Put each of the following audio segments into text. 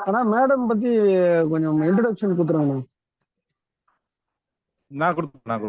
ஆனா மேடம் பத்தி கொஞ்சம் இன்ட்ரடக்ஷன் கொடுத்துருங்க. நான் கொடுப்பேன்.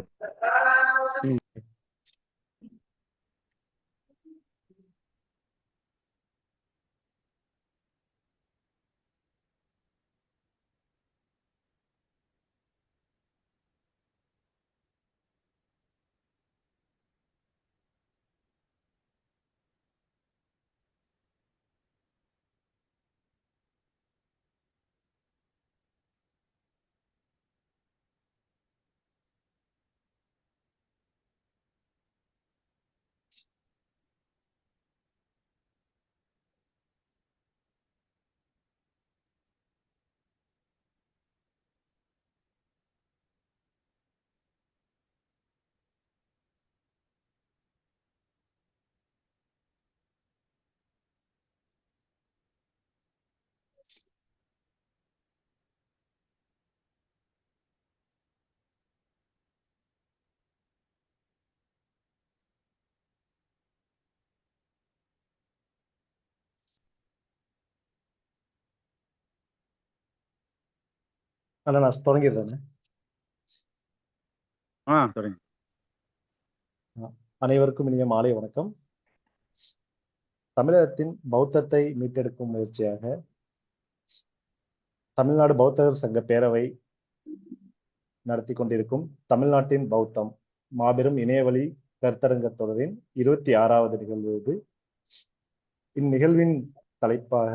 அண்ணா நான் தொடங்கிடுறேன். தொடங்கி. அனைவருக்கும் இனிய மாலை வணக்கம். தமிழகத்தின் பௌத்தத்தை மீட்டெடுக்கும் முயற்சியாக தமிழ்நாடு பௌத்தர் சங்க பேரவை நடத்தி கொண்டிருக்கும் தமிழ்நாட்டின் பௌத்தம் மாபெரும் இணையவழி கருத்தரங்க தொடரின் 26வது நிகழ்வு இது. இந்நிகழ்வின் தலைப்பாக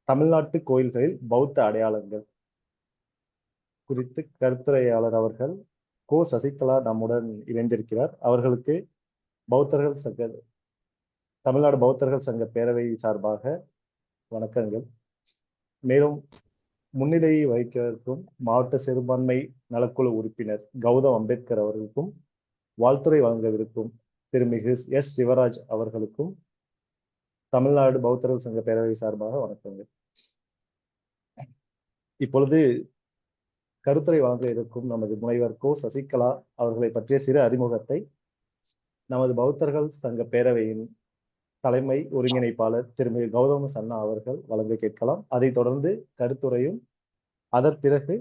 தமிழ்நாட்டு கோயில்களில் பௌத்த அடையாளங்கள் குறித்து கருத்துரையாளர் அவர்கள் கோ சசிகலா நம்முடன் இணைந்திருக்கிறார். அவர்களுக்கு தமிழ்நாடு பௌத்தர்கள் சங்க பேரவை சார்பாக வணக்கங்கள். மேலும் முன்னிலையை வகிக்கும் மாவட்ட சிறுபான்மை நலக்குழு உறுப்பினர் கௌதம் அம்பேத்கர் அவர்களுக்கும் வாழ்த்துறை வழங்கவிருக்கும் திருமிகு எஸ் சிவராஜ் அவர்களுக்கும் தமிழ்நாடு பௌத்தர்கள் சங்க பேரவை சார்பாக வணக்கங்கள். இப்பொழுது கருத்துரை வழங்க இருக்கும் நமது முனைவர் கோ சசிகலா அவர்களை பற்றிய சிறு அறிமுகத்தை நமது பௌத்தர்கள் சங்க பேரவையின் தலைமை ஒருங்கிணைப்பாளர் திருமிகு கௌதம சன்னா அவர்கள் வழங்க கேட்கலாம். அதைத் தொடர்ந்து கருத்துரையும் அதன் பிறகு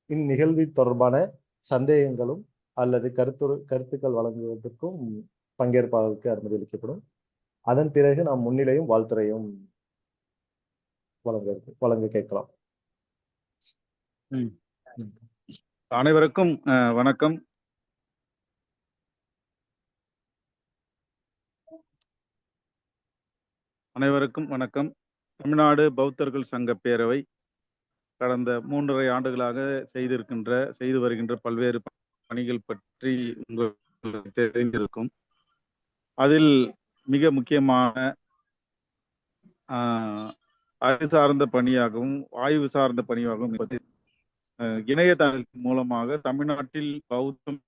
இந்நிகழ்வின் தொடர்பான சந்தேகங்களும் அல்லது கருத்துக்கள் வழங்குவதற்கும் பங்கேற்பாளருக்கு அனுமதி அளிக்கப்படும். அதன் பிறகு நாம் முன்னிலையும் வாழ்த்துறையும் வழங்க கேட்கலாம். அனைவருக்கும் வணக்கம். தமிழ்நாடு பௌத்தர்கள் சங்க பேரவை கடந்த 3.5 ஆண்டுகளாக செய்து வருகின்ற பல்வேறு பணிகள் பற்றி உங்களுக்கு தெரிந்திருக்கும். அதில் மிக முக்கியமான அறிவு சார்ந்த பணியாகவும் ஆய்வு சார்ந்த பணியாகவும் இணையதளத்தின் மூலமாக தமிழ்நாட்டில் பௌத்தம்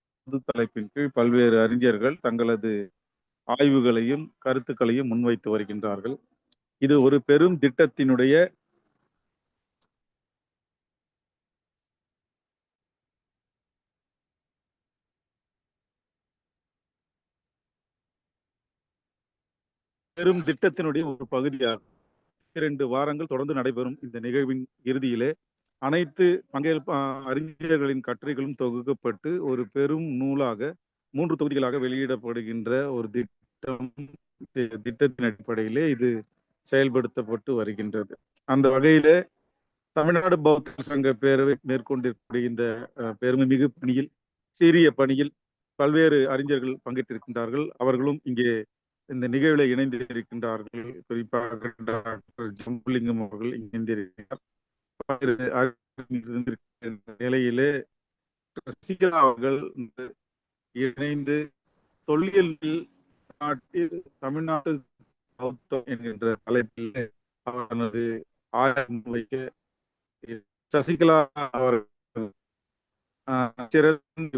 தலைப்பின் கீழ் பல்வேறு அறிஞர்கள் தங்களது ஆய்வுகளையும் கருத்துக்களையும் முன்வைத்து வருகின்றார்கள். இது ஒரு பெரும் திட்டத்தினுடைய ஒரு பகுதியாகும். 2 வாரங்கள் தொடர்ந்து நடைபெறும் இந்த நிகழ்வின் இறுதியிலே அனைத்து அறிஞர்களின் கட்டுரைகளும் தொகுக்கப்பட்டு ஒரு பெரும் நூலாக 3 தொகுதிகளாக வெளியிடப்படுகின்ற ஒரு திட்டத்தின் அடிப்படையிலே இது செயல்படுத்தப்பட்டு வருகின்றது. அந்த வகையிலே தமிழ்நாடு பௌத்த சங்க பேரவை மேற்கொண்டிருக்கக்கூடிய இந்த பெருமைமிகு பணியில் சீரிய பணியில் பல்வேறு அறிஞர்கள் பங்கேற்றிருக்கின்றார்கள். அவர்களும் இங்கே இந்த நிகழ்வில் இணைந்திருக்கின்றார்கள். குறிப்பாக டாக்டர் ஜம்புலிங்கம் அவர்கள் இணைந்திருக்கிறார். நிலையிலே சசிகலா அவர்கள் இணைந்து தொல்லியல் நாட்டில் தமிழ்நாட்டு பௌத்தம் என்கின்ற தலைப்பில் அவரது ஆய்வு வைக்க சசிகலா அவர்கள் சிறந்த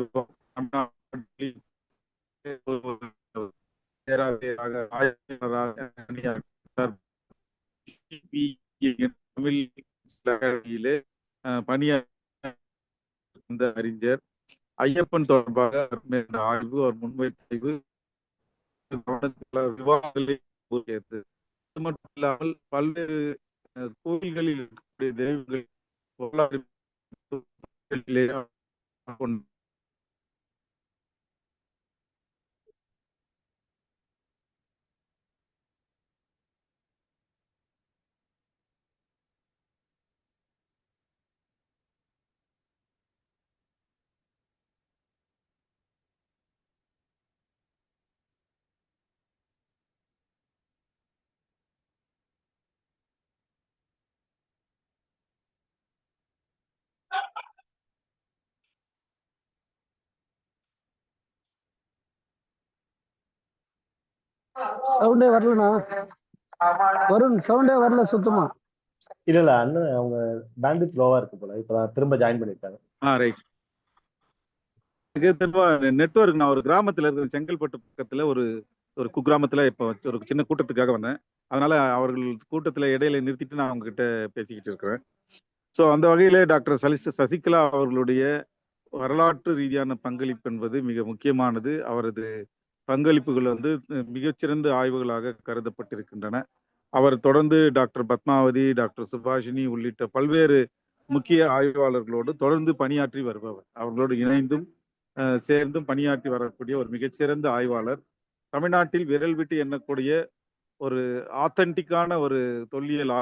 பணியாற்ற அறிஞர் ஐயப்பன் தொடர்பாக ஆய்வு அவர் முன்வைப்பு விவாதங்களை அது மட்டும் இல்லாமல் பல்வேறு கோயில்களில் இருக்கக்கூடிய தெய்வங்கள் வரலாறு கொண்ட சவுண்டே வரலண்ணா. வருண் சவுண்டே வரல சுத்தமா. இல்ல அண்ணன் அவங்க பேண்ட் லோவா இருக்கு போல, இப்பதான் திரும்ப ஜாயின் பண்ணிருக்காங்க. ரைட். நெட்வொர்க். நான் ஒரு கிராமத்துல இருக்கிற செங்கல்பட்டு பக்கத்துல ஒரு ஒரு குக்கிராமத்துல இப்ப ஒரு சின்ன கூட்டத்துக்காக வந்தேன். அதனால அவர்கள் கூட்டத்துல இடையில நிறுத்திட்டு நான் அவங்க கிட்ட பேசிக்கிட்டு இருக்கிறேன். ஸோ அந்த வகையில டாக்டர் சசிகலா அவர்களுடைய வரலாற்று ரீதியான பங்களிப்பு என்பது மிக முக்கியமானது. அவரது பங்களிப்புகள் வந்து மிகச்சிறந்த ஆய்வுகளாக கருதப்பட்டிருக்கின்றன. அவர் தொடர்ந்து டாக்டர் பத்மாவதி, டாக்டர் சுபாஷினி உள்ளிட்ட பல்வேறு முக்கிய ஆய்வாளர்களோடு தொடர்ந்து பணியாற்றி வருபவர். அவர்களோடு இணைந்தும் சேர்ந்தும் பணியாற்றி வரக்கூடிய ஒரு மிகச்சிறந்த ஆய்வாளர். தமிழ்நாட்டில் விரல் விட்டு எண்ணக்கூடிய ஒரு ஆத்தன்டிக்கான ஒரு தொல்லியல்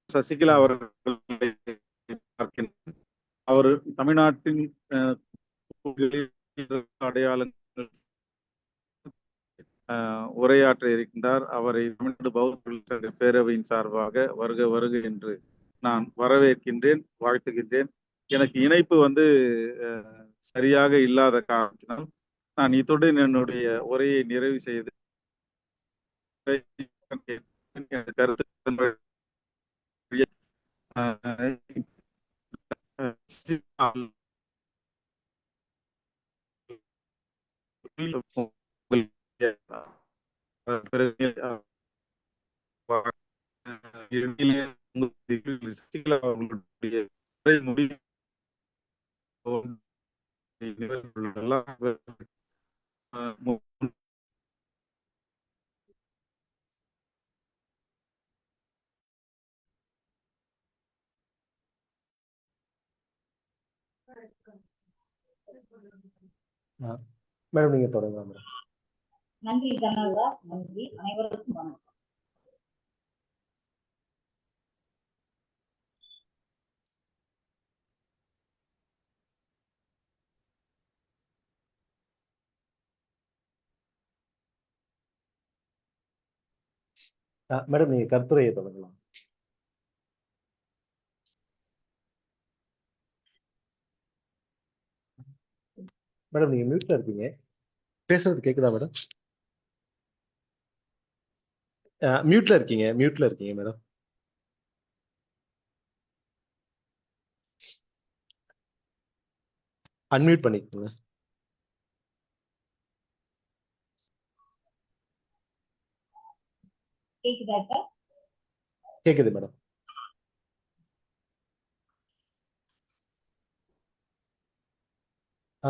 சசிகலா அவர்களை பார்க்கின்றேன். அவர் தமிழ்நாட்டின் அடையாளங்கள் உரையாற்ற இருக்கின்றார். அவரை தமிழ்நாடு பௌத்த பேரவையின் சார்பாக வருக வருக என்று நான் வரவேற்கின்றேன், வாழ்த்துகின்றேன். எனக்கு இணைப்பு வந்து சரியாக இல்லாத காரணத்தினால் நான் இத்துடன் என்னுடைய உரையை நிறைவு செய்து கருத்து மேடம் நீங்க தொடங்கலாம் மேடம். நன்றி ஜனதா, நன்றி. அனைவருக்கும் வணக்கம். மேடம் நீங்க கருத்துரையை தொடங்கலாம். மேடம் நீங்க மியூட்ல இருக்கீங்க, பேசுறது கேக்குதா மேடம்? மியூட்ல இருக்கீங்க மேடம். அன்மியூட் பண்ணிக்கோங்க. கேக்குதா சார்? கேக்குது மேடம்.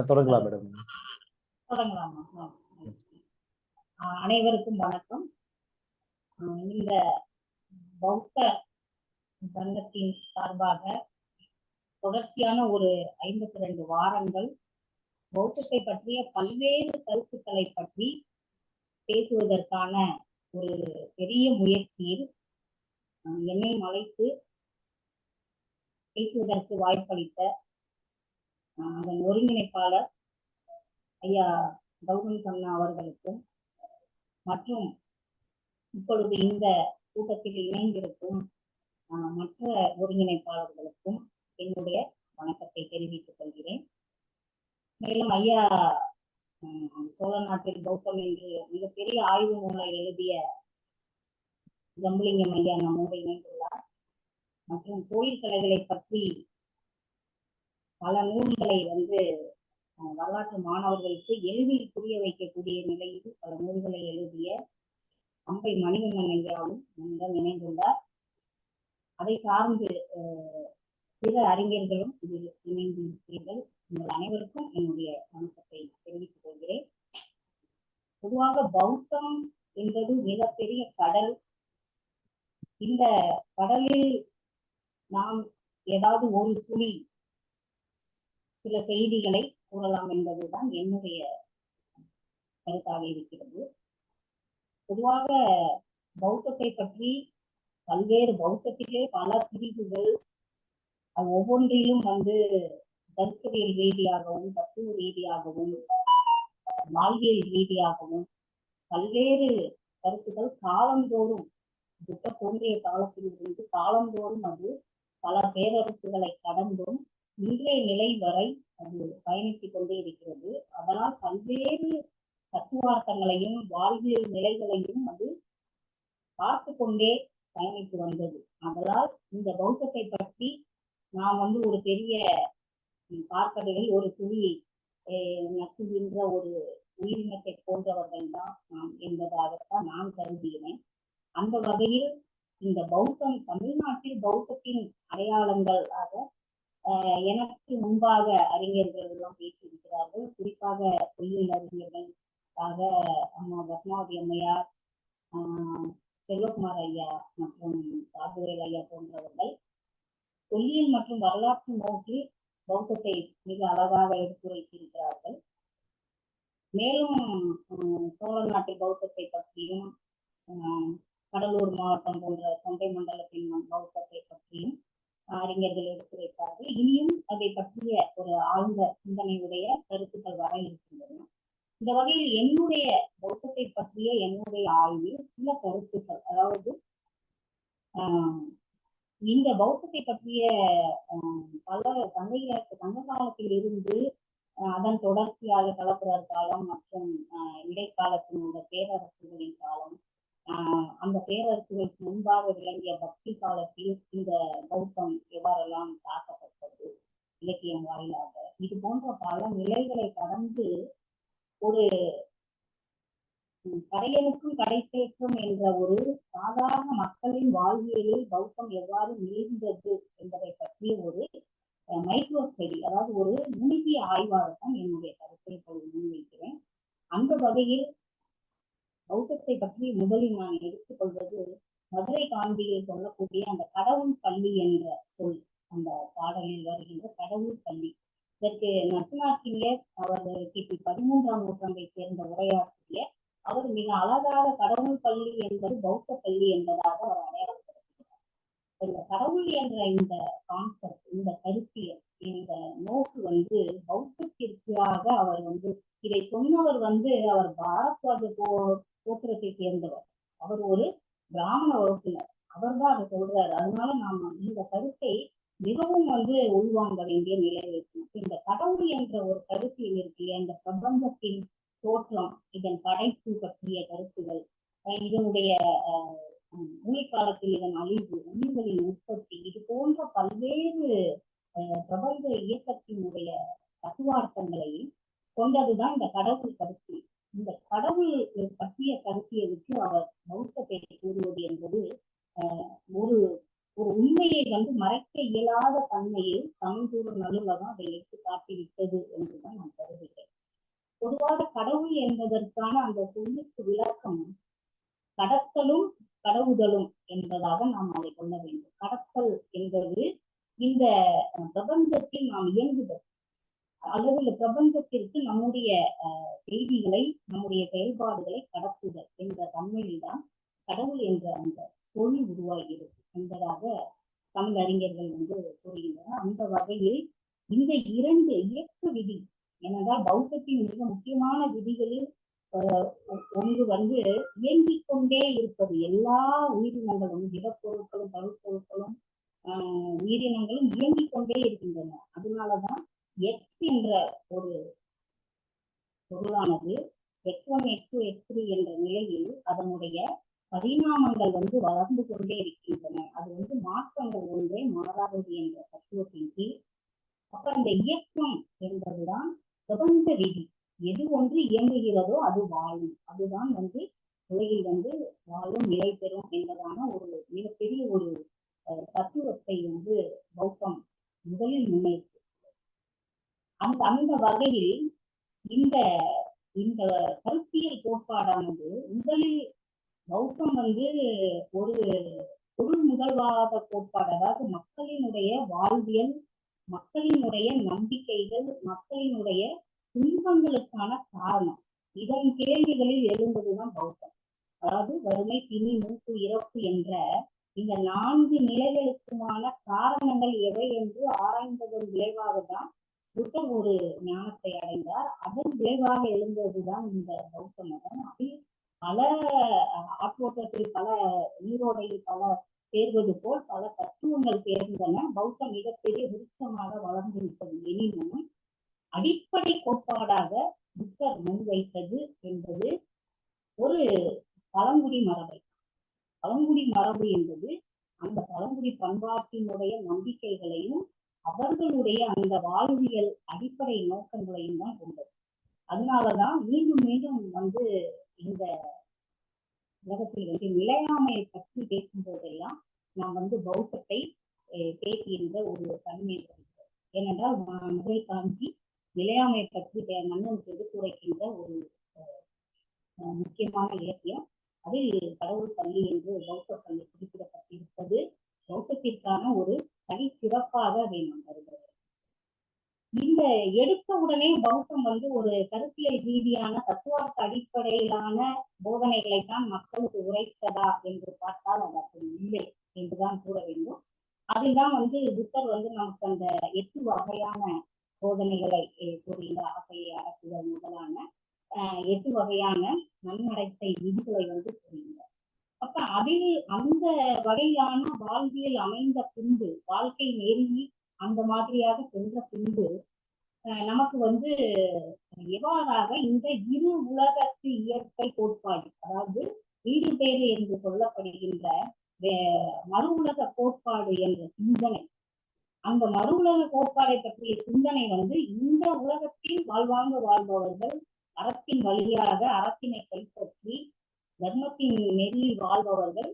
தொடங்கலாம் மேடம். தொடங்கலாமா? அனைவருக்கும் வணக்கம். இந்த பௌத்த சங்கத்தின் சார்பாக தொடர்ச்சியான ஒரு 52 வாரங்கள் பௌத்தத்தை பற்றிய பல்வேறு கருத்துக்களை பற்றி பேசுவதற்கான ஒரு பெரிய முயற்சியில் என்னை அழைத்து பேசுவதற்கு வாய்ப்பளித்த அதன் ஒருங்கிணைப்பாளர் ஐயா கௌதம் கண்ணா அவர்களுக்கும் மற்றும் இப்பொழுது இந்த கூட்டத்தில் இணைந்திருக்கும் மற்ற ஒருங்கிணைப்பாளர்களுக்கும் என்னுடைய வணக்கத்தை தெரிவித்துக் கொள்கிறேன். மேலும் ஐயா சோழ நாட்டில் பௌத்தம் என்று மிகப்பெரிய ஆய்வு நூலை எழுதிய ஜம்புலிங்கம் ஐயா நம்மோடு இணைந்துள்ளார். மற்றும் கோயில் கலைகளை பற்றி பல நூல்களை வரலாற்று மாணவர்களுக்கு எளிதில் புரிய வைக்கக்கூடிய நிலையில் பல நூல்களை எழுதிய அம்பை மணிவண்ணன் ஐயாவும் நம்முடன் இணைந்துள்ளார். அதை சார்ந்து பிற அறிஞர்களும் இதில் இணைந்திருக்கிறீர்கள். உங்கள் அனைவருக்கும் என்னுடைய வணக்கத்தை தெரிவித்துக் கொள்கிறேன். பொதுவாக பௌத்தம் என்பது மிகப்பெரிய கடல். இந்த கடலில் நாம் ஏதாவது ஒரு துளி சில செய்திகளை கூறலாம் என்பதுதான் என்னுடைய கருத்தாக இருக்கிறது. பொதுவாக பௌத்தத்தை பற்றி பல்வேறு பௌத்தத்திலே பல பிரிவுகள் ஒவ்வொன்றிலும் கருத்துவியல் ரீதியாகவும் தத்துவ ரீதியாகவும் வாழ்வியல் ரீதியாகவும் பல்வேறு கருத்துக்கள் காலந்தோறும் புத்த தோன்றிய காலத்தில் இருந்து காலந்தோறும் அது பல பேரரசுகளை கடந்தும் இன்றைய நிலை வரை அது பயணித்துக் கொண்டே இருக்கிறது. அதனால் பல்வேறு தத்துவார்த்தங்களையும் வாழ்வியல் நிலைகளையும் அது பார்த்து கொண்டே பயணித்து வந்தது. அதனால் இந்த பௌத்தத்தை பற்றி நாம் ஒரு பெரிய பார்க்கடலில் ஒரு துளியை நக்குகின்ற ஒரு உயிரினத்தை போன்றவர்கள் தான் நாம் என்பதாகத்தான் நான் கருதுகிறேன். அந்த வகையில் இந்த பௌத்தம் தமிழ்நாட்டில் பௌத்தத்தின் அடையாளங்களாக எனக்கு முன்பாக அறிஞர்கள் எல்லாம் பேசியிருக்கிறார்கள். குறிப்பாக தொழில் அறிஞர்களுக்காக அம்மா பத்மாவதி அம்மையார், செல்வகுமார் ஐயா மற்றும் ராஜவேல் ஐயா போன்றவர்கள் தொல்லியல் மற்றும் வரலாற்று நோக்கில் பௌத்தத்தை மிக அழகாக எடுத்துரைத்திருக்கிறார்கள். மேலும் சோழ நாட்டில் பௌத்தத்தை பற்றியும் கடலூர் மாவட்டம் போன்ற தொண்டை மண்டலத்தின் பௌத்தத்தை பற்றியும் அறிஞர்கள் எடுத்துரைத்தார்கள். இனியும் அதை பற்றிய ஒரு ஆழ்ந்த சிந்தனையுடைய கருத்துக்கள் வர இருக்கின்றன. இந்த வகையில் என்னுடைய பௌத்தத்தை பற்றிய என்னுடைய ஆய்வில் சில கருத்துக்கள், அதாவது இந்த பௌத்தத்தை பற்றிய பல சங்க காலத்தில் இருந்து அதன் தொடர்ச்சியாக களப்பிரர் காலம் மற்றும் இடைக்காலத்தினுடைய பேரரசுகளின் காலம், அந்த பேரரசுகளுக்கு முன்பாக விளங்கிய பக்தி காலத்தில் இந்த பௌத்தம் எவ்வாறெல்லாம் தாக்கப்பட்டது இலக்கியம் வாயிலாக, இது போன்ற பல நிலைகளை கடந்து ஒரு கடையனுக்கும் கடைத்தேற்றம் என்ற ஒரு சாதாரண மக்களின் வாழ்வியலில் பௌத்தம் எவ்வாறு நிகழ்ந்தது என்பதை பற்றிய ஒரு மைக்ரோ ஸ்டடி, அதாவது ஒரு நுணுகிய ஆய்வாகத்தான் என்னுடைய கருத்தை முன்வைக்கிறேன். அந்த வகையில் பௌத்தத்தை பற்றி முதலில் நான் எடுத்துக்கொள்வது மதுரை காந்தியில் சொல்லக்கூடிய அந்த கடவுள் பள்ளி என்ற சொல், அந்த பாடலில் வருகின்ற கடவுள் பள்ளி. இதற்கு நச்சினார்க்கினியர் அவர் கிபி 13ஆம் நூற்றாண்டை சேர்ந்த உரையாற்றிய அவர் மிக அழகாக கடவுள் பள்ளி என்பது பௌத்த பள்ளி என்பதாக அவர் அடையாளப்படுத்துகிறார். இந்த கடவுள் என்ற இந்த கான்செப்ட், இந்த கருத்தியல், இந்த நோக்கு பௌத்தத்திற்காக அவர் இதை சொன்னவர் அவர் பாரத்வாஜ கோத்திரத்தை சேர்ந்தவர். அவர் ஒரு பிராமண வகுப்பினர், அவர் தான் அதை சொல்றாரு. அதனால நாம இந்த கருத்தை மிகவும் உள்வாங்க வேண்டிய நிலையில் இருக்கணும். இந்த கடவுள் என்ற ஒரு கருத்தியல் இருக்கு, இந்த பிரபஞ்சத்தின் தோற்றம், இதன் படைப்பு பற்றிய கருத்துகள், இதனுடைய ஊழிக்காலத்தில் இதன் அழிவு, உயிர்களின் உற்பத்தி, இது போன்ற பல்வேறு பிரபஞ்ச இயக்கத்தினுடைய தத்துவார்த்தங்களை கொண்டதுதான் இந்த கடவுள் கருத்தியல். இந்த கடவுள் பற்றிய கருத்தியலுக்கு அவர் பௌத்தத்தை கூறுவது என்பது ஒரு ஒரு உண்மையை மறைக்க இயலாத தன்மையில் தமிழ்கூறு நலுவகம் அதை எடுத்து காட்டிவிட்டது என்றுதான் நான் கருதுகிறேன். பொதுவாக கடவுள் என்பதற்கான அந்த சொல்லுக்கு விளக்கம் கடத்தலும் கடவுதலும் என்பதாக நாம் அதை கொள்ள வேண்டும். கடத்தல் என்பது இந்த பிரபஞ்சத்தில் நாம் இயங்குதல், அல்லது இந்த பிரபஞ்சத்திற்கு நம்முடைய செய்திகளை, நம்முடைய செயல்பாடுகளை கடத்துதல் என்ற தன்மையில் தான் கடவுள் என்ற அந்த சொல் உருவாகிறது என்பதாக தமிழ் அறிஞர்கள் கூறுகின்றனர். அந்த வகையில் இந்த இரண்டு இயக்க விதி, ஏனென்றால் பௌத்தத்தின் மிக முக்கியமான விதிகளில் ஒன்று இயங்கிக் கொண்டே இருப்பது. எல்லா உயிரினங்களும், திடப்பொருட்களும் பருப்பொருட்களும் உயிரினங்களும் இயங்கிக் கொண்டே இருக்கின்றன. அதனாலதான் எக்ஸ் என்ற ஒரு பொருளானது X1, X2, X3 என்ற நிலையில் அதனுடைய பரிணாமங்கள் வளர்ந்து கொண்டே இருக்கின்றன. அது மாற்றங்கள் ஒன்றே மாறாதது என்ற தத்துவத்தின் கீழ் அப்ப இந்த இயக்கம் என்பதுதான் பிரபஞ்ச விதி. எது ஒன்று இயங்குகிறதோ அது வாழும். அதுதான் உலகில் வாழும் நிலை பெறும் என்பதான ஒரு மிகப்பெரிய ஒரு தத்துவத்தை பௌத்தம் முதலில் முன்னெடுத்து அந்த வகையில் இந்த இந்த கருத்தியல் கோட்பாடானது முதலில் பௌத்தம் ஒரு பொருள் முதல்வாத கோட்பாடு, அதாவது மக்களினுடைய வாழ்வியல், மக்களினுடைய நம்பிக்கைகள், மக்களினுடைய துன்பங்களுக்கான காரணம், இதன் கேள்விகளில் எழுந்ததுதான் பௌத்தம். அதாவது வறுமை, பிணி, மூப்பு, இறப்பு என்ற இந்த 4 நிலைகளுக்குமான காரணங்கள் எவை என்று ஆராய்ந்ததன் விளைவாகத்தான் புத்தர் ஒரு ஞானத்தை அடைந்தார். அதன் விளைவாக எழுந்ததுதான் இந்த பௌத்த மதம். அதில் பல ஆற்றோட்டத்தில், பல நீரோடையில் பல தேர்வது போல் பல தத்துவங்கள் தேர்ந்தன. பௌத்தம் மிகப்பெரிய விருட்சமாக வளர்ந்து விட்டது. எனினும் அடிப்படை கோட்பாடாக புத்தர் முன்வைத்தது என்பது ஒரு பழங்குடி மரபை. பழங்குடி மரபு என்பது அந்த பழங்குடி பண்பாட்டினுடைய நம்பிக்கைகளையும் அவர்களுடைய அந்த வாழ்வியல் அடிப்படை நோக்கங்களையும் தான் கொண்டது. அதனாலதான் மீண்டும் மீண்டும் இந்த உலகத்தில் நிலையாமையை பற்றி பேசும்போதெல்லாம் நாம் பௌத்தத்தை பேசுகின்ற ஒரு தன்மை இருக்கிறது. ஏனென்றால் முதல் காஞ்சி நிலையாமையை பற்றி மன்னனுக்கு எடுத்துரைக்கின்ற ஒரு முக்கியமான இலக்கியம். அதில் கடவுள் பள்ளி என்று பௌத்த பள்ளி குறிப்பிடப்பட்டிருப்பது பௌத்தத்திற்கான ஒரு தனி சிறப்பாக அதை நாம் கருதுகிறோம். இந்த எடுத்த உடனே பௌத்தம் ஒரு கருத்தியல் ரீதியான தத்துவார்த்த அடிப்படையிலான போதனைகளைத்தான் மக்களுக்கு உரைத்ததா என்று பார்த்தால் அது அப்படி இல்லை என்றுதான் கூற வேண்டும். அதில்தான் புத்தர் நமக்கு அந்த 8 வகையான போதனைகளை கூறுகின்ற ஆசையை அடக்குதல் முதலான 8 வகையான நன்னடத்தை விதிகளை கூறுகின்றார். அப்ப அதில் அந்த வகையான வாழ்வியல் அமைந்த பின்பு, வாழ்க்கை நெருங்கி அந்த மாதிரியாக சென்ற பின்பு நமக்கு எவ்வாறாக இந்த இரு உலகத்து இயற்கை கோட்பாடு, அதாவது வீடு பேறு என்று சொல்லப்படுகின்ற மறு உலக கோட்பாடு என்ற சிந்தனை, அந்த மறு உலக கோட்பாடை பற்றிய சிந்தனை இந்த உலகத்தில் வாழ்வாங்க வாழ்பவர்கள் அறத்தின் வழியாக அறத்தினை கைப்பற்றி தர்மத்தின் நெறியில் வாழ்பவர்கள்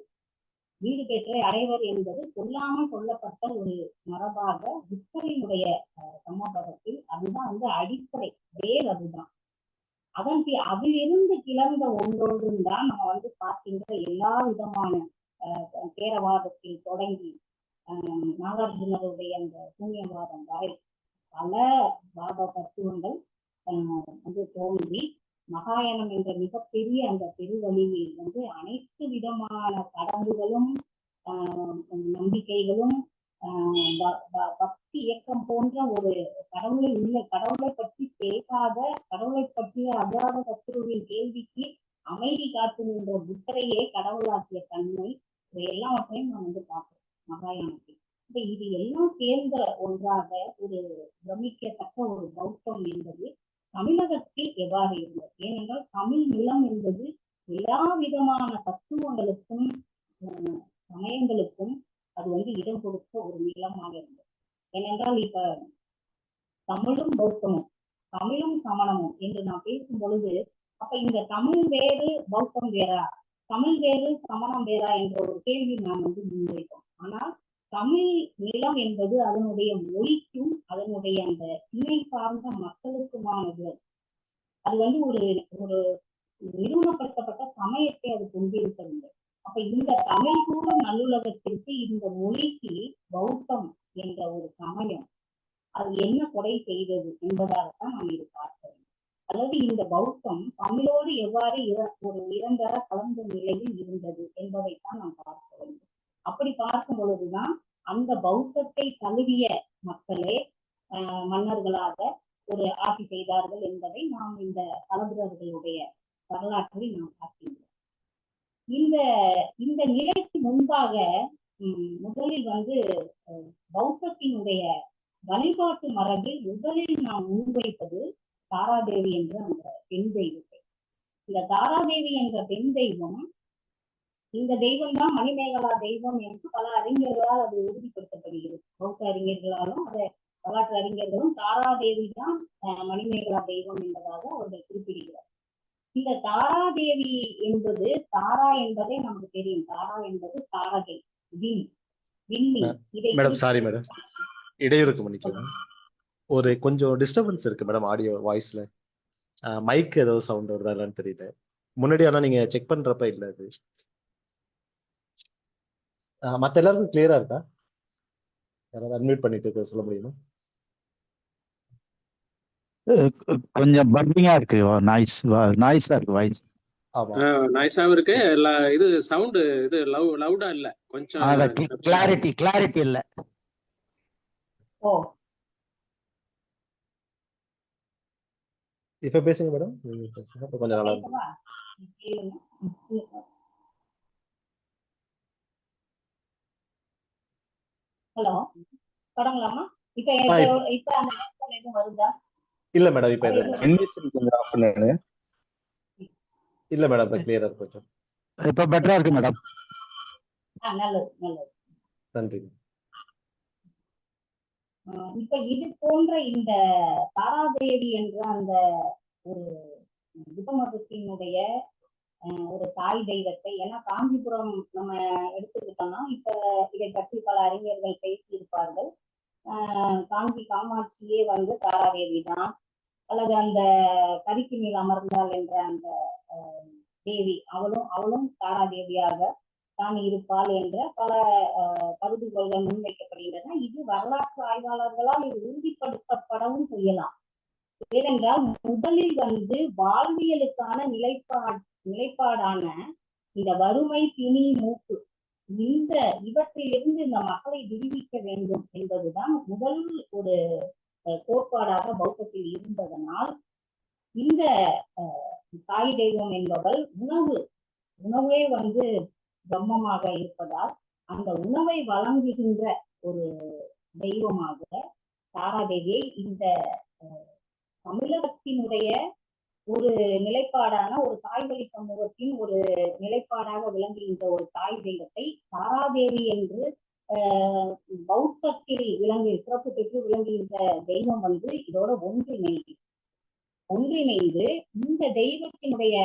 வீடு பெற்றை அடைவர் என்பது சொல்லாமல் சொல்லப்பட்ட ஒரு மரபாக புத்தரினுடைய சமபதத்தில் அதுதான் அடிப்படை வேர். அதுதான் அதிலிருந்து கிளர்ந்த ஒன்றொன்றும் தான் நம்ம பார்க்கின்ற எல்லா விதமான தேரவாதத்தில் தொடங்கி நாகார்ஜுனருடைய அந்த சூன்யவாதம் வரை பல வாத தத்துவங்கள் தோன்றி மகாயானம் என்ற மிகப்பெரிய அந்த பெருவழியில் அனைத்து விதமான கடவுள்களும் நம்பிக்கைகளும் பக்தி இயக்கம் போன்ற ஒரு கடவுளை பற்றி பேசாத, கடவுளை பற்றிய அகாத சத்துருவின் கேள்விக்கு அமைதி காத்து நின்ற புத்தரையே கடவுளாக்கிய தன்மை, இவை எல்லாவற்றையும் நாம் பார்க்கிறோம் மகாயானத்தில். இப்ப இது எல்லாம் சேர்ந்த ஒன்றாக ஒரு பிரமிக்கத்தக்க ஒரு பௌத்தம் என்பது தமிழகத்தில் எவ்வாறு இருந்தது? ஏனென்றால் தமிழ் நிலம் என்பது எல்லா விதமான தத்துவங்களுக்கும் சமயங்களுக்கும் அது இடம் கொடுத்த ஒரு நிலமாக இருந்தது. ஏனென்றால் இப்ப தமிழும் பௌத்தமும், தமிழும் சமணமும் என்று நாம் பேசும் பொழுது, அப்ப இந்த தமிழ் வேறு பௌத்தம் வேறா, தமிழ் வேறு சமணம் வேறா என்ற ஒரு கேள்வி நாம் முன்வைத்தோம். ஆனால் தமிழ் நிலம் என்பது அதனுடைய மொழிக்கும் அதனுடைய அந்த இணை சார்ந்த மக்களுக்குமானது. அது ஒரு ஒரு நிறுவனப்படுத்தப்பட்ட சமயத்தை அது கொண்டிருக்கவில்லை. அப்ப இந்த தமிழ் கூட நல்லுலகத்திற்கு இந்த மொழிக்கு பௌத்தம் என்ற ஒரு சமயம் அது என்ன கொடை செய்தது என்பதாகத்தான் நாம் இது பார்க்க வேண்டும். அதாவது இந்த பௌத்தம் தமிழோடு எவ்வாறு ஒரு இரண்டர கலந்த நிலையில் இருந்தது என்பதைத்தான் நாம் பார்க்க வேண்டும். அப்படி பார்க்கும் பொழுதுதான் அந்த பௌத்தத்தை தழுவிய மக்களே மன்னர்களாக ஒரு ஆட்சி செய்தார்கள் என்பதை நாம் இந்த தலபுரர்களுடைய வரலாற்றில் நாம் பார்க்கின்றோம். இந்த நிலைக்கு முன்பாக முதலில் பௌத்தத்தினுடைய வழிபாட்டு மரபில் முதலில் நாம் முன்வைப்பது தாராதேவி என்ற அந்த பெண் தெய்வத்தை. இந்த தாராதேவி என்ற பெண் தெய்வம், இந்த தெய்வம் தான் மணிமேகலா தெய்வம் என்று பல அறிஞர்களால் அது உறுதிப்படுத்தப்படுகிறது. பௌத்த அறிஞர்களாலும் அதை வரலாற்று அறிஞர்களும் தாராதேவி தான் மணிமேகலா தெய்வம் என்பதாக அவர்கள் குறிப்பிடுகிறார். இந்த தாராதேவி என்பது, தாரா என்பதே நமக்கு தெரியும், தாரா என்பது தாரகை, விண்ணி. மேடம் சாரி மேடம், இடையூறுக்கு மன்னிக்கணும். ஒரு கொஞ்சம் டிஸ்டர்பன்ஸ் இருக்கு மேடம் ஆடியோ வாய்ஸ்ல. மைக் ஏதோ சவுண்ட் வருதா இல்லைன்னு தெரியல. முன்னாடி ஆனா நீங்க செக் பண்றப்ப இல்ல அது. மத்த எல்லாருக்கும் கிளியரா இருக்கா? யாராவது அட்மிட் பண்ணிட்டு சொல்ல முடியுமா? கொஞ்சம் பர்னிங்கா இருக்கு, நாய்ஸா இருக்கு வாய்ஸ். ஆமா, நாய்ஸாவும் இருக்கு. இது சவுண்ட் இது லவுடா இல்ல, கொஞ்சம் கிளாரிட்டி இல்ல. ஓ, இப்ப பேசுங்க மேடம், கொஞ்சம் நல்லா இருக்கு. ஹலோ, தொடங்கலாமா? இப்ப அந்த எதுவும் வருதா? இல்ல மேடம், இப்ப இல்ல மேடம், இப்ப கிளியரா இருக்கு கொஞ்சம். இப்ப பெட்டரா இருக்கு மேடம். நல்லது நல்லது, நன்றி. இப்ப இது போன்ற இந்த தாராதேவி என்ற அந்த ஒரு புத்த மதத்தினுடைய ஒரு தாய் தெய்வத்தை, ஏன்னா காஞ்சிபுரம் நம்ம எடுத்துக்கிட்டோம்னா இப்ப இதை பற்றி பல அறிஞர்கள் பேசியிருப்பார்கள். காஞ்சி காமாட்சியே வந்து தாராதேவி தான், அல்லது அந்த கரிக்கு மேல் அமர்ந்தாள் என்ற அந்த தேவி, அவளும் தாராதேவியாக தான் இருப்பாள் என்ற பல கருதுகோள்கள் முன்வைக்கப்படுகின்றன. இது வரலாற்று ஆய்வாளர்களால் இது உறுதிப்படுத்தப்படவும் செய்யலாம். ஏனென்றால் முதலில் வந்து வாழ்வியலுக்கான நிலைப்பாடான இந்த வறுமை, பிணி, மூப்பு, இவற்றிலிருந்து இந்த மக்களை விடுவிக்க வேண்டும் என்பதுதான் முதல் ஒரு கோட்பாடாக பௌத்தத்தில் இருந்ததனால், இந்த தாய் தெய்வம் என்பவள் உணவே வந்து பிரம்மமாக இருப்பதால் அந்த உணவை வழங்குகின்ற ஒரு தெய்வமாக தாராதேவியை இந்த தமிழகத்தினுடைய ஒரு நிலைப்பாடான ஒரு தாய்வழி சமூகத்தின் ஒரு நிலைப்பாடாக விளங்குகின்ற ஒரு தாய் தெய்வத்தை தாராதேவி என்று பௌத்தத்தில் சிறப்பு பெற்று விளங்குகின்ற தெய்வம் வந்து இதோட ஒன்றிணைந்து இந்த தெய்வத்தினுடைய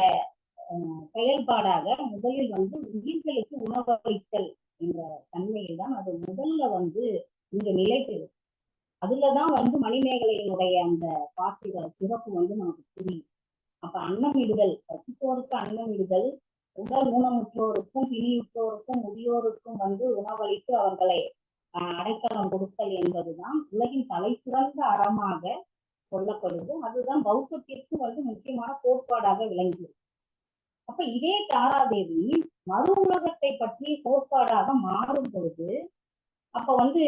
செயல்பாடாக முதலில் வந்து உயிர்களுக்கு உணவளித்தல் என்ற தன்மையில் தான் அது முதல்ல வந்து இங்க நிலை பெறும். அதுலதான் வந்து மணிமேகலையினுடைய அந்த பாத்திர சிறப்பு வந்து நமக்கு புரியும். அப்ப அன்னமிடுதல், பசித்தோருக்கு அன்னமிடுதல், உடல் ஊனமுற்றோருக்கும் பிணியுற்றோருக்கும் முதியோருக்கும் வந்து உணவளித்து அவர்களை அடைக்கலம் கொடுத்தல் என்பதுதான் உலகின் தலை சிறந்த அறமாக சொல்லப்படுது. அதுதான் பௌத்தத்திற்கு வந்து முக்கியமான கோட்பாடாக விளங்கியது. அப்ப இதே தாராதேவி மறு உலகத்தை பற்றிய கோட்பாடாக மாறும் பொழுது, அப்ப வந்து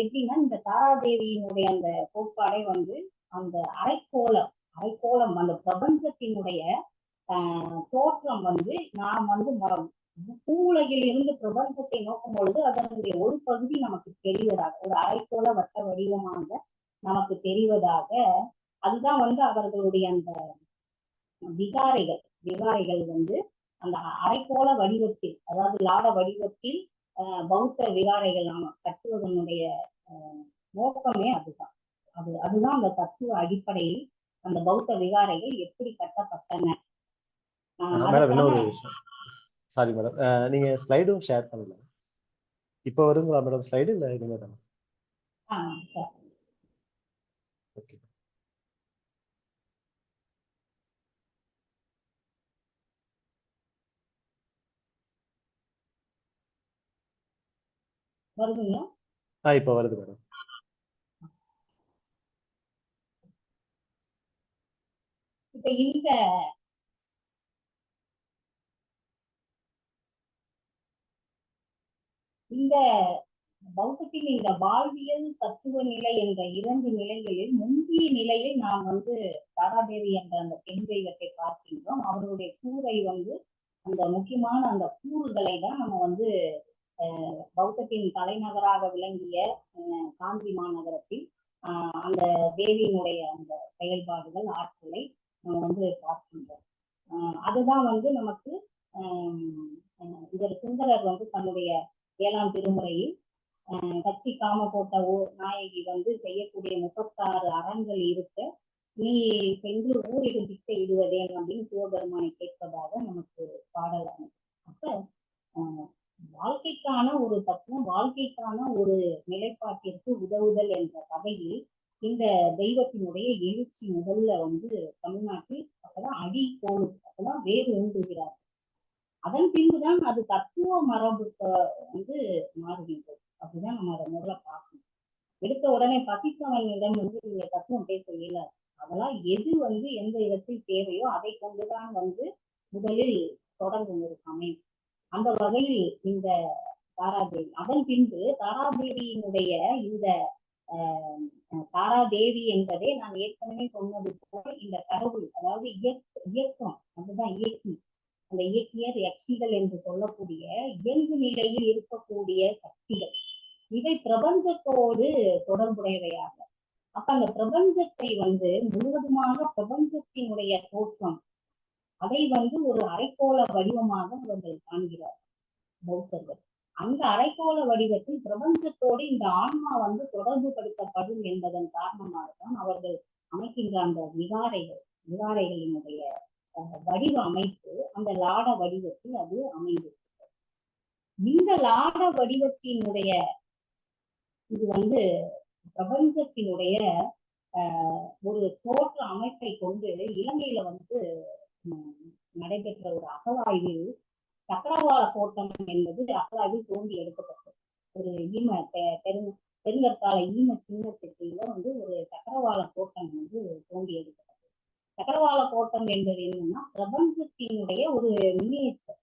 எப்படின்னா இந்த தாராதேவியினுடைய அந்த கோட்பாடை வந்து அந்த அரைக்கோளம் அந்த பிரபஞ்சத்தினுடைய தோற்றம் வந்து நாம் வந்து பூவுலகில் இருந்து பிரபஞ்சத்தை நோக்கும் பொழுது அதனுடைய ஒரு பகுதி நமக்கு தெரிவதாக, ஒரு அரைக்கோள வட்ட வடிவமாக நமக்கு தெரிவதாக, அதுதான் வந்து அவர்களுடைய அந்த விகாரைகள் வந்து அந்த அரைக்கோள வடிவத்தில், அதாவது லாட வடிவத்தில் பௌத்த விகாரைகள் நாம கட்டுவதனுடைய நோக்கமே அதுதான். அதுதான் அந்த தத்துவ அடிப்படையில் அந்த பௌத்த விகாரைகள் எப்படி கட்டப்பட்டன. சாரி மேடம், நீங்க ஸ்லைடும் ஷேர் பண்ணல. இப்ப வருங்களா மேடம் ஸ்லைடு இல்ல இனிமேல்? ஓகே. வருதுங்களா? இப்ப வருது மேடம். இப்ப இந்த பௌத்தத்தின் இந்த வாழ்வியல் தத்துவ நிலை என்ற 2 நிலைகளில் முந்தைய நிலையில் நாம் வந்து தாராதேவி என்ற அந்த பெண் தெய்வத்தை பார்க்கின்றோம். அவருடைய கூரை வந்து அந்த முக்கியமான அந்த கூறுகளை தான் நம்ம வந்து பௌத்தத்தின் தலைநகராக விளங்கிய காஞ்சி மாநகரத்தில் அந்த தேவியினுடைய அந்த செயல்பாடுகள், ஆற்றலை நம்ம வந்து பார்க்கின்றோம். அதுதான் வந்து நமக்கு இதர் சுந்தரர் வந்து தன்னுடைய 7ஆம் திருமுறையில் கட்சி காம போட்ட நாயகி வந்து செய்யக்கூடிய 36 அறங்கள் இருக்க நீ சென்று ஊரில் பிச்சை இடுவதேன் அப்படின்னு சிவபெருமானை கேட்பதாக நமக்கு பாடலாம். அப்ப வாழ்க்கைக்கான ஒரு தத்துவம், வாழ்க்கைக்கான ஒரு நிலைப்பாட்டிற்கு உதவுதல் என்ற வகையில் இந்த தெய்வத்தினுடைய எழுச்சி முதல்ல தமிழ்நாட்டில் அப்பதான் அடி கோடு, அப்பதான் வேறு ஊன்றுகிறார். அதன் பின்புதான் அது தத்துவ மரபுக்கு மாறுகின்றது. அப்படிதான் நம்ம அதை முதல்ல பார்க்கணும். எடுத்த உடனே பசித்தவனிடம் நீங்க தத்துவம் பேச இயலாது. அதெல்லாம் எது எந்த இடத்தில் தேவையோ அதை கொண்டுதான் முதலில் தொடங்கும் ஒரு சமயம். அந்த வகையில் இந்த தாராதேவி, அதன் பின்பு தாராதேவியினுடைய இந்த தாராதேவி என்பதே நான் ஏற்கனவே சொன்னது போல் இந்த கடவுள், அதாவது இயக்கம், அதுதான் இயக்கி, அந்த இயக்கியர் யக்ஷிகள் என்று சொல்லக்கூடிய இயல்பு நிலையில் இருக்கக்கூடிய சக்திகள், இவை பிரபஞ்சத்தோடு தொடர்புடையவையாக. அப்ப அந்த பிரபஞ்சத்தை முழுவதுமாக பிரபஞ்சத்தினுடைய தோற்றம், அதை ஒரு அரைக்கோள வடிவமாக அவர்கள் காண்கிறார் பௌத்தர்கள். அந்த அரைக்கோள வடிவத்தில் பிரபஞ்சத்தோடு இந்த ஆன்மா தொடர்பு படுத்தப்படும் என்பதன் காரணமாகத்தான் அவர்கள் அமைக்கின்ற அந்த விகாரைகளினுடைய வடிவ அமைப்பு அந்த லாட வடிவத்தில் அது அமைந்திருக்கிறது. இந்த லாட வடிவத்தினுடைய இது பிரபஞ்சத்தினுடைய ஒரு தோற்ற அமைப்பை கொண்டு இலங்கையில நடைபெற்ற ஒரு அகழாய்வில் சக்கரவாள கோட்டம் என்பது அகழாய்வில் தோண்டி எடுக்கப்பட்டது. ஒரு பெருங்கற்கால ஈம சின்னத்துக்குள்ள ஒரு சக்கரவாள கோட்டம் தோண்டி எடுக்கப்பட்டது. சக்கரவாள கோட்டம் என்பது என்னன்னா பிரபஞ்சத்தினுடைய ஒரு மினியேச்சர்.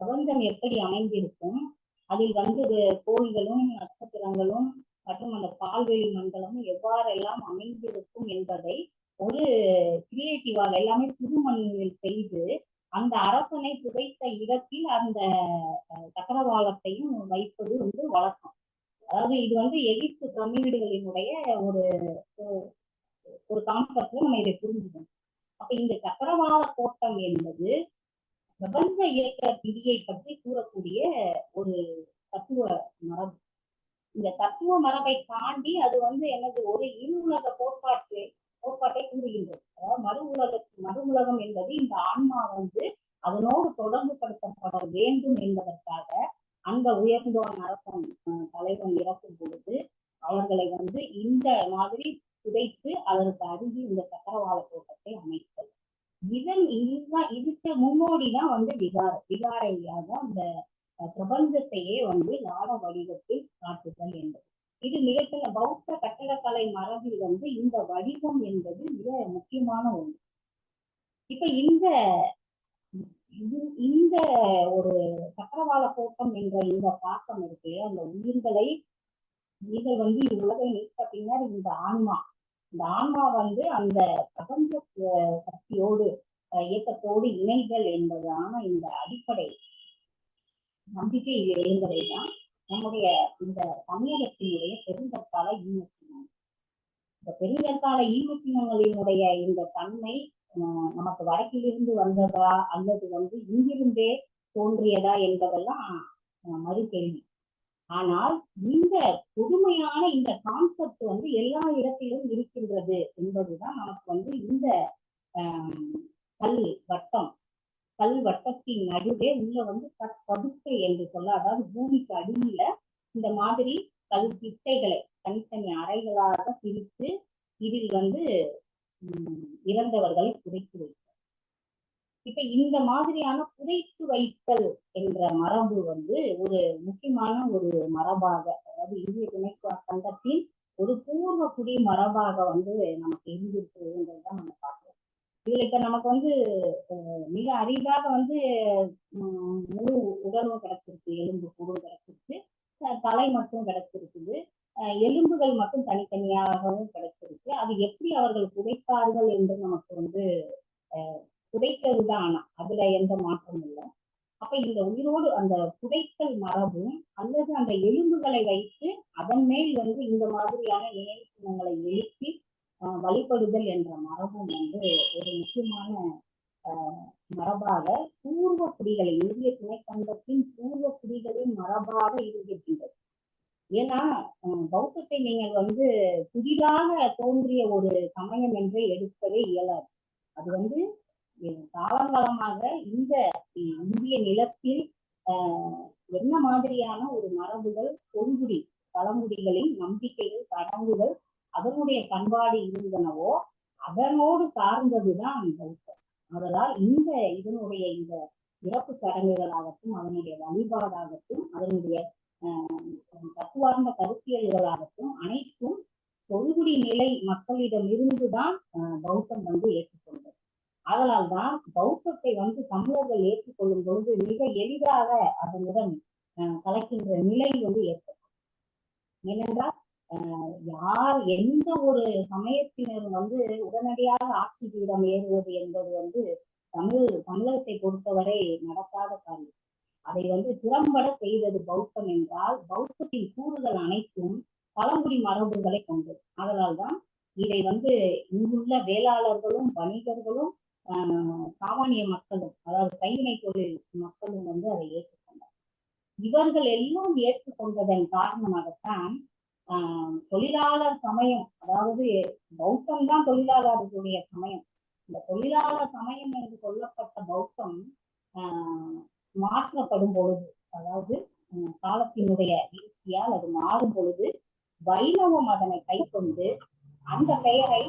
பிரபஞ்சம் எப்படி அமைந்திருக்கும், அதில் கோள்களும் நட்சத்திரங்களும் மற்றும் அந்த பால்வெளி மண்டலமும் எவ்வாறெல்லாம் அமைந்திருக்கும் என்பதை ஒரு கிரியேட்டிவாக எல்லாமே புதுமண்ணில் செய்து அந்த அரசனை புதைத்த இடத்தில் அந்த சக்கரவாளத்தையும் வைப்பது வழக்கம். அதாவது இது எகிப்து பிரமிடுகளினுடைய ஒரு கான்செப்ட்ல நம்ம இதை புரிஞ்சுக்கணும். அப்ப இந்த சக்கரவாள கோட்டம் என்பது பிரபஞ்ச இயக்க விதியை பற்றி கூறக்கூடிய ஒரு தத்துவ மரபு. இந்த தத்துவ மரபை தாண்டி அது எனது ஒரு இருவுலக கோட்பாட்டை கூறுகின்றது. அதாவது மறு உலகம் என்பது இந்த ஆன்மா அதனோடு தொடர்பு படுத்தப்பட வேண்டும் என்பதற்காக அந்த உயர்ந்தோன் அரசன் தலைவன் இறக்கும் பொழுது அவர்களை இந்த மாதிரி புதைத்து அதற்கு அருகில் இந்த சக்கரவாள கோட்டத்தை அமைத்தல். இதுக்கு முன்னோடிதான் விகாரையாக அந்த பிரபஞ்சத்தையே லாட வடிவத்தில் காட்டுதல் என்பது. இது மிகப்பெரிய பௌத்த கட்டடக்கலை மரபில் இந்த வடிவம் என்பது மிக முக்கியமான ஒன்று. இப்ப இந்த ஒரு சக்கரவாள கோட்டம் என்ற இந்த தாக்கம் இருக்கு. அந்த உயிர்கள் உலகை நீக்க பின்னர் இந்த ஆன்மா அந்த பிரபஞ்ச சக்தியோடு இயக்கத்தோடு இணைதல் என்பதான இந்த அடிப்படை நம்பிக்கை எழுந்ததைதான் நம்முடைய இந்த தமிழகத்தினுடைய பெருங்கற்கால ஈம சின்னம். இந்த பெருங்கற்கால ஈம சின்னங்களினுடைய இந்த தன்மை நமக்கு வடக்கிலிருந்து வந்ததா அல்லது இங்கிருந்தே தோன்றியதா என்பதெல்லாம் மறு கேள்வி. ஆனால் இந்த புதுமையான இந்த கான்செப்ட் எல்லா இடத்திலும் இருக்கின்றது என்பதுதான் நமக்கு இந்த கல் வட்டத்தின் நடுவே உள்ள கற்பதுக்கை என்று சொல்ல, அதாவது பூமிக்கு அடியில இந்த மாதிரி கல் திட்டைகளை தனித்தனி அறைகளாக பிரித்து இதில் இறந்தவர்களை புதைத்து வைத்தார். இப்ப இந்த மாதிரியான புதைத்து வைத்தல் என்ற மரபு ஒரு முக்கியமான ஒரு மரபாக, அதாவது இந்திய துணை கண்டத்தின் ஒரு பூர்வ குடி மரபாக நமக்கு இருந்திருக்கிறதுன்றதுதான் நம்ம பார்க்கிறோம். இதுல இப்ப நமக்கு மிக அரிதாக முழு உடலும் கிடைச்சிருக்கு, எலும்பு கூடும் கிடைச்சிருக்கு, தலை மட்டும் கிடைச்சிருக்குது, எலும்புகள் மட்டும் தனித்தனியாகவும் கிடைச்சிருக்கு. அது எப்படி அவர்கள் புதைத்தார்கள் என்று நமக்கு புதைத்ததுதான், ஆனா அதுல எந்த மாற்றமும் இல்லை. அப்ப இந்த உயிரோடு அந்த புதைத்தல் மரபும் அல்லது அந்த எலும்புகளை வைத்து அதன் மேல் இந்த மாதிரியான நினைவு சின்னங்களை எழுப்பி வழிபடுதல் என்ற மரபும் ஒரு முக்கியமான மரபாக பூர்வ குடிகளை, இந்திய துணைக்கண்டத்தின் பூர்வ குடிகளின் மரபாக இருக்கின்றது. ஏன்னா பௌத்தத்தை நீங்கள் வந்து புதிதாக தோன்றிய ஒரு சமயம் என்றே எடுக்கவே இயலாது. அது வந்து காலங்காலமாக இந்த இந்திய நிலத்தில் என்ன மாதிரியான ஒரு மரபுகள், தொல்குடி பழங்குடிகளின் நம்பிக்கைகள், சடங்குகள், அதனுடைய பண்பாடு இருந்தனவோ அதனோடு சார்ந்ததுதான் பௌத்தம். அதனால் இதனுடைய இந்த இறப்பு சடங்குகளாகட்டும், அதனுடைய வழிபாடாகட்டும், அதனுடைய தத்துவார்ந்த கருத்தியல்களாகட்டும் அனைத்தும் தொல்குடி நிலை மக்களிடமிருந்துதான் பௌத்தம் வந்து ஏற்றுக்கொண்டது. அதனால்தான் பௌத்தத்தை வந்து தமிழர்கள் ஏற்றுக்கொள்ளும் பொழுது மிக எளிதாக அதனுடன் கலக்கின்ற நிலை வந்து ஏற்படும். ஏனென்றால் எந்த ஒரு சமயத்தினர் வந்து உடனடியாக ஆட்சி பீடம் ஏறுவது என்பது வந்து தமிழகத்தை பொறுத்தவரை நடக்காத காரியம். அதை வந்து திறம்பட செய்தது பௌத்தம் என்றால் பௌத்தத்தின் கூறுகள் அனைத்தும் பழங்குடி மரபுகளை கொண்டது. அதனால்தான் இதை வந்து இங்குள்ள வேளாளர்களும் வணிகர்களும் சாமானிய மக்களும், அதாவது கைவினை தொழில் மக்களும் வந்து அதை ஏற்றுக்கொண்டார். இவர்கள் எல்லாம் ஏற்றுக்கொண்டதன் காரணமாகத்தான் தொழிலாளர் சமயம், அதாவது பௌத்தம் தான் தொழிலாளர்களுடைய சமயம். இந்த தொழிலாளர் சமயம் என்று சொல்லப்பட்ட பௌத்தம் மாற்றப்படும் பொழுது, அதாவது காலத்தினுடைய வீழ்ச்சியால் அது மாறும் பொழுது வைணவம் அதனை கைக்கொண்டு அந்த பெயரை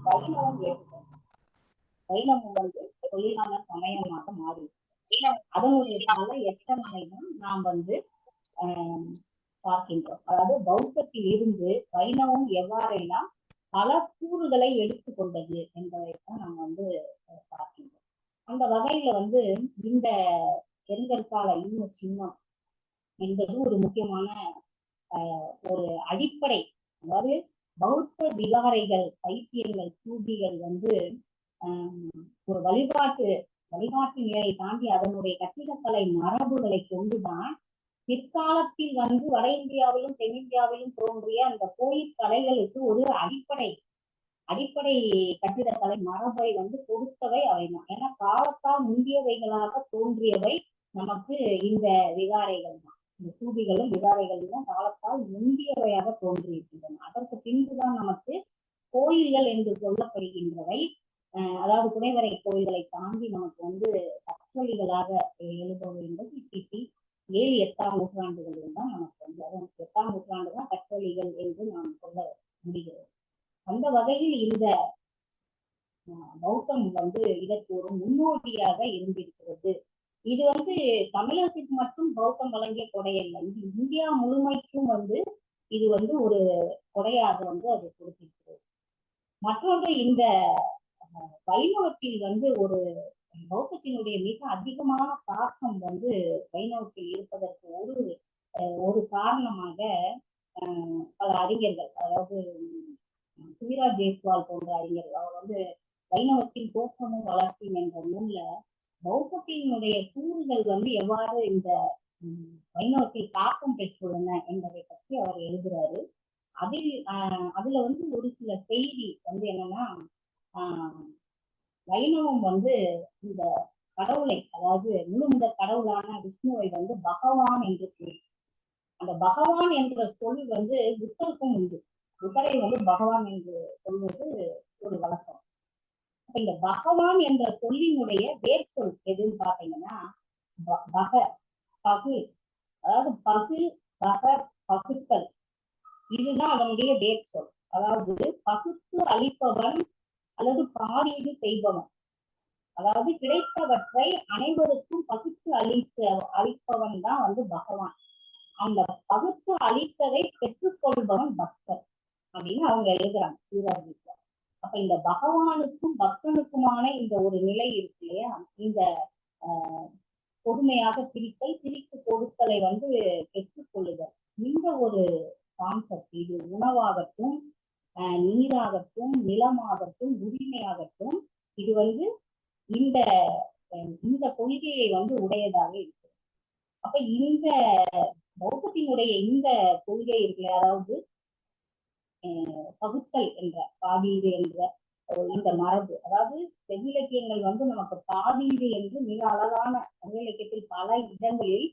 வைணவம் ஏற்றுக்கொண்டது. வைணவம் வந்து தொழிலாளர் சமயமாக மாறி அதனுடைய பல எச்சங்களையும் நாம் வந்து பார்க்கின்றோம். அதாவது பௌத்தத்தில் இருந்து வைணவம் எவ்வாறெல்லாம் பல கூறுகளை எடுத்துக்கொண்டது என்பதைத்தான் நாம் வந்து பார்க்கின்றோம். அந்த வகையில வந்து இந்த பெருங்கற்கால இன்ன சின்னம் என்பது ஒரு முக்கியமான ஒரு அடிப்படை. அதாவது பௌத்த விகாரைகள், பைத்தியங்கள், ஸ்தூபிகள் வந்து ஒரு வழிபாட்டு நிலையை தாண்டி அதனுடைய கட்டிடக்கலை மரபுகளை கொண்டுதான் பிற்காலத்தில் வந்து வட இந்தியாவிலும் தென்னிந்தியாவிலும் தோன்றிய அந்த கோயில் கலைகளுக்கு ஒரு அடிப்படை கட்டிடக்கலை மரபை வந்து கொடுத்தவை அவைதான். ஏன்னா காலத்தால் முந்தியவைகளாக தோன்றியவை நமக்கு இந்த விகாரைகள் தான். இந்த ஸ்தூபிகளும் விகாரைகளும் தான் காலத்தால் முந்தியவையாக தோன்றியிருக்கின்றன. அதற்கு பின்புதான் நமக்கு கோயில்கள் என்று சொல்லப்படுகின்றவை, அதாவது குடைவரை கோயில்களை தாண்டி நமக்கு வந்து கற்றளிகளாக எழுபவை என்பது கிபி 7-8ஆம் நூற்றாண்டுகளில் தான் நமக்கு வந்து, அது 8ஆம் நூற்றாண்டு தான் கற்றளிகள் என்று நாம் சொல்ல முடிகிறது. அந்த வகையில் இந்த பௌத்தம் வந்து இதற்கு ஒரு முன்னோடியாக இருந்திருக்கிறது. இது வந்து தமிழகத்துக்கு மட்டும் பௌத்தம் வழங்கிய கொடையல்ல, இது இந்தியா முழுமைக்கும் வந்து இது வந்து ஒரு கொடையாக வந்து அது கொடுத்திருக்கிறது. மற்றொன்று, இந்த வைணவத்தில் வந்து ஒரு பௌத்தத்தினுடைய மிக அதிகமான தாக்கம் வந்து வைணவத்தில் இருப்பதற்கு ஒரு காரணமாக பல அறிஞர்கள், அதாவது சுவிராஜ் ஜெய்ஸ்வால் போன்ற அறிஞர்கள், அவர் வந்து வைணவத்தின் தோற்றமும் வளர்ச்சியும் என்ற நூல்ல பௌத்தத்தினுடைய கூறுகள் வந்து எவ்வாறு இந்த வைணவத்தில் தாக்கம் பெற்றுள்ளன என்பதை பற்றி அவர் எழுதுறாரு. அதுல வந்து ஒரு சில செய்தி வந்து என்னன்னா, வைணவம் வந்து இந்த கடவுளை, அதாவது முழுமுத கடவுளான விஷ்ணுவை வந்து பகவான் என்று கூறி, அந்த பகவான் என்ற சொல் வந்து புத்தருக்கும் உண்டு. புத்தரை வந்து பகவான் என்று சொல்வது ஒரு வழக்கம். இந்த பகவான் என்ற சொல்லினுடைய வேர் சொல் எதுன்னு பாத்தீங்கன்னா பகு, அதாவது பகுத்தல், இதுதான் அதனுடைய வேர் சொல். அதாவது பகுத்து அளிப்பவன் அல்லது பாரீடு செய்பவன், அதாவது கிடைத்தவற்றை அனைவருக்கும் பகுத்து அளிப்பவன் தான் வந்து பகவான். அந்த பகுத்து அளித்ததை பெற்றுக்கொள்பவன் பக்தர் அப்படின்னு அவங்க எழுதுறாங்க சீராஜி. அப்ப இந்த பகவானுக்கும் பக்தனுக்குமான இந்த ஒரு நிலை இருக்கு இல்லையா, இந்த பொதுமையாக பிரித்து கொடுத்தலை வந்து பெற்றுக்கொள்ளுதல், இந்த ஒரு கான்செப்ட், இது உணவாகட்டும், நீராகட்டும், நிலமாகட்டும், உரிமையாகட்டும், இது வந்து இந்த கொள்கையை வந்து உடையதாக இருக்கு. அப்ப இந்த பௌத்தத்தினுடைய இந்த கொள்கை இருக்குல்ல, அதாவது பகுத்தல் என்ற பாதீடு என்ற இந்த மரபு, அதாவது செவ்விலக்கியங்கள் வந்து நமக்கு பாதீடு என்று மிக அழகான தமிழ் இலக்கியத்தில் பல இடங்களில்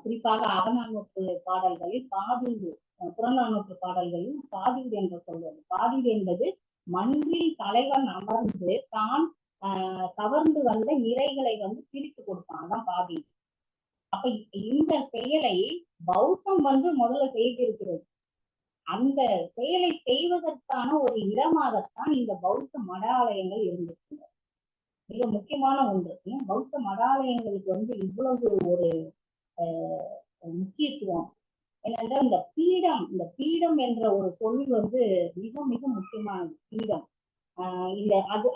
குறிப்பாக அகநானூற்று பாடல்களில் பாதீடு, புறநானூற்று பாடல்களில் பாதீடு என்று சொல்வது. பாதீடு என்பது மன்றில் தலைவன் அமர்ந்து தான் கவர்ந்து வந்த நிறைகளை வந்து பிரித்து கொடுப்பான், அதான் பாதீடு. அப்ப இந்த செயலை பௌத்தம் வந்து முதல்ல செய்திருக்கிறது. அந்த செயலை செய்வதற்கான ஒரு இடமாகத்தான் இந்த பௌத்த மடாலயங்கள் இருந்திருக்கின்றன. மிக முக்கியமான ஒன்று. பௌத்த மடாலயங்களுக்கு வந்து இவ்வளவு ஒரு முக்கியத்துவம் என்னென்றால், இந்த பீடம் என்ற ஒரு சொல் வந்து மிக மிக முக்கியமானது. பீடம்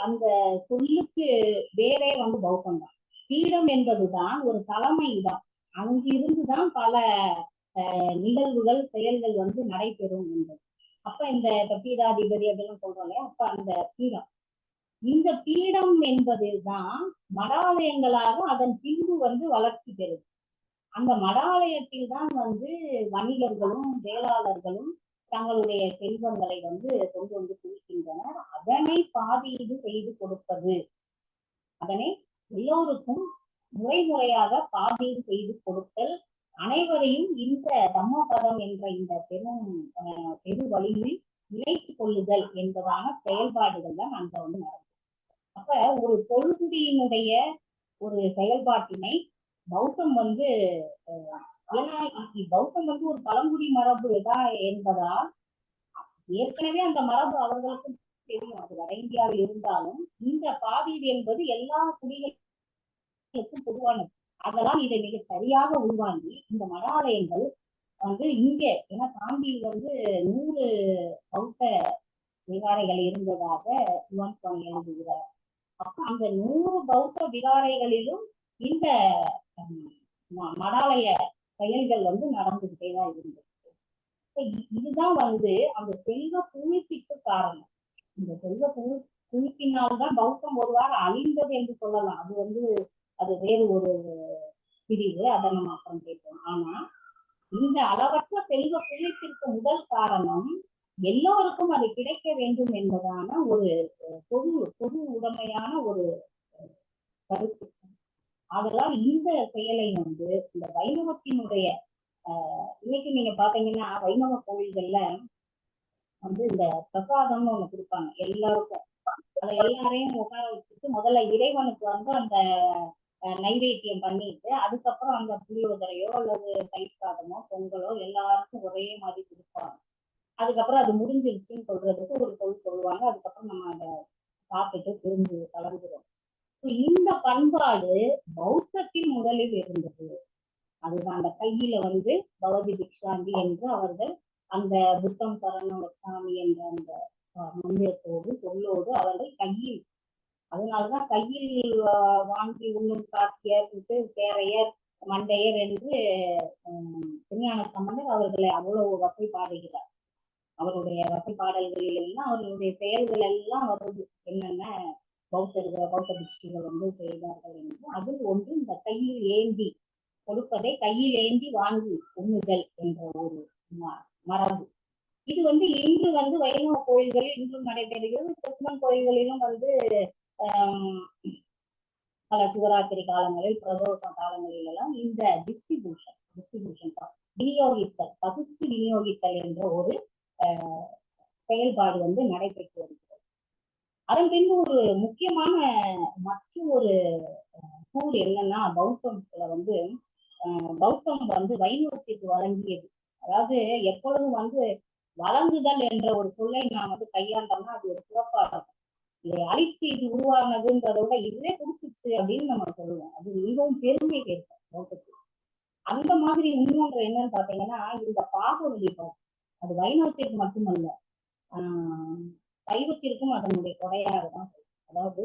அந்த சொல்லுக்கு வேறே வந்து பௌத்தம் தான். பீடம் என்பதுதான் ஒரு தலைமை இடம். அங்கிருந்துதான் பல நிகழ்வுகள் செயல்கள் வந்து நடைபெறும் என்பது. அப்ப இந்த பீடாதிபதி அப்படின்னு சொல்றோம். அப்ப அந்த பீடம், இந்த பீடம் என்பதுதான் மடாலயங்களாக அதன் பின்பு வந்து வளர்ச்சி பெறுது. அந்த மடாலயத்தில் தான் வந்து வணிகர்களும் வேளாளர்களும் தங்களுடைய செல்வங்களை வந்து கொண்டு வந்து குவிக்கின்றனர். அதனை பாதீடு செய்து கொடுப்பது, அதனை எல்லோருக்கும் முறையாக பாதீடு செய்து கொடுத்தல், அனைவரையும் இந்த தம்மபதம் என்ற இந்த பெரு வழியில் இணைத்துக் கொள்ளுதல் என்பதான செயல்பாடுகள் தான் அங்க வந்து நடக்கும். அப்ப ஒரு தொல்குடியினுடைய ஒரு செயல்பாட்டினை பௌத்தம் வந்து, ஏன்னா பௌத்தம் வந்து ஒரு பழங்குடி மரபு என்பதால் ஏற்கனவே அந்த மரபு அவர்களுக்கும் தெரியும். அது வட இந்தியாவில் இருந்தாலும் இந்த பாதீடு என்பது எல்லா குடிகளுக்கும் பொதுவானது. அதெல்லாம் இதை மிக சரியாக உள்வாங்கி இந்த மடாலயங்கள் வந்து இங்கே, ஏன்னா காந்தியில் வந்து 100 பௌத்த விகாரைகள் இருந்ததாக யுவான் சுவாமி எழுதுகிறார். அப்ப அந்த 100 பௌத்த விகாரைகளிலும் இந்த மடாலய செயல்கள் வந்து நடந்துகிட்டே தான் இருந்தது. இதுதான் வந்து அந்த செல்வ குவிப்பிற்கு காரணம். இந்த செல்வ குவிப்பினால்தான் பௌத்தம் ஒருவாறு அழிந்தது என்று சொல்லலாம். அது வந்து அது வேறு ஒரு பிரிவு, அதை நம்ம அப்புறம் கேட்போம். ஆனா இந்த அளவற்ற செல்வ குவிப்பிற்கு முதல் காரணம் எல்லோருக்கும் அது கிடைக்க வேண்டும் என்பதான ஒரு பொது உடைமையான ஒரு கருத்து. அதெல்லாம் இந்த செயலை வந்து இந்த வைணவத்தினுடைய இன்னைக்கு நீங்க பாத்தீங்கன்னா வைணவ கோயில்கள்ல வந்து இந்த பிரசாதம்னு ஒண்ணு கொடுப்பாங்க எல்லாருக்கும். அதை எல்லாரையும் உட்கார வச்சுட்டு முதல்ல இறைவனுக்கு வந்து அந்த நைவேத்தியம் பண்ணிட்டு அதுக்கப்புறம் அந்த புளியோதரையோ அல்லது தயிர் சாதமோ பொங்கலோ எல்லாருக்கும் ஒரே மாதிரி கொடுப்பாங்க. அதுக்கப்புறம் அது முடிஞ்சிருச்சுன்னு சொல்றதுக்கு ஒரு சொல்லுவாங்க. அதுக்கப்புறம் நம்ம அதை சாப்பிட்டு திரும்பி கலந்துரும். இந்த பண்பாடு பௌத்தத்தின் முதலில் இருந்தது. அதுதான் அந்த கையில வந்து பவதி பிக்ஷாந்தி என்று அவர்கள் அந்த புத்தம் சரணம் வச்சாமி என்ற அந்த மந்திரத்தோடு சொல்லோடு அவர்கள் கையில், அதனாலதான் கையில் வாங்கி உண்ணும் சாத்தியர், பேரையர், மண்டையர் என்று திருஞான சம்பந்தர் அவர்களை அவ்வளவு வகை பாடுகிறார். அவருடைய வகை பாடல்களில் எல்லாம் அவர்களுடைய செயல்கள் எல்லாம் வருது. என்னென்ன பௌத்த பிக்ஷுகள் வந்து செய்தார்கள் என்று. அதில் ஒன்று இந்த கையில் ஏந்தி கொடுப்பதை கையில் ஏந்தி வாங்கி உண்ணுதல் என்ற ஒரு மரபு. இது வந்து இன்று வந்து வைணவ கோயில்களில் இன்றும் நடைபெறுகிறது. கிறிஸ்தவன் கோயில்களிலும் வந்து பல சிவராத்திரி காலங்களில் பிரதோஷ காலங்களில் எல்லாம் இந்த டிஸ்ட்ரிபியூஷன் விநியோகித்தல், பகுத்து விநியோகித்தல் என்ற ஒரு செயல்பாடு வந்து நடைபெற்று வருகிறது. அதன் பின்பு ஒரு முக்கியமான மற்ற ஒரு கூறு என்னன்னா, பௌத்தம் வந்து வைணவத்திற்கு வழங்கியது. அதாவது எப்பொழுதும் வந்து வழங்குதல் என்ற ஒரு சொல்லை நாம் வந்து கையாண்டோம்னா அது ஒரு சிறப்பாக இதை அழித்து இது உருவானதுன்றத விட இதுவே கொடுத்துச்சு அப்படின்னு நம்ம சொல்லுவோம். அது மிகவும் பெருமை கேட்கும் பௌத்தத்துக்கு. அந்த மாதிரி இன்னொன்று என்னன்னு பாத்தீங்கன்னா, இந்த பாக வழிபாடு அது வைணவத்திற்கு மட்டுமல்ல, சைவத்திற்கும் அதனுடைய கொடையாக தான். அதாவது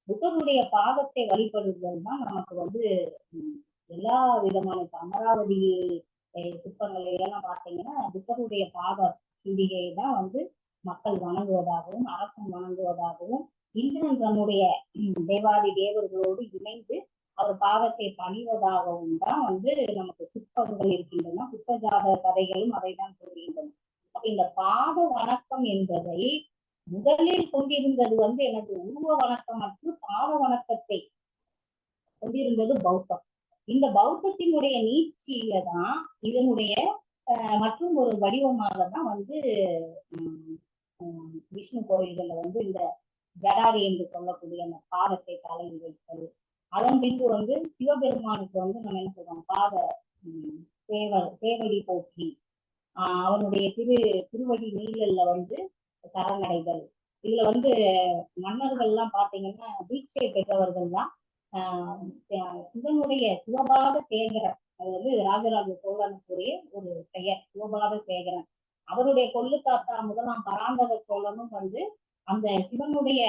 புத்தருடைய பாதத்தை வழிபடுதல் தான் நமக்கு வந்து எல்லா விதமான அமராவதி சிற்பங்களை எல்லாம் பார்த்தீங்கன்னா புத்தருடைய பாத பீடிகையை தான் வந்து மக்கள் வணங்குவதாகவும் அரசன் வணங்குவதாகவும் இந்திரன் தன்னுடைய தேவாதி தேவர்களோடு இணைந்து அவர் பாதத்தை பணிவதாகவும் தான் வந்து நமக்கு சிற்பங்கள் இருக்கின்றன. புத்தஜாத கதைகளும் அதை தான் சொல்கின்றன. இந்த பாத வணக்கம் என்பதை முதலில் கொண்டிருந்தது வந்து எனது உருவ வணக்கம் மற்றும் பாத வணக்கத்தை கொண்டிருந்தது பௌத்தம். இந்த பௌத்தத்தினுடைய நீட்சியில தான் இதனுடைய மற்றும் ஒரு வடிவமாக தான் வந்து விஷ்ணு கோயில்கள்ல வந்து இந்த ஜடாரி என்று சொல்லக்கூடிய அந்த பாதத்தை தலையில் வைத்தது. அதன் பின்பு வந்து சிவபெருமானுக்கு வந்து நம்ம என்ன சொல்றோம், பாத சேவடி போற்றி, அவனுடைய திருவடி நீழல்ல வந்து சரணடைதல். இதுல வந்து மன்னர்கள்லாம் பாத்தீங்கன்னா தீட்சை பெற்றவர்கள்லாம் இதனுடைய சிவபாத சேகரன், அதாவது ராஜராஜ சோழனுக்குரிய ஒரு பெயர் சிவபாத சேகரன். அவருடைய கொள்ளு தாத்தா முதலாம் பராந்தக சோழனும் வந்து அந்த சிவனுடைய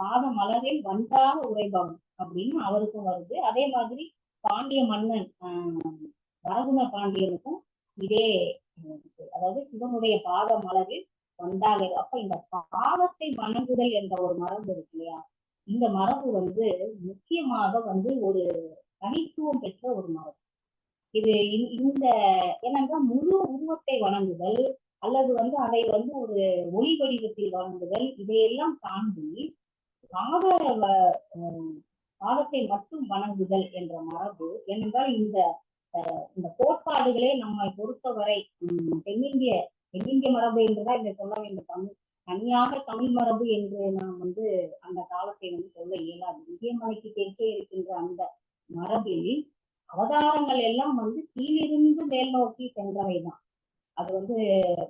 பாத மலரில் வந்தாத உரைபவன் அப்படின்னு அவருக்கும் வருது. அதே மாதிரி பாண்டிய மன்னன் வரகுண பாண்டியனுக்கும் இதே, அதாவது சிவனுடைய பாத மலரில் வந்தாக. அப்ப இந்த பாதத்தை வணங்குதல் என்ற ஒரு மரபு இருக்கு இல்லையா, இந்த மரபு வந்து முக்கியமாக வந்து ஒரு தனித்துவம் பெற்ற ஒரு மரபு. இது இந்த ஏனென்றால் முழு உருவத்தை வணங்குதல் அல்லது வந்து அதை வந்து ஒரு ஒளி வடிவத்தில் வணங்குதல், இதையெல்லாம் தாண்டி பாதத்தை மட்டும் வணங்குதல் என்ற மரபு. ஏனென்றால் இந்த கோட்பாடுகளே நம்மை பொறுத்தவரை தென்னிந்திய மரபு என்றுதான் இதை சொல்ல வேண்டும். தனியாக தமிழ் மரபு என்று நாம் வந்து அந்த காலத்தை வந்து சொல்ல இயலாது. விஜயமலைக்கு தெற்கே இருக்கின்ற அந்த மரபில் அவதாரங்கள் எல்லாம் வந்து கீழிருந்து மேல் நோக்கி சென்றவைதான். அது வந்து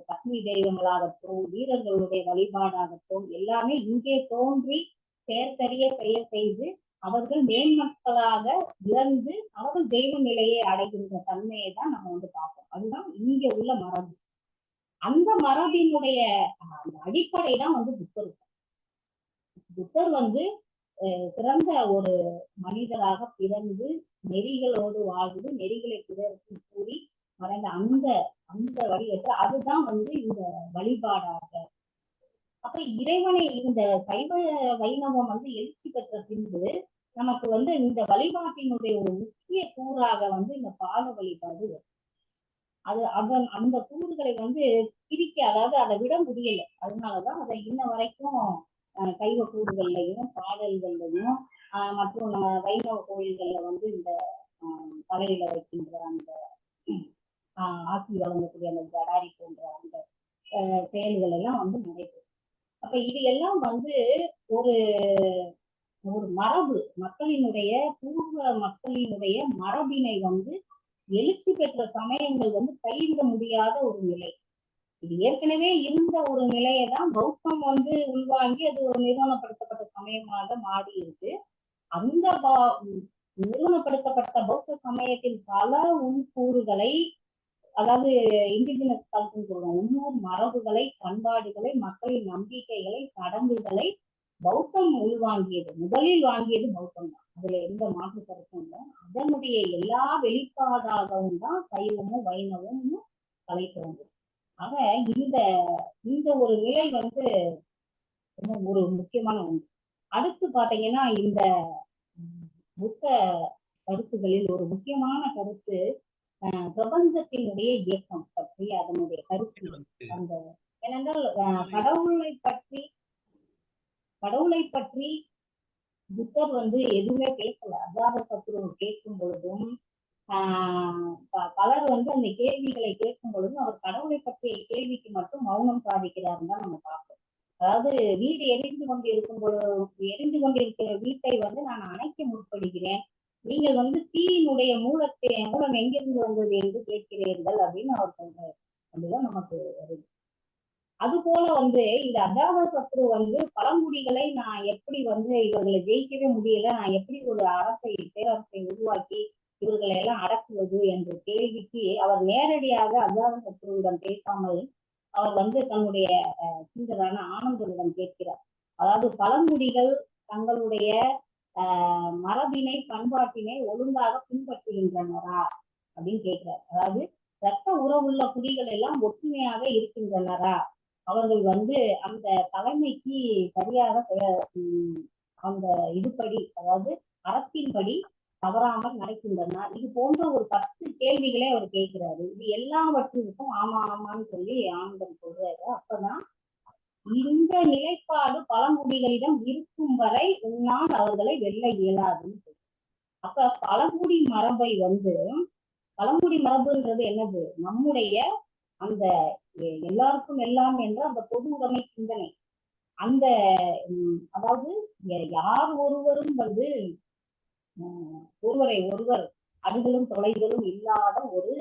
பத்னி தெய்வங்களாகட்டும், வீரர்களுடைய வழிபாடாகட்டும், எல்லாமே இங்கே தோன்றி செயற்கரிய பெயர் செய்து அவர்கள் மேன்மக்களாக இறந்து அவர்கள் தெய்வ நிலையை அடைகின்ற தன்மையை தான் நம்ம வந்து பார்ப்போம். அதுதான் இங்க உள்ள மரபு. அந்த மரபினுடைய அந்த அடிப்படை தான் வந்து புத்தர் வந்து சிறந்த ஒரு மனிதராக பிறந்து நெறிகளோடு வாழ்ந்து நெறிகளை பிறருக்கு கூறி மறைந்த அந்த வடிவத்தை அதுதான் வந்து இந்த வழிபாடாக. அப்ப இறைவனை இந்த சைவ வைணவம் வந்து எழுச்சி பெற்ற பின்பு நமக்கு வந்து இந்த வழிபாட்டினுடைய ஒரு முக்கிய கூறாக வந்து இந்த பாத வழிபாடு. அந்த கூறுகளை வந்து பிரிக்க, அதாவது அதை விட முடியல. அதனாலதான் அதை இன்ன வரைக்கும் சைவ கூறுகள்லையும் பாடல்கள்லையும் மற்றும் நம்ம வைணவ கோயில்கள்ல வந்து இந்த தலையில வைக்கின்ற அந்த ஆசி வழங்கக்கூடிய அந்த ஜடாரி போன்ற அந்த செயல்கள் எல்லாம் வந்து நடைபெறும். அப்ப இது எல்லாம் வந்து ஒரு மரபு, மக்களினுடைய பூர்வ மக்களினுடைய மரபினை வந்து எழுச்சி பெற்ற சமயங்கள் வந்து கைவிட முடியாத ஒரு நிலை. இது ஏற்கனவே இருந்த ஒரு நிலையை தான் பௌத்தம் வந்து உள்வாங்கி அது ஒரு நிறுவனப்படுத்தப்பட்ட சமயமாக மாறி இருக்கு. அந்த நிறுவனப்படுத்தப்பட்ட பௌத்த சமயத்தின் பல உள்கூறுகளை, அதாவது இண்டிஜினஸ் கல்ச்சர்னு சொல்றோம், உள்ளூர் மரபுகளை, பண்பாடுகளை, மக்களின் நம்பிக்கைகளை, சடங்குகளை பௌத்தம் உள்வாங்கியது. முதலில் வாங்கியது பௌத்தம் தான், அதுல எந்த மாற்று கருத்தும் இல்லை. அதனுடைய எல்லா வெளிப்பாடாகவும் தான் சைவமும் வைணவமும் தலைத்து வந்தது. ஆக இந்த ஒரு நிலை வந்து ஒரு முக்கியமான ஒன்று. அடுத்து பாத்தீங்கன்னா இந்த புத்த கருத்துகளில் ஒரு முக்கியமான கருத்து பிரபஞ்சத்தினுடைய இயக்கம் பற்றி அதனுடைய கருத்து. அந்த ஏனென்றால் கடவுளை பற்றி புத்தர் வந்து எதுவுமே பேசல. அஜாத சத்ரு கேட்கும் பொழுதும் பலர் வந்து அந்த கேள்விகளை கேட்கும் பொழுதும் அவர் கடவுளை பற்றிய கேள்விக்கு மட்டும் மௌனம் சாதிக்கிறாருன்னு தான் நம்ம பார்ப்போம். அதாவது வீடு எரிந்து கொண்டிருக்கிற வீட்டை வந்து நான் அணைக்க முற்படுகிறேன், நீங்கள் வந்து தீயினுடைய மூலம் எங்கிருந்து வந்தது என்று கேட்கிறீர்கள் அப்படின்னு அவர் சொல்றாரு. அதுதான் நமக்கு வருது. அது போல வந்து இந்த அஜாத சத்ரு வந்து பழங்குடிகளை நான் எப்படி வந்து இவர்களை ஜெயிக்கவே முடியல, நான் எப்படி ஒரு பேரரசை உருவாக்கி இவர்களை எல்லாம் அடக்குவது என்ற கேள்விக்கு அவர் நேரடியாக அஜாத சத்ருவிடம் பேசாமல் அவர் வந்து தன்னுடைய சிந்தரான ஆனந்தரிடம் கேட்கிறார். அதாவது பழங்குடிகள் தங்களுடைய மரபினை, பண்பாட்டினை ஒழுங்காக பின்பற்றுகின்றனரா அப்படின்னு கேட்கிறார். அதாவது ரத்த உறவுள்ள குடிகள் எல்லாம் ஒற்றுமையாக இருக்கின்றனரா, அவர்கள் வந்து அந்த தலைமைக்கு சரியாக அந்த இதுபடி, அதாவது அறத்தின்படி தவறாமல் நடக்கின்றனர், இது போன்ற ஒரு 10 கேள்விகளை அவர் கேட்கிறாரு. இது எல்லாவற்றிற்கும் ஆமான்னு சொல்லி ஆனந்தன் சொல்றாரு. அப்பதான் இந்த நிலைப்பாடு பழங்குடிகளிடம் இருக்கும் வரை உன்னால் அவர்களை வெல்ல இயலாதுன்னு சொல்லி. அப்ப பழங்குடி மரபை வந்து பழங்குடி மரபுன்றது என்னது? நம்முடைய அந்த எல்லாருக்கும் எல்லாம் என்ற அந்த பொது உடைமை சிந்தனை. அந்த அதாவது யார் ஒருவரும் வந்து ஒருவரை ஒருவர் அணுகலும் தொலைகளும் இல்லாத ஒரு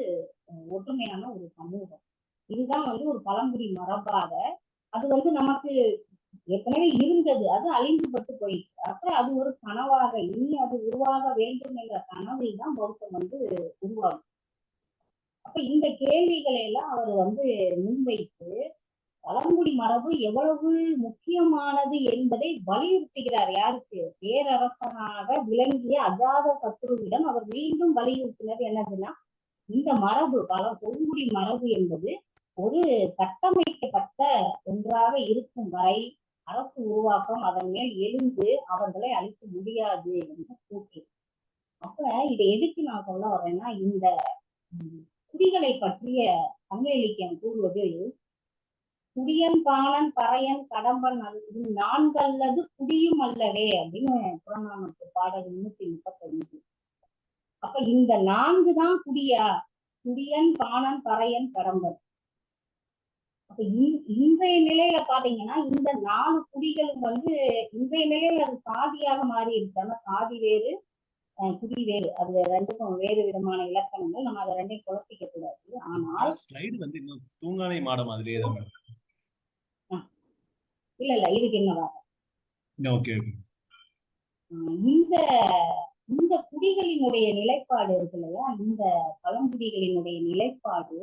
ஒற்றுமையான ஒரு சமூகம். இதுதான் வந்து ஒரு பழங்குடி மரபாக அது வந்து நமக்கு ஏற்கனவே இருந்தது, அது அழிந்துபட்டு போயிடுச்சு. அப்ப அது ஒரு கனவாக இனி அது உருவாக வேண்டும் என்ற கனவில் தான் பௌத்தம் வந்து உருவாகும். அப்ப இந்த கேள்விகளை எல்லாம் அவர் வந்து முன்வைத்து பழங்குடி மரபு எவ்வளவு முக்கியமானது என்பதை வலியுறுத்துகிறார். யாருக்கு? பேரரசனாக விளங்கிய அஜாத சத்ருவிடம் அவர் மீண்டும் வலியுறுத்தினது என்னதுன்னா, இந்த மரபு தொல்குடி மரபு என்பது ஒரு கட்டமைக்கப்பட்ட ஒன்றாக இருக்கும் வரை அரசு உருவாக்கம் அதன் மேல் எழுந்து அவர்களை அழிக்க முடியாது என்று கூற்று. அப்ப இதை எதுக்கு நான் சொல்ல வர்றேன்னா, இந்த குடிகளை பற்றிய சங்க இலக்கியம் கூறுவது குடியன் பாணன் பறையன் கடம்பன் நான்கல்லது குடியும் அல்லவே அப்படின்னு புறநானூற்று பாடல் 335. அப்ப இந்த 4 தான் குடியா? குடியன் பாணன் பறையன் கடம்பன். அப்ப இன்றைய நிலையில பாத்தீங்கன்னா இந்த 4 குடிகளும் வந்து இன்றைய நிலையில அது சாதியாக மாறி இருக்கு. ஆனா சாதி வேறு குடி வேறு, அது ரெண்டுக்கும் வேறு விதமான இலக்கணங்கள். நம்ம அதை ரெண்டையும் குழப்பிக்க கூடாது. ஆனால் ஸ்லைடு வந்து இன்னும் தூங்கானை மாட மாதிரியே தான் இல்ல இதுக்கு என்னவா இந்த இந்த குடிகளினுடைய நிலைப்பாடு இருக்கு இல்லையா, இந்த பழங்குடிகளினுடைய நிலைப்பாடு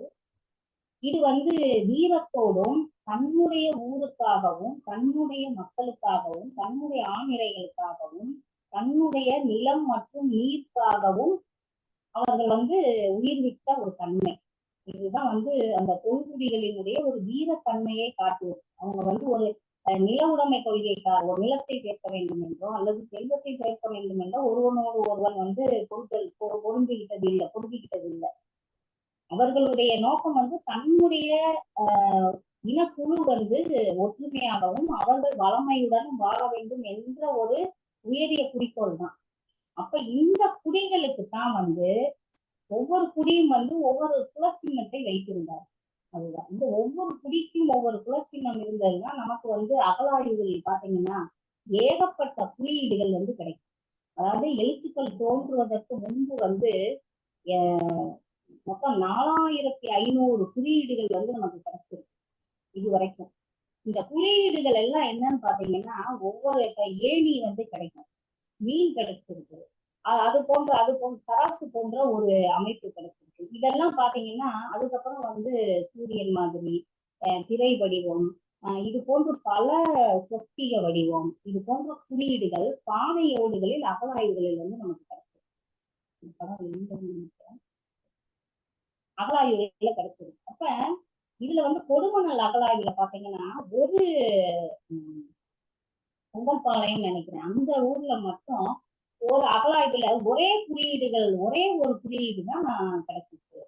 இது வந்து வீரத்தோடும் தன்னுடைய ஊருக்காகவும் தன்னுடைய மக்களுக்காகவும் தன்னுடைய ஆணிரைகளுக்காகவும் தன்னுடைய நிலம் மற்றும் நீருக்காகவும் அவர்கள் வந்து உயிர்விட்ட ஒரு தன்மை. இதுதான் வந்து அந்த தொல்குடிகளினுடைய ஒரு வீரத்தன்மையை காட்டுவது. அவங்க வந்து ஒரு நில உடைமை கொள்கைக்காக ஒரு நிலத்தை சேர்க்க வேண்டும் என்றோ அல்லது செல்வத்தை சேர்க்க வேண்டும் என்றோ ஒருவனோடு ஒருவன் வந்து பொருந்திக்கிட்டது இல்லை. அவர்களுடைய நோக்கம் வந்து தன்னுடைய இனக்குழு வந்து ஒற்றுமையாகவும் அவர்கள் வளமையுடனும் வாழ வேண்டும் என்ற ஒரு உயரிய குறிக்கோள் தான். அப்ப இந்த குடிகளுக்கு தான் வந்து ஒவ்வொரு குடியும் வந்து ஒவ்வொரு குலச்சின்னத்தை வைத்திருந்தார். அதுதான் இந்த ஒவ்வொரு குடிக்கும் ஒவ்வொரு குலச்சின்னம் இருந்ததுன்னா நமக்கு வந்து அகழாய்வுகளில் பாத்தீங்கன்னா ஏகப்பட்ட குறியீடுகள் வந்து கிடைக்கும். அதாவது எழுத்துக்கள் தோன்றுவதற்கு முன்பு வந்து மொத்தம் 4500 குறியீடுகள் வந்து நமக்கு கிடைச்சிருக்கு இது வரைக்கும். இந்த குறியீடுகள் எல்லாம் என்னன்னு பாத்தீங்கன்னா ஒவ்வொரு ஏணி வந்து கிடைக்கும், மீன் கிடைச்சிருக்கு, அது போன்ற தராசு போன்ற ஒரு அமைப்பு கிடைச்சிருக்கு. இதெல்லாம் பாத்தீங்கன்னா அதுக்கப்புறம் வந்து சூரியன் மாதிரி திரை வடிவம், இது போன்ற பல சொத்திக வடிவம், இது போன்ற குறியீடுகள் பானை ஓடுகளில் அகழாய்வுகளில் வந்து நமக்கு கிடைச்சிருக்கு. அகழாய்வுல கிடைச்சிருக்கு. அப்ப இதுல வந்து கொடுமணல் அகழாய்வுல பாத்தீங்கன்னா ஒரு பொங்கல்பாளையம் நினைக்கிறேன், அந்த ஊர்ல மட்டும் ஒரு அகழாய்வுல ஒரே ஒரு குறியீடு தான் கிடைச்சிச்சு.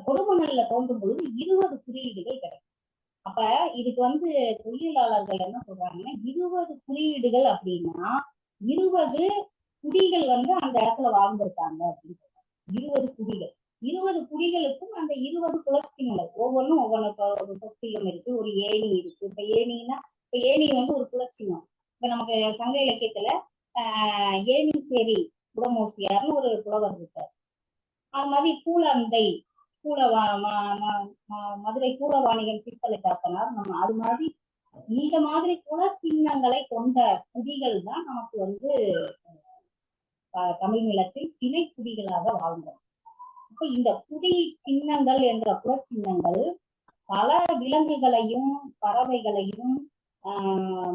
கொடுமணல்ல தோன்றும் பொழுது 20 குறியீடுகள் கிடைக்கும். அப்ப இதுக்கு வந்து தொழிலாளர்கள் என்ன சொல்றாங்கன்னா 20 குறியீடுகள் அப்படின்னா 20 குடிகள் வந்து அந்த இடத்துல வாழ்ந்திருக்காங்க அப்படின்னு சொல்றாங்க. 20 குடிகளுக்கும் அந்த 20 குலச்சின்னங்கள் ஒவ்வொன்றும் ஒவ்வொன்று சொத்திலம் இருக்கு, ஒரு ஏணி இருக்கு. இப்ப ஏணி வந்து ஒரு குலச்சின்னம். இப்ப நமக்கு சங்க இலக்கியத்துல ஏணிச்சேரி குடமோசியார்னு ஒரு புலவர் இருக்கார். அது மாதிரி கூலந்தை மதுரை கூலவாணிகள் பித்தளை காத்தனார் நம்ம அது மாதிரி இந்த மாதிரி குல சின்னங்களை கொண்ட குடிகள் தான் நமக்கு வந்து தமிழ் நிலத்தில் திணை குடிகளாக வாழ்ந்தோம். அப்ப இந்த குடி சின்னங்கள் என்ற குல சின்னங்கள் பல விலங்குகளையும் பறவைகளையும்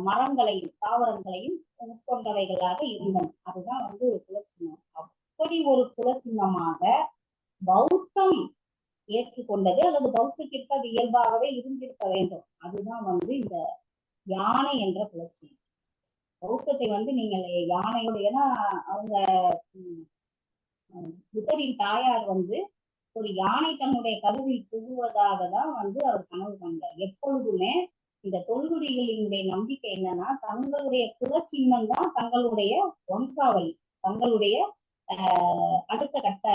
மரங்களையும் தாவரங்களையும் உட்கொண்டவைகளாக இருந்தன. அதுதான் வந்து குலச்சின்னம். அப்படி ஒரு குலச்சின்னமாக பௌத்தம் ஏற்றுக்கொண்டது அல்லது பௌத்தத்திற்கு அது இயல்பாகவே இருந்திருக்க வேண்டும். அதுதான் வந்து இந்த யானை என்ற குலச்சின்னம். பௌத்தத்தை வந்து நீங்கள் யானையோட, ஏன்னா அவங்க புத்தரின் தாயார் வந்து ஒரு யானை தன்னுடைய கருவில் புகுவதாக தான் வந்து அவர் கனவு கண்டார். எப்பொழுதுமே இந்த தொல்குடிகளினுடைய நம்பிக்கை என்னன்னா தங்களுடைய குல சின்னம் தான் தங்களுடைய வம்சாவளி, தங்களுடைய அடுத்த கட்ட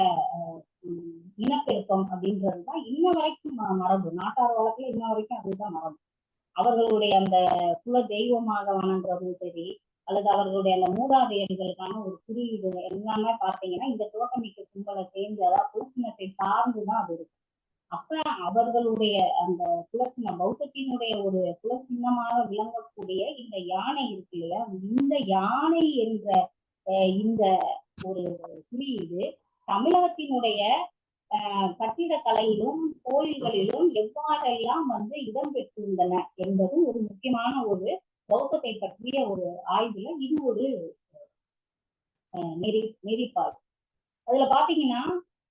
இனப்பெருக்கம் அப்படின்றதுதான் இன்ன வரைக்கும் மரபு. நாட்டார் வழக்குல இன்ன வரைக்கும் அதுதான் மரபு. அவர்களுடைய அந்த குல தெய்வமாக வணங்குறதும் சரி, அல்லது அவர்களுடைய அந்த மூதாதையர்களுக்கான ஒரு குறியீடு எல்லாமே பார்த்தீங்கன்னா இந்த தோட்டமிக்க கும்பலை சேர்ந்து, அதாவது குலச்சினத்தை சார்ந்துதான் அது இருக்கு. அப்ப அவர்களுடைய அந்த குலச்சின்ன பௌத்தத்தினுடைய ஒரு குலச்சின்னமாக விளங்கக்கூடிய இந்த யானை இருக்கு இல்லையா, இந்த யானை என்ற இந்த ஒரு குறியீடு தமிழகத்தினுடைய கட்டிடக்கலையிலும் கோயில்களிலும் எவ்வாறெல்லாம் இடம்பெற்றிருந்தன என்பதும் ஒரு முக்கியமான ஒரு பௌத்தத்தை பற்றிய ஒரு ஆய்வுல இது ஒரு நெறிப்பாடு. அதுல பாத்தீங்கன்னா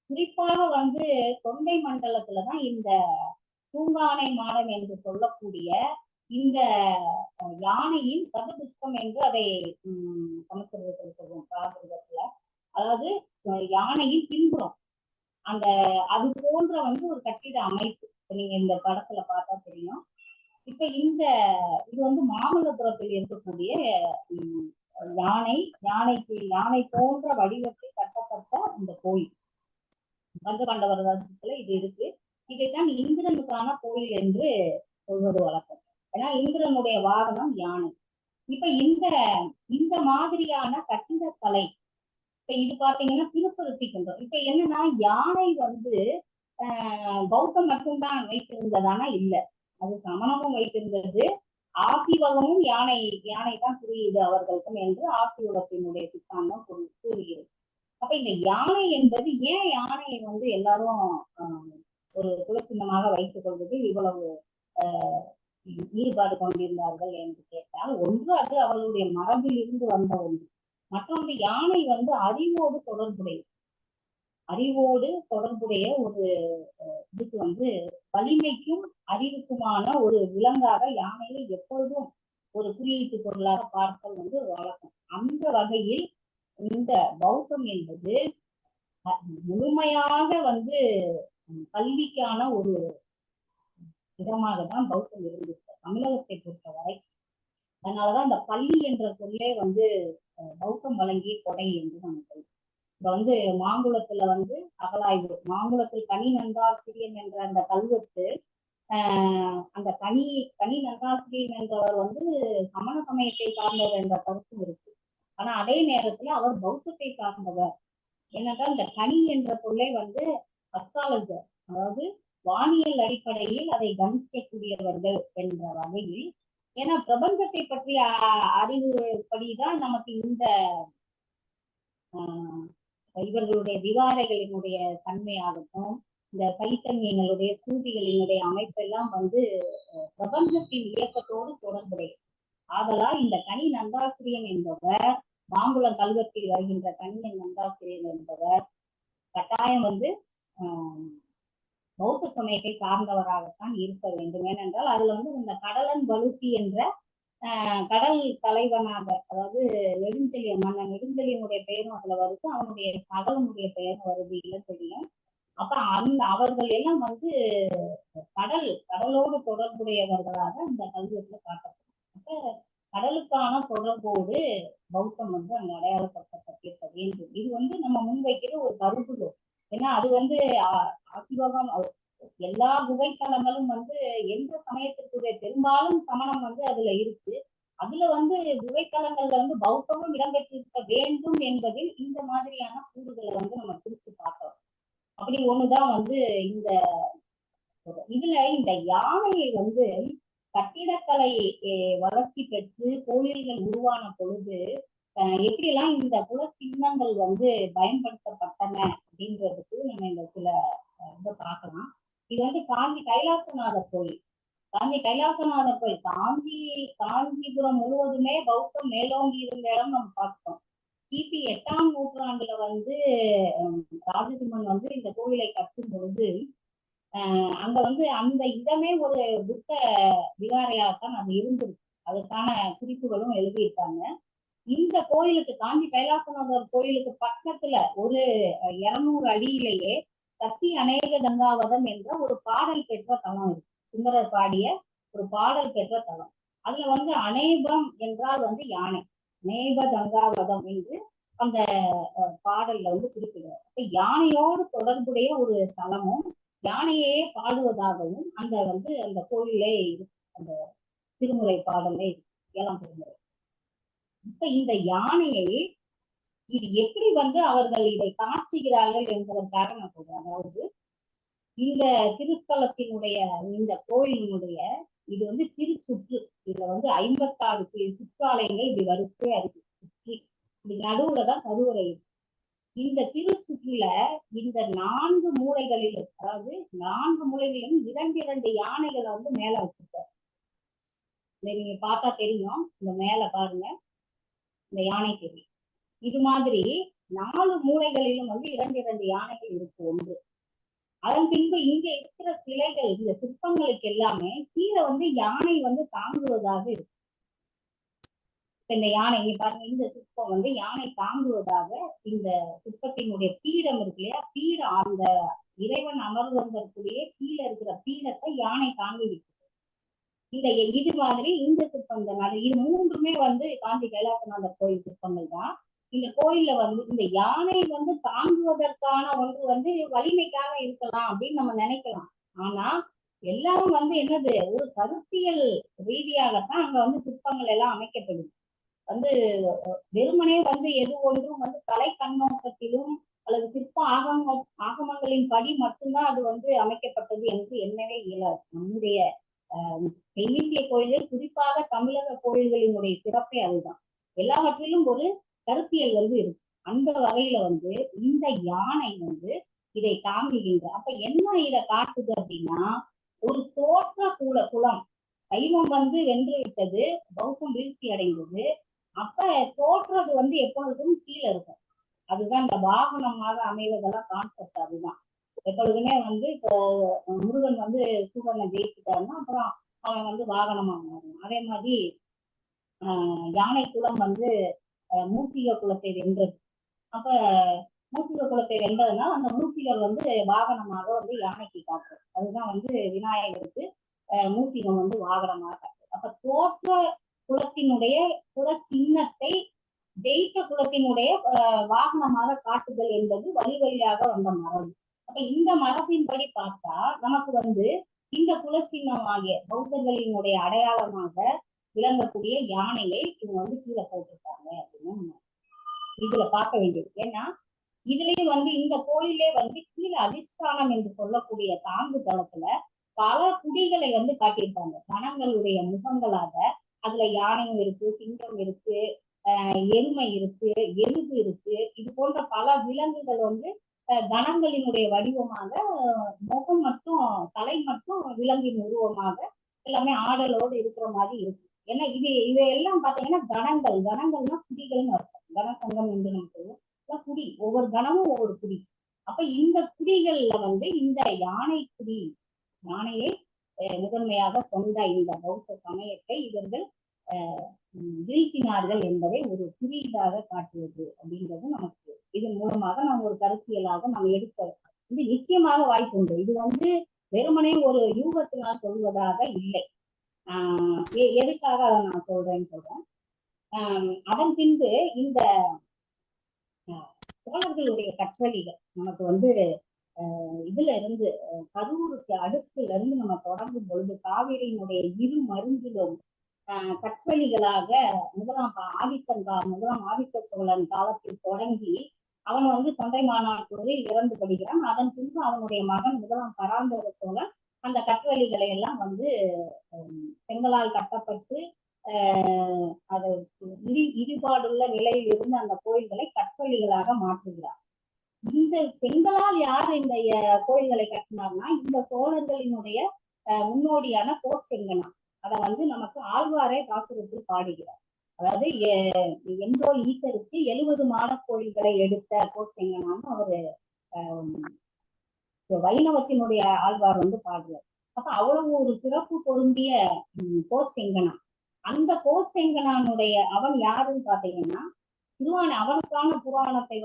குறிப்பாக தொண்டை மண்டலத்துலதான் இந்த தூங்கானை மாடம் என்று சொல்லக்கூடிய இந்த யானையின் கதபுஷ்பம் என்று அதை சமஸ்கிருதத்தில் சொல்லுவோம், பிராகிருதத்துல. அதாவது யானையின் பின்புறம் அந்த அது போன்ற ஒரு கட்டிட அமைப்பு நீங்க இந்த படத்துல பார்த்தா தெரியும். இப்ப இது மாமல்லபுரத்தில் இருக்கக்கூடிய யானை போன்ற வடிவத்தில் கட்டப்பட்ட இந்த கோயில் பஞ்சபாண்டவர் ராஜ்யத்துல இது இருக்கு. இதைத்தான் இந்திரனுக்கான கோயில் என்று சொல்வது வழக்கம். ஏன்னா இந்திரனுடைய வாகனம் யானை. இப்ப இந்த மாதிரியான கட்டிடக்கலை இப்ப இது பாத்தீங்கன்னா திருப்பருத்தி கொண்டோம். இப்ப என்னன்னா யானை பௌத்தம் மட்டும்தான் வைத்திருந்ததானா இல்ல, அது சமணமும் வைத்திருந்தது. ஆசிவகமும் யானை தான் குறியீடு அவர்களுக்கும் என்று ஆசிவகத்தினுடைய சித்தாந்தம் கூறுகிறது. அப்ப இந்த யானை என்பது ஏன் யானையை எல்லாரும் ஒரு குலச்சின்னமாக வைத்துக் கொள்வது இவ்வளவு ஈடுபாடு கொண்டிருந்தார்கள் என்று கேட்டால், ஒன்று அது அவர்களுடைய மரபில் இருந்து வந்த ஒன்று. மற்றொன்று யானை அறிவோடு தொடர்புடைய ஒரு இதுக்கு வலிமைக்கும் அறிவுக்குமான ஒரு விலங்காக யானையை எப்பொழுதும் ஒரு குறியீட்டு பொருளாக பார்த்தல் வழக்கம். அந்த வகையில் இந்த பௌத்தம் என்பது முழுமையாக கல்விக்கான ஒரு இடமாக தான் பௌத்தம் இருந்துச்சு தமிழகத்தை பொறுத்தவரை. அதனாலதான் இந்த பள்ளி என்ற சொல்லே பௌத்தம் வழங்கிய கொடை என்று நம்ம சொல்றோம். இப்ப மாங்குளத்துல அகலாய்வு, மாங்குளத்தில் கனி நன்றாசிரியன் என்ற அந்த கல்வெட்டு அந்த கனி நன்றாசிரியன் என்றவர் சமண சமயத்தை சார்ந்தவர் என்ற கருத்தும் இருக்கு. ஆனா அதே நேரத்துல அவர் பௌத்தத்தை சார்ந்தவர். என்னென்றால் இந்த கனி என்ற சொல்லை அஸ்ட்ராலஜர், அதாவது வானியல் அடிப்படையில் அதை கணிக்கக்கூடியவர்கள் என்ற வகையில், ஏன்னா பிரபஞ்சத்தை பற்றிய அறிவுப்படிதான் நமக்கு இந்த இவர்களுடைய விகாரைகளினுடைய தன்மையாகட்டும், இந்த சைத்தன்யங்களுடைய சூதிகளினுடைய அமைப்பெல்லாம் பிரபஞ்சத்தின் இயக்கத்தோடு தொடர்புடைய. ஆதலால் இந்த கனி நந்தாசிரியன் என்பவர், மாங்குளம் கல்வெட்டில் வருகின்ற கனி நந்தாசிரியன் என்பவர் கட்டாயம் பௌத்த சமயத்தை சார்ந்தவராகத்தான் இருக்க வேண்டும். ஏனென்றால் அதுல இந்த கடலன் வலுத்தி என்ற கடல் தலைவனாக, அதாவது நெடுஞ்செழியன், மன்னன் நெடுஞ்செழியனுடைய பெயரும் அதுல வருது, அவனுடைய மகனுடைய பெயரும் வருது இளஞ்செழியன். அப்ப அவர்கள் எல்லாம் கடலோடு தொடர்புடையவர்களாக இந்த கல்வெட்டுல காட்டப்படும். அப்ப கடலுக்கான தொடர்போடு பௌத்தம் அங்க அடையாளப்படுத்தப்பட்டிருக்க வேண்டும். இது நம்ம முன்வைக்கிற ஒரு கருதுகோள். ஏன்னா அது ஆசிவகம் எல்லா குகைத்தலங்களும் எந்த சமயத்திற்குரிய பெரும்பாலும் சமணம் அதுல இருக்கு. அதுல குகைத்தலங்கள்ல பௌத்தமும் இடம்பெற்றிருக்க வேண்டும் என்பதில் இந்த மாதிரியான கூறுகளை நம்ம பிரிச்சு பார்த்தோம். அப்படி ஒண்ணுதான் இந்த இதுல இந்த யானையை கட்டிடக்கலை வளர்ச்சி பெற்று கோயில்கள் உருவான பொழுது எப்படி எல்லாம் இந்த குல சின்னங்கள் பயன்படுத்தப்பட்டன அப்படின்றதுக்கு நம்ம இந்த சில இதை பார்க்கலாம். இது காஞ்சி கைலாசநாதர் கோயில். காஞ்சிபுரம் முழுவதுமே பௌத்தம் மேலோங்கி இருந்த இடம் நம்ம பார்த்தோம். கிபி 8ஆம் நூற்றாண்டுல ராஜசிம்மன் இந்த கோவிலை கட்டும் பொழுது அங்க அந்த இடமே ஒரு புத்த விகாரையாகத்தான் அது இருந்திருக்கு. அதுக்கான குறிப்புகளும் எழுதியிருக்காங்க. இந்த கோயிலுக்கு, காஞ்சி கைலாசநாதர் கோயிலுக்கு பக்கத்துல ஒரு 200 அடியிலேயே சச்சி அநேக கங்காவதம் என்ற ஒரு பாடல் பெற்ற தலம் இருக்கு. சுந்தரர் பாடிய ஒரு பாடல் பெற்ற தலம். அதுல அநேபம் என்றால் யானை, நேப கங்காவதம் என்று அந்த பாடல்ல வந்து குறிப்பிடுறார். அப்ப யானையோடு தொடர்புடைய ஒரு தலமும் யானையே பாடுவதாகவும் அந்த கோயிலே அந்த திருமுறை பாடலே 7ஆம் திருமுறை. இப்ப இந்த யானையை இது எப்படி அவர்கள் இதை காட்டுகிறார்கள் என்பதற்காக நான் சொல்றேன். அதாவது இந்த திருத்தலத்தினுடைய இந்த கோயிலினுடைய இது திருச்சுற்று. இதுல 56 சுற்றாலயங்கள் இப்படி வரிசையா இருக்கு சுற்றி. இப்படி நடுவுலதான் கருவறை இருக்கு. இந்த திருச்சுற்றுல இந்த 4 மூலைகளிலும், அதாவது 4 மூலைகளிலும் 2 யானைகளை மேல வச்சிருக்காரு. நீங்க பார்த்தா தெரியும், இந்த மேல பாருங்க, இந்த யானை தெரியும். இது மாதிரி 4 மூலைகளிலும் 2 யானைகள் இருக்கு ஒன்று. அதன் பின்பு இங்க இருக்கிற சிலைகள், இந்த சிற்பங்களுக்கு எல்லாமே கீழே யானை தாங்குவதாக இருக்கு. இந்த யானை இங்க பாருங்க, இந்த சிற்பம் யானை தாங்குவதாக இந்த சிற்பத்தினுடைய பீடம் இருக்கு இல்லையா, பீடம் அந்த இறைவன் அமர்ந்திருக்கக்கூடிய கீழே இருக்கிற பீடத்தை யானை தாங்கி விட்டு இது மாதிரி இந்த சிற்பம் இது 3மே காஞ்சி கைலாசநாதர் கோயில் சிற்பங்கள் தான். இந்த கோயில்ல இந்த யானை தாங்குவதற்கான ஒன்று வலிமைக்காக இருக்கலாம் அப்படின்னு நம்ம நினைக்கலாம். ஆனா எல்லாம் என்னது, ஒரு கருத்தியல் ரீதியாகத்தான் அங்க சிற்பங்கள் எல்லாம் அமைக்கப்படுது. வெறுமனே எது ஒன்றும் கலை கண்ணோட்டத்திலும் அல்லது சிற்ப ஆகமங்களின் படி மட்டும்தான் அது அமைக்கப்பட்டது என்று எண்ணவே இயலாது. நம்முடைய தென்னிந்திய கோயில்கள், குறிப்பாக தமிழக கோயில்களினுடைய சிறப்பே அதுதான். எல்லாவற்றிலும் ஒரு கருத்தியல் இருக்கு. அந்த வகையில இந்த யானை இதை தாங்குகின்ற. அப்ப என்ன இதை காட்டுது அப்படின்னா, ஒரு தோற்ற குலம் சைவம் வென்று விட்டது, பௌத்தம் வீழ்ச்சி அடைந்தது. அப்ப தோற்றது எப்பொழுதும் கீழே இருக்கும். அதுதான் இந்த வாகனமாக அமைவதெல்லாம் கான்செப்ட். அதுதான் எப்பொழுதுமே இப்போ முருகன் சூரனை ஜெயிச்சுட்டாருன்னா அப்புறம் அவன் வாகனமா மாறும். அதே மாதிரி யானை குலம் மூசிக குலத்தை வென்றது. அப்ப மூசிக குலத்தை வென்றதுனால அந்த மூசிகர் வாகனமாக யானைக்கு காட்டுறது. அதுதான் விநாயகருக்கு மூசிகம் வாகனமாக காட்டுறது. அப்ப தோற்ற குலத்தினுடைய குல சின்னத்தை ஜெயித்த குலத்தினுடைய வாகனமாக காட்டுதல் என்பது வழி வழியாக வந்த மரபு. அப்ப இந்த மரபின்படி பார்த்தா நமக்கு இந்த குலச்சின்னமாகிய பௌத்தர்களினுடைய அடையாளமாக விளங்கக்கூடிய யானையை இவங்க கீழே போட்டிருக்காங்க அப்படின்னு இதுல பார்க்க வேண்டியது. ஏன்னா இதுலயும் இந்த கோயிலே கீழே அதிஷ்டானம் என்று சொல்லக்கூடிய தாங்கு தளத்துல பல குடிகளை காட்டியிருக்காங்க. கணங்களுடைய முகங்களாக. அதுல யானையும் இருக்கு, சிங்கம் இருக்கு, எருமை இருக்கு, எருது இருக்கு. இது போன்ற பல விலங்குகள் கணங்களினுடைய வடிவமாக, முகம் மட்டும் தலை மட்டும் விலங்கின் உருவமாக எல்லாமே ஆடலோடு இருக்கிற மாதிரி இருக்கு. ஏன்னா இவையெல்லாம் பாத்தீங்கன்னா கணங்கள்னா குடிகள்னு அர்த்தம். கணசங்கம் என்று நம்ம சொல்லுவோம். குடி, ஒவ்வொரு கணமும் ஒவ்வொரு குடி. அப்ப இந்த குடிகள்ல இந்த யானை குடி, யானையை முதன்மையாக கொண்ட இந்த பௌத்த சமயத்தை இவர்கள் வீழ்த்தினார்கள் என்பதை ஒரு குறியீடாக காட்டுவது அப்படின்றது நமக்கு இதன் மூலமாக நாம் ஒரு கருத்தியலாக நாம் எடுக்க நிச்சயமாக வாய்ப்பு உண்டு. இது வெறுமனே ஒரு யூகத்தினால் சொல்வதாக இல்லை. எதுக்காக அதை நான் சொல்றேன். அதன் பின்பு இந்த சோழர்களுடைய கற்றளிகள் நமக்கு இதுல இருந்து கரூருக்கு அடுத்துல இருந்து நம்ம தொடங்கும் பொழுது காவிரியினுடைய இரு மருங்கிலும் கற்றளிகளாக முதலாம் ஆதித்த சோழன் காலத்தில் தொடங்கி அவன் தொண்டை மாநாட்டூரில் இறந்து படுகிறான். அதன் பின்பு அவனுடைய மகன் முதலாம் பராந்தக சோழன் அந்த கற்றளிகளை எல்லாம் செங்கலால் கட்டப்பட்டு அது இடிபாடுள்ள நிலையில் இருந்து அந்த கோயில்களை கற்றளிகளாக மாற்றுகிறார். இந்த செங்கலால் யார் இந்த கோயில்களை கட்டினார்னா இந்த சோழர்களினுடைய முன்னோடியான கோச்செங்கனார். அதை நமக்கு ஆழ்வாரே பாசுரத்தில் பாடுகிறார். அதாவது எந்தோல் ஈசருக்கு 70 மாட கோயில்களை எடுத்த கோச்செங்கனான்னு அவரு வைணவத்தினுடைய ஆழ்வார் பாடுறார். அப்ப அவ்வளவு ஒரு சிறப்பு பொருந்திய கோச்செங்கனா. அந்த கோச்செங்கனானுடைய அவன் யாருன்னு பாத்தீங்கன்னா அவனுக்கான புராணத்தை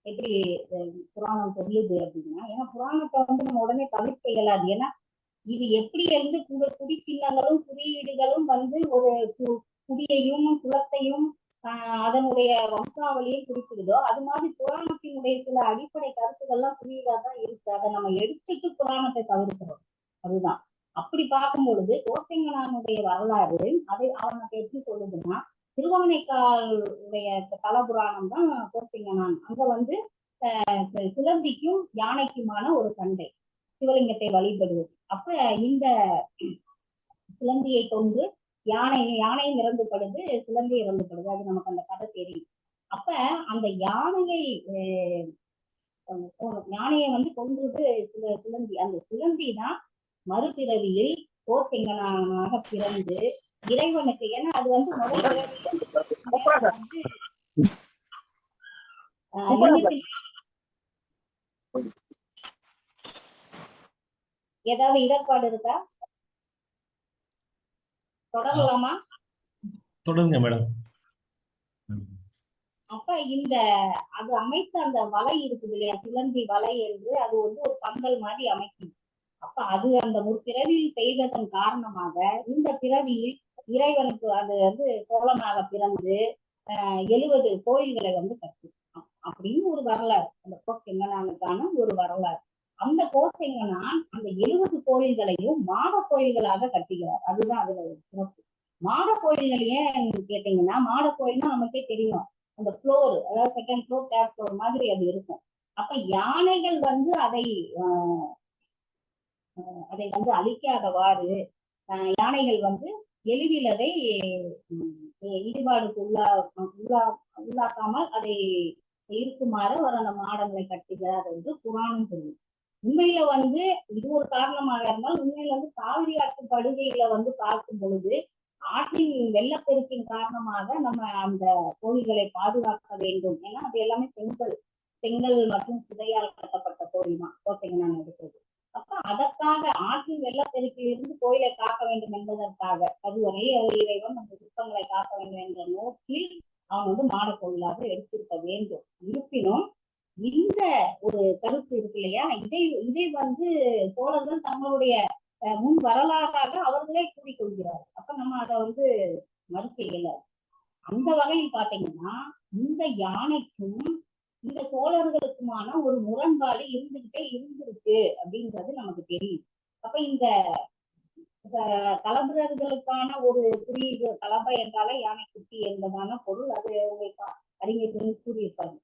எப்படி புராணம் சொல்லுது அப்படின்னா, ஏன்னா புராணத்தை நம்ம உடனே தவிர்க்க இயலாது. ஏன்னா இது எப்படி இருந்து குடி சின்னங்களும் குறியீடுகளும் ஒரு குடியையும் குலத்தையும் அதனுடைய வம்சாவளியை குறிப்பிடுதோ அது மாதிரி புராணத்தினுடைய சில அடிப்படை கருத்துக்கள்லாம் புரியுதாதான் இருக்கு. அதை நம்ம எடுத்துட்டு புராணத்தை தவிர்க்கிறோம். அதுதான். அப்படி பார்க்கும் பொழுது கோசெங்கனானுடைய வரலாறு அதை அவனுக்கு எப்படி சொல்லுதுன்னா, திருவானைக்கால் உடைய தல புராணம் தான் கோசெங்கனான். அங்க வந்து சிலந்திக்கும் யானைக்குமான ஒரு சண்டை, சிவலிங்கத்தை வழிபடுவது. அப்ப இந்த சிலந்தியை கொண்டு யானை இறந்துபடுது, சிலந்தி இறந்துபடுது. அது நமக்கு அந்த கதை தெரியும். அப்ப அந்த யானையை வந்து கொன்றது சிலந்தி. அந்த சிலந்தி தான் மறுபிறவியில் கோசெங்கனாக பிறந்து இறைவனுக்கு, ஏன்னா அது வந்து முதல் பிறவியில் ஏதாவது இடர்பாடு இருக்கா? தொடரலாமா? தொடருங்க மேடம். அப்ப அது அமைத்த அந்த வலை இருக்குது இல்லையா, சிலந்தி வலை என்று, அது வந்து ஒரு பந்தல் மாதிரி அமைக்கும். அப்ப அது அந்த முற்பிறவியில் செய்ததன் காரணமாக இந்த பிறவியில் இறைவனுக்கு அது வந்து சோழனாக பிறந்து 70 கோயில்களை வந்து கட்டு அப்படின்னு ஒரு வரலாறு. அந்த கோசெங்கனானுக்கான ஒரு வரலாறு. அந்த கோசெங்கனான் அந்த 70 கோயில்களையும் மாட கோயில்களாக கட்டுகிறார். அதுதான் அதுல ஒரு சிறப்பு. மாட கோயில்கள் ஏன் கேட்டீங்கன்னா, மாட கோயில்னா நமக்கே தெரியும், அந்த ஃப்ளோர், அதாவது செகண்ட் ஃப்ளோர் தேர்ட் ஃப்ளோர் மாதிரி அது இருக்கும். அப்ப யானைகள் வந்து அதை வந்து அழிக்காதவாறு யானைகள் வந்து எளிதில் அதை ஈடுபாடுக்கு உள்ளாக்காமல் அதை இருக்குமாறு அவர் அந்த மாடங்களை கட்டுகிறார் என்று புராணம் சொல்லும். உண்மையில வந்து இது ஒரு காரணமாக இருந்தால், உண்மையில வந்து காவிரி ஆற்று படுகையில வந்து பார்க்கும் பொழுது ஆற்றின் வெள்ளப்பெருக்கின் காரணமாக நம்ம அந்த கோயில்களை பாதுகாக்க வேண்டும். ஏன்னா அது எல்லாமே செங்கல் மற்றும் சிதையால் கட்டப்பட்ட கோயில் தான் கோசெங்கனான் இருக்கிறது. அப்ப அதற்காக ஆற்றின் வெள்ளப்பெருக்கில் இருந்து கோயிலை காக்க வேண்டும் என்பதற்காக அதுவரை இறைவன் அந்த சிற்பங்களை காக்க வேண்டும் என்ற நோக்கில் அவன் வந்து மாட கோயிலாக எடுத்திருக்க வேண்டும். இருப்பினும் இந்த ஒரு கருத்து இருக்கு இல்லையா, இதை வந்து சோழர்கள் தங்களுடைய முன் வரலாறாக அவர்களே கூறிக்கொள்கிறார். அப்ப நம்ம அதை வந்து மறுக்க இயலாது. அந்த வகையில் பாத்தீங்கன்னா இந்த யானைக்கும் இந்த சோழர்களுக்குமான ஒரு முரண்பாடு இருந்திருக்கு அப்படின்றது நமக்கு தெரியும். அப்ப இந்த கலம்பரர்களுக்கான ஒரு குறியீடு, கலம்பை என்றாலே யானை குட்டி என்பதான பொருள், அது உங்களுக்கு அறிஞர்கள் கூறியிருப்பாங்க.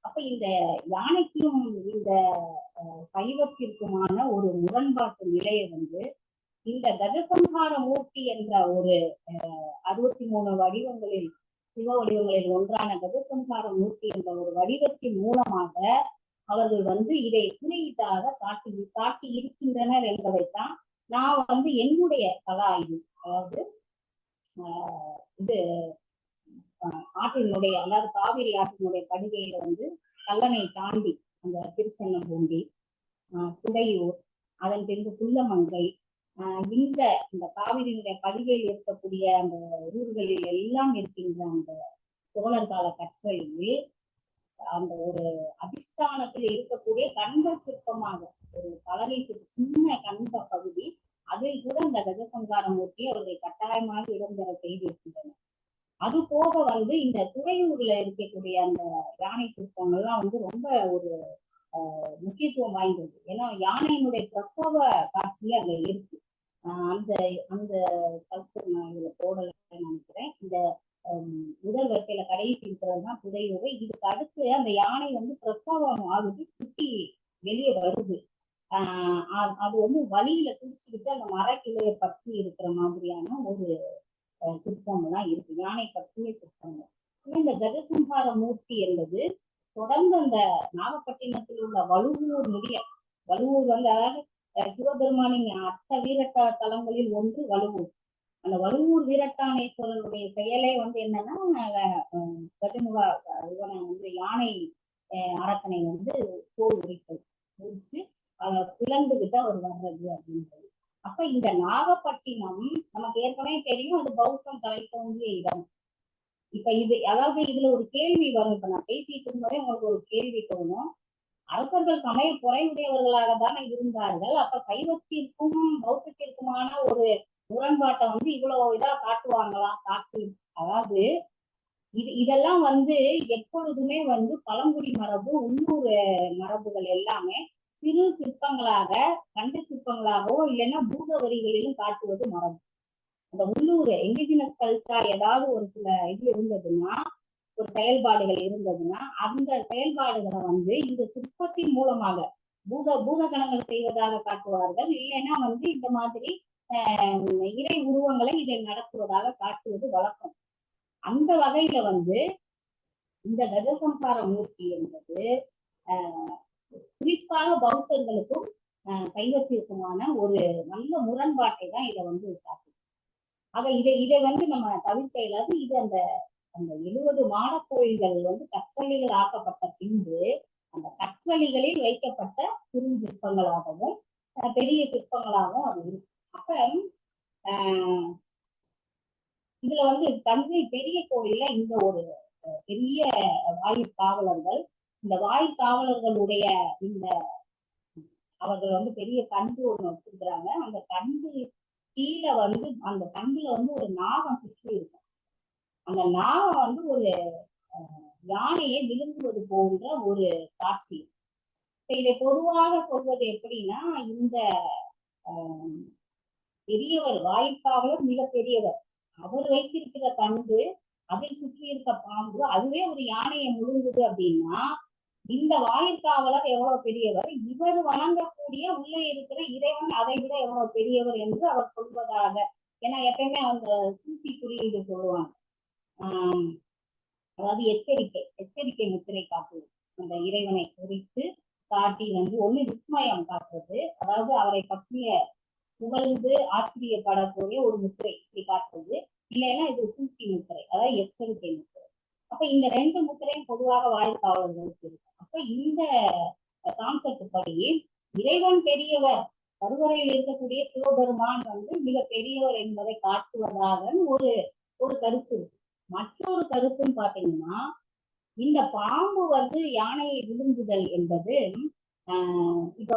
அப்ப இந்த யானைக்கும் இந்த சைவத்திற்குமான ஒரு முரண்பாட்டு நிலையை வந்து இந்த கஜசம்ஹார மூர்த்தி என்ற ஒரு 63 வடிவங்களில் சிவ வடிவங்களில் ஒன்றான கஜசம்ஹார மூர்த்தி என்ற ஒரு வடிவத்தின் மூலமாக அவர்கள் வந்து இதை குறியீட்டாக காட்டி இருக்கின்றனர் என்பதைத்தான் நான் வந்து என்னுடைய கல ஆய்வு, அதாவது இது ஆற்றினுடைய, அதாவது காவிரி ஆற்றினுடைய படுகையில வந்து கல்லணை தாண்டி அந்த திருச்சென்னம்பூண்டி, குடையூர், அதன் பின்பு புல்லமங்கை, இந்த காவிரியினுடைய படுகையில் இருக்கக்கூடிய அந்த ஊர்களில் எல்லாம் இருக்கின்ற அந்த சோழர் கால கற்களில் அந்த ஒரு அதிஷ்டானத்தில் இருக்கக்கூடிய கண்ட சிற்பமாக ஒரு பலகை சின்ன கண்ட பகுதி, அதில் கூட அந்த கஜசம்ஹார மூர்த்தி அவர்கள் கட்டாயமாக இடம்பெற செய்திருக்கின்றனர். அது போக வந்து இந்த துறையூர்ல இருக்கக்கூடிய அந்த யானை சிற்பங்கள்லாம் வந்து ரொம்ப ஒரு முக்கியத்துவம் வாய்ந்தது. ஏன்னா யானையினுடைய பிரசவ காட்சி அங்க இருக்கு. அந்த கல்ச்சர் நான் இதுல போடலன்னு நினைக்கிறேன். இந்த முதல் வரிசையில கடைசி இருக்கிறதுதான் துறையூர். இதுக்கு அடுத்து அந்த யானை வந்து பிரசவம் ஆகுது, குட்டி வெளியே வருது. அது வந்து வழியில குடிச்சுக்கிட்டு அந்த மரக்கிளைய பற்றி இருக்கிற மாதிரியான ஒரு சிற்பம் எல்லாம் இருக்கு, யானை பற்றிய சிற்பங்கள். இந்த கஜசம்ஹார மூர்த்தி என்பது தொடர்ந்து அந்த நாகப்பட்டினத்தில் உள்ள வலுவூர் வந்து, அதாவது சிவபெருமானின் அஷ்ட வீரட்ட தலங்களில் ஒன்று வலுவூர். அந்த வலுவூர் வீரட்டானேஸ்வரனுடைய செயலே வந்து என்னன்னா, கஜமுக இவனை வந்து யானை அரக்கனை வந்து தோல் உரிச்சு பிளந்துகிட்டு அவர் வர்றது அப்படின்றது. அப்ப இந்த நாகப்பட்டினம் நமக்கு ஏற்கனவே தெரியும், அது பௌத்தம் தலை தோன்றிய இடம். இப்ப அதாவது இதுல ஒரு கேள்வி வரும். இப்ப நான் பேசிட்டு இருக்கும்போதே உங்களுக்கு ஒரு கேள்வி தோணும், அரசர்கள் சமய குறைவுடையவர்களாக தானே இருந்தார்கள், அப்ப சைவத்திற்கும் பௌத்தத்திற்குமான ஒரு முரண்பாட்டை வந்து இவ்வளவு இதா காட்டுவாங்களா? அதாவது இதெல்லாம் எப்பொழுதுமே பழங்குடி மரபு, உள்ளூர் மரபுகள் எல்லாமே சிறு சிற்பங்களாக, கண்டு சிற்பங்களாகவோ இல்லைன்னா பூத வரிகளிலும் காட்டுவது மரபு. அந்த உள்ளூர் இண்டிஜினஸ் கல்ச்சர் ஏதாவது ஒரு சில இது இருந்ததுன்னா, ஒரு செயல்பாடுகள் இருந்ததுன்னா, அந்த செயல்பாடுகளை இந்த சிற்பத்தின் மூலமாக பூதகணங்கள் செய்வதாக காட்டுவார்கள். இல்லைன்னா இந்த மாதிரி இறை உருவங்களை இதை நடத்துவதாக காட்டுவது வழக்கம். அந்த வகையில இந்த கஜசம்ஹார மூர்த்தி என்பது குறிப்பாக பௌத்தர்களுக்கும் சைவத்திற்குமான ஒரு நல்ல முரண்பாட்டை தான் இதை காட்டுது. ஆக இதை நம்ம தவிர்க்க இயலாது. இது அந்த 70 மாட கோயில்கள் கற்களிகள் ஆக்கப்பட்ட பின்பு அந்த கற்களிகளில் வைக்கப்பட்ட சிற்பங்களாகவும் பெரிய சிற்பங்களாகவும் அது இருக்கு. அப்ப இதுல தஞ்சை பெரிய கோயில்ல இந்த ஒரு பெரிய வாயிற்காவலர்கள், இந்த வாயிற்காவலர்களுடைய அவர்கள் பெரிய கண்டு ஒண்ணு வச்சிருக்கிறாங்க. அந்த கண்டு கீழே அந்த கண்டுல ஒரு நாகம் சுற்றி இருக்கும். அந்த நாகம் ஒரு யானையை விழுங்குவது போன்ற ஒரு காட்சி. இதை பொதுவாக சொல்வது எப்படின்னா, இந்த பெரியவர் வாயிற்காவலர் மிக பெரியவர், அவர் வைத்திருக்கிற கண்டு, அதில் சுற்றி இருக்க பாம்பு, அதுவே ஒரு யானையை முழுங்குது அப்படின்னா இந்த வாயிற்காவலர் எவ்வளவு பெரியவர், இவர் வணங்கக்கூடிய உள்ளே இருக்கிற இறைவன் அதை விட எவ்வளவு பெரியவர் என்று அவர் சொல்வதாக. ஏன்னா எப்பயுமே அந்த சூசி குறியீடு சொல்லுவாங்க, அதாவது எச்சரிக்கை முத்திரை காட்டுவது. அந்த இறைவனை குறித்து காட்டி ஒண்ணு விஸ்மயம் காட்டுறது, அதாவது அவரை பற்றிய புகழ்ந்து ஆச்சரியப்படக்கூடிய ஒரு முத்திரை இப்படி காட்டுறது. இல்லைன்னா இது சூழ்ச்சி முத்திரை, அதாவது எச்சரிக்கை முத்திரை. அப்ப இந்த 2 முத்திரையும் பொதுவாக வாயிற்காவலர்களுக்கு இருக்கு. அப்ப இந்த கான்செப்ட் படி இறைவன் பெரியவர், கருவறையில் இருக்கக்கூடிய சிவபெருமான் மிக பெரியவர் என்பதை காட்டுவதாக ஒரு கருத்து இருக்கு. மற்றொரு கருத்துன்னு பாத்தீங்கன்னா, இந்த பாம்பு யானையை விழுங்குதல் என்பது இப்ப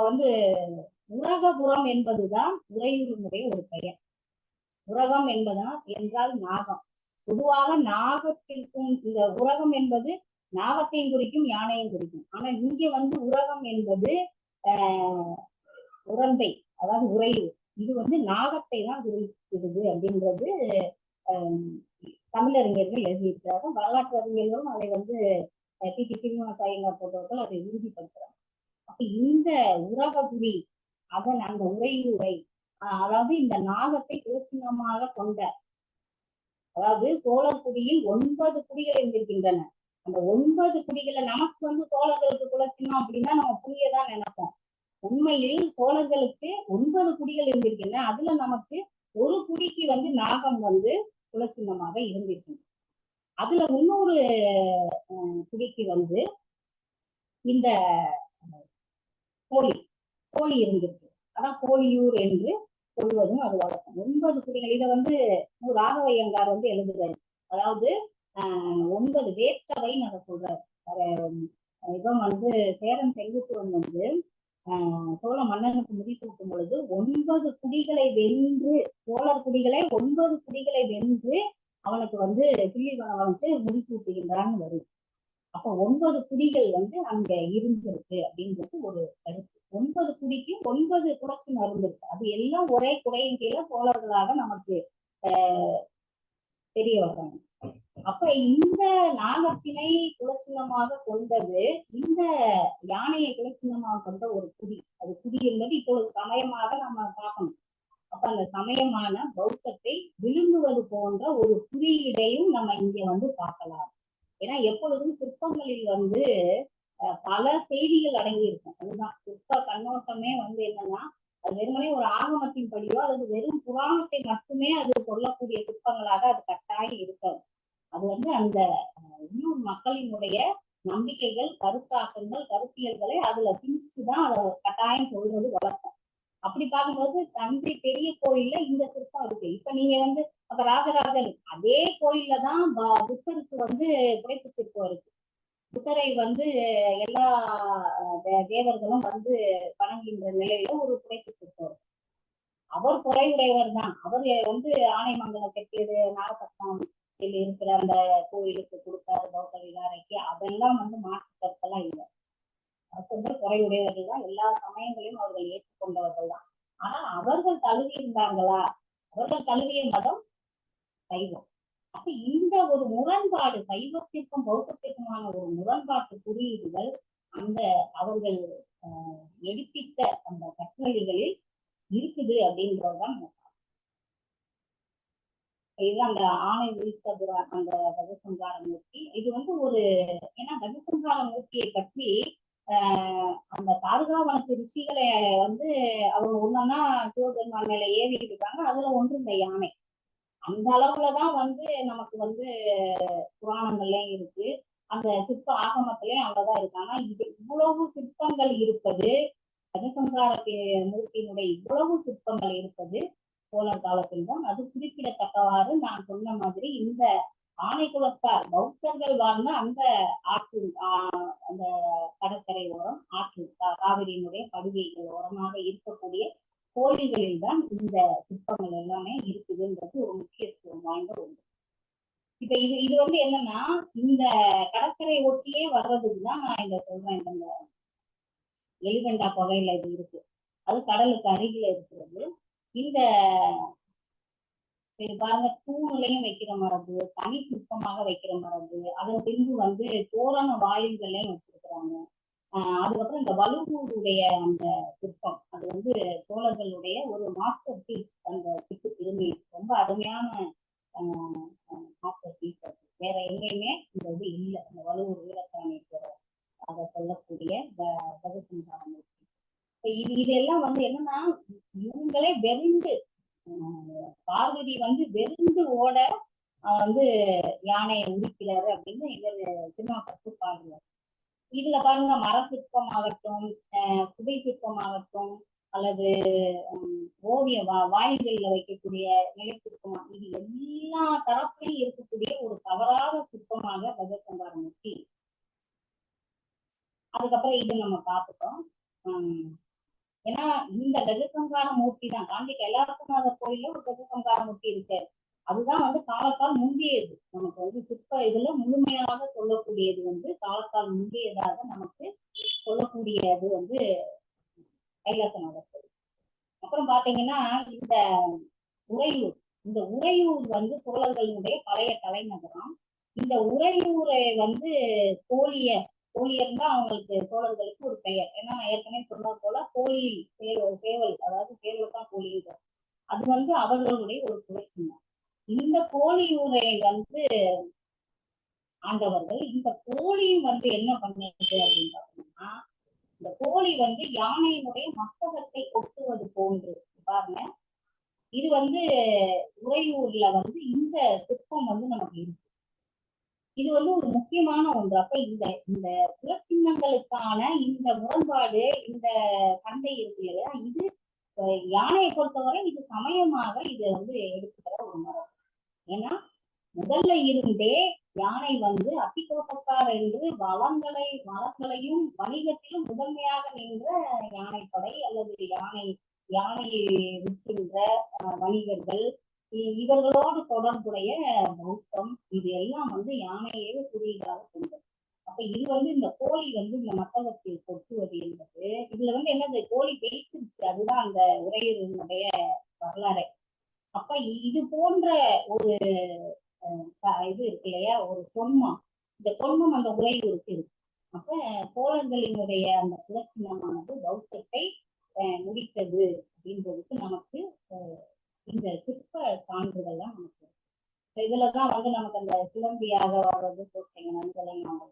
உரகபுரம் என்பதுதான் உறையூரினுடைய ஒரு பெயர். உரகம் என்றால் நாகம். பொதுவாக நாகத்திற்கும் இந்த உரகம் என்பது நாகத்தையும் குறிக்கும், யானையும் குறிக்கும். ஆனா இங்க உரகம் என்பது உரந்தை, அதாவது உறையூர். இது நாகத்தை தான் குறிப்பிடுது அப்படின்றது தமிழறிஞர்கள் எழுதியிருக்கிறார்கள். வரலாற்று அறிஞர்களும் அதை டி.டி. சீனிவாச ஐயங்கார் போன்றவர்கள் அதை உறுதிப்படுத்துறாங்க. அப்ப இந்த உரகபுரி அந்த உறையூரை, அதாவது இந்த நாகத்தை குலசிங்கமாக கொண்ட, அதாவது சோழர் குடியில் 9 குடிகள் இருந்திருக்கின்றன. அந்த 9 குடிகளை நமக்கு சோழர்களுக்கு குலசிங்கம் அப்படின்னா நம்ம புளியதான் நினைப்போம். உண்மையில் சோழர்களுக்கு 9 குடிகள் இருந்திருக்கின்றன. அதுல நமக்கு ஒரு குடிக்கு நாகம் குலசிங்கமாக இருந்திருக்கின்றன. அதுல இன்னொரு குடிக்கு இந்த கோழி இருந்திருக்கு. அதான் கோழியூர் என்று சொல்வதும் அது வழக்கம். 9 குடிகள். இதை ராகவையங்கார் எழுதுறாரு. அதாவது 9 வேட்கவைன்னு அதை சொல்றாரு. இவன் சேரன் செங்குட்டுவன் சோழ மன்னனுக்கு முடிசூட்டும் பொழுது 9 குடிகளை வென்று, சோழர் குடிகளை 9 குடிகளை வென்று அவனுக்கு கிள்ளிவனவனுக்கு முடிசூட்டுகின்றான்னு வருது. அப்ப 9 குடிகள் அங்க இருந்திருக்கு அப்படின்றது ஒரு கருத்து. 9 குடிக்கு 9 குலசிங்கம் இருந்திருக்கு. அது எல்லாம் ஒரே குடையின் கீழே சோழர்களாக நமக்கு தெரிய வர்றாங்க. அப்ப இந்த நாகத்தினை குலசிங்கமாக கொண்டது, இந்த யானையை குலசிங்கமாக கொண்ட ஒரு குடி. அது குடி என்பது இப்பொழுது சமயமாக நம்ம பார்க்கணும். அப்ப அந்த சமயமான பௌத்தத்தை விழுங்குவது போன்ற ஒரு குறியீடையும் நம்ம இங்க பார்க்கலாம். ஏன்னா எப்பொழுதும் சிற்பங்களில் பல செய்திகள் அடங்கி இருக்கும். அதுதான் சிற்ப கண்ணோட்டமே என்னன்னா, அது வெறுமனே ஒரு ஆகமத்தின் படியோ அல்லது வெறும் புராணத்தை மட்டுமே அது சொல்லக்கூடிய சிற்பங்களாக அது கட்டாயம் இருக்காது. அது அந்த உள்ளூர் மக்களினுடைய நம்பிக்கைகள், கருத்தாக்கங்கள், கருத்தியல்களை அதுல திணிச்சுதான் அதை கட்டாயம் சொல்றது வழக்கம். அப்படி பார்க்கும்போது தஞ்சை பெரிய கோயில்ல இந்த சிற்பம் இருக்கு. இப்ப நீங்க அப்ப ராஜராஜன் அதே கோயில்ல தான் புத்தருக்கு புடைப்பு சிற்பம் இருக்கு. புத்தரை எல்லா தேவர்களும் வணங்குகின்ற நிலையில ஒரு புடைப்பு சிற்பம் இருக்கு. அவர் குறைவுடையவர் தான். அவர் ஆனைமங்கலம் கட்டியது, நாகப்பட்டினம் இருக்கிற அந்த கோயிலுக்கு கொடுத்தாரு பௌத்த விகாரைக்கு, அதெல்லாம் வந்து மாற்று கருத்தெல்லாம் இல்லை. பௌத்தர்கள் குறையுடையவர்கள் தான், எல்லா சமயங்களையும் அவர்கள் ஏற்றுக்கொண்டவர்கள் தான். ஆனா அவர்கள் தழுவி இருந்தாங்களா? அவர்கள் தழுவிய மதம் சைவம். அப்ப இந்த ஒரு முரண்பாடு, சைவத்திற்கும் பௌத்தத்திற்குமான ஒரு முரண்பாட்டு குறியீடுகள் அந்த அவர்கள் எடுப்பித்த அந்த கட்டுரைகளில் இருக்குது அப்படின்றதுதான். இது அந்த ஆணை விழித்த அந்த கஜசங்கார மூர்த்தி, இது வந்து ஒரு, ஏன்னா கஜசங்கார மூர்த்தியை பற்றி அந்த தாருகாவனத்து ரிஷிகளை வந்து அவங்க ஒன்னொன்னா சிவபெருமான் மேல ஏறி இருக்காங்க. அதுல ஒன்று இந்த யானை. அந்த அளவுலதான் வந்து நமக்கு வந்து புராணங்கள்லயும் இருக்கு, அந்த சிற்ப ஆகமத்திலயும் அவ்வளவுதான் இருக்கு. ஆனா இது இவ்வளவு சிற்பங்கள் இருப்பது, கஜசங்கார மூர்த்தியினுடைய இவ்வளவு சிற்பங்கள் இருப்பது சோழர் காலத்தில் தான். அது குறிப்பிடத்தக்கவாறு நான் சொன்ன மாதிரி இந்த ஆனைக்குளத்தார் பௌத்தர்கள் வாழ்ந்த அந்த ஆற்று அந்த கடற்கரை ஓரம், ஆற்று காவிரியினுடைய படுகைகள் ஓரமாக இருக்கக்கூடிய கோயில்களில் தான் இந்த சிற்பங்கள் எல்லாமே இருக்குதுன்றது ஒரு முக்கியத்துவம் வாய்ந்த ஒன்று. இப்ப இது வந்து என்னன்னா, இந்த கடற்கரை ஒட்டியே வர்றதுக்கு தான் நான் இத சொல்றேன். இந்த எலிகண்டா பகையில இது இருக்கு, அது கடலுக்கு அருகில இருக்கிறது. இந்த பாருங்க, தூணுலையும் வைக்கிற மரபு, தனி சிற்பமாக வைக்கிற மரபு, அதன் பின்பு வந்து தோரண வாயில்களையும் வச்சிருக்கிறாங்க. அதுக்கப்புறம் இந்த வலுவூருடைய அந்த சிற்பம், அது வந்து சோழர்களுடைய ஒரு மாஸ்டர் பீஸ். அந்த சிற்ப திரும்பி ரொம்ப அருமையான மாஸ்டர் பீஸ். வேற எங்கேயுமே இந்த இது இல்லை. அந்த வலுவூர் வீரசாமீஸ்வரர் அதை சொல்லக்கூடிய கஜசங்கார மூர்த்தி. இதெல்லாம் வந்து என்னன்னா, இவங்களே வெறிந்து பார்வதி வந்து வெறிந்து ஓட வந்து யானையை உரிக்கிறாரு அப்படின்னு இவர் சினிமா பத்து பாடுறாரு. இதுல பாருங்க, மர சிற்பம் ஆகட்டும், குடை சிற்பம் ஆகட்டும், அல்லது ஓவிய வாயில்கள்ல வைக்கக்கூடிய நிலை சிற்பம், இது எல்லா தரப்புலையும் இருக்கக்கூடிய ஒரு தவறாத சிற்பமாக கஜசங்கார மூர்த்தி. அதுக்கப்புறம் இது நம்ம பார்த்துட்டோம். ஏன்னா இந்த கஜசங்கார மூர்த்தி தான் காந்தி கைலாசநாதர் கோயில்ல ஒரு கஜசங்கார மூர்த்தி இருக்காரு. அதுதான் வந்து காலத்தால் முந்தியது. நமக்கு வந்து சிற்ப இதுல முழுமையாக சொல்லக்கூடியது வந்து காலத்தால் முந்தியதாக நமக்கு சொல்லக்கூடியது வந்து கைலாசநாதர் கோயில். அப்புறம் பாத்தீங்கன்னா இந்த உறையூர், இந்த உறையூர் வந்து சோழர்களுடைய பழைய தலைநகரம். இந்த உறையூரை வந்து கோழியர் தான் அவங்களுக்கு சோழர்களுக்கு ஒரு பெயர். ஏன்னா நான் ஏற்கனவே சொன்னது போல கோழியில் சேவல், அதாவது சேவல் தான் கோழியூர், அது வந்து அவர்களுடைய ஒரு துறை சின்னம். இந்த கோழியூரை வந்து ஆண்டவர்கள், இந்த கோழியும் வந்து என்ன பண்ணிருக்கு அப்படின்னு பார்த்தோம்னா, இந்த கோழி வந்து யானையினுடைய மஸ்தகத்தை ஒட்டுவது போன்று பாருங்க. இது வந்து உறையூர்ல வந்து இந்த சிற்பம் வந்து நமக்கு இருக்கு. இது வந்து ஒரு முக்கியமான ஒன்று. அப்ப இந்த இந்த புலச்சின்னங்களுக்கான இந்த முரண்பாடு, இந்த சண்டை இருக்கு இல்லையா, இது யானையை பொறுத்தவரை இது சமயமாக இது வந்து எடுத்துக்கிற ஒரு மரம். ஏன்னா முதல்ல இருந்தே யானை வந்து அத்திகோசக்கார் என்று வளங்களையும் வணிகத்திலும் முதன்மையாக நின்ற யானைப்படை அல்லது யானையை விற்கின்ற வணிகர்கள், இவர்களோடு தொடர்புடைய பௌத்தம், இது எல்லாம் வந்து யானையே குறியீடாக கொண்டது. அப்ப இது வந்து இந்த கோழி வந்து இந்த மத்தகத்தில் கொட்டுவது என்பது, இதுல வந்து என்னது, கோழி ஜெயிச்சிருச்சு. அதுதான் அந்த உறையூரினுடைய வரலாறு. அப்ப இது போன்ற ஒரு இது இருக்கு இல்லையா, ஒரு தொன்மம், இந்த தொன்மம் அந்த உறையூருக்கு இருக்கு. அப்ப சோழர்களினுடைய அந்த புலச்சின்னமானது பௌத்தத்தை முடித்தது அப்படின்றதுக்கு நமக்கு இந்த சிற்ப சான்றுகள்லாம் நமக்கு. இதுலதான் வந்து நமக்கு அந்த சிலம்பியாக வர்றது இதெல்லாம் நம்ம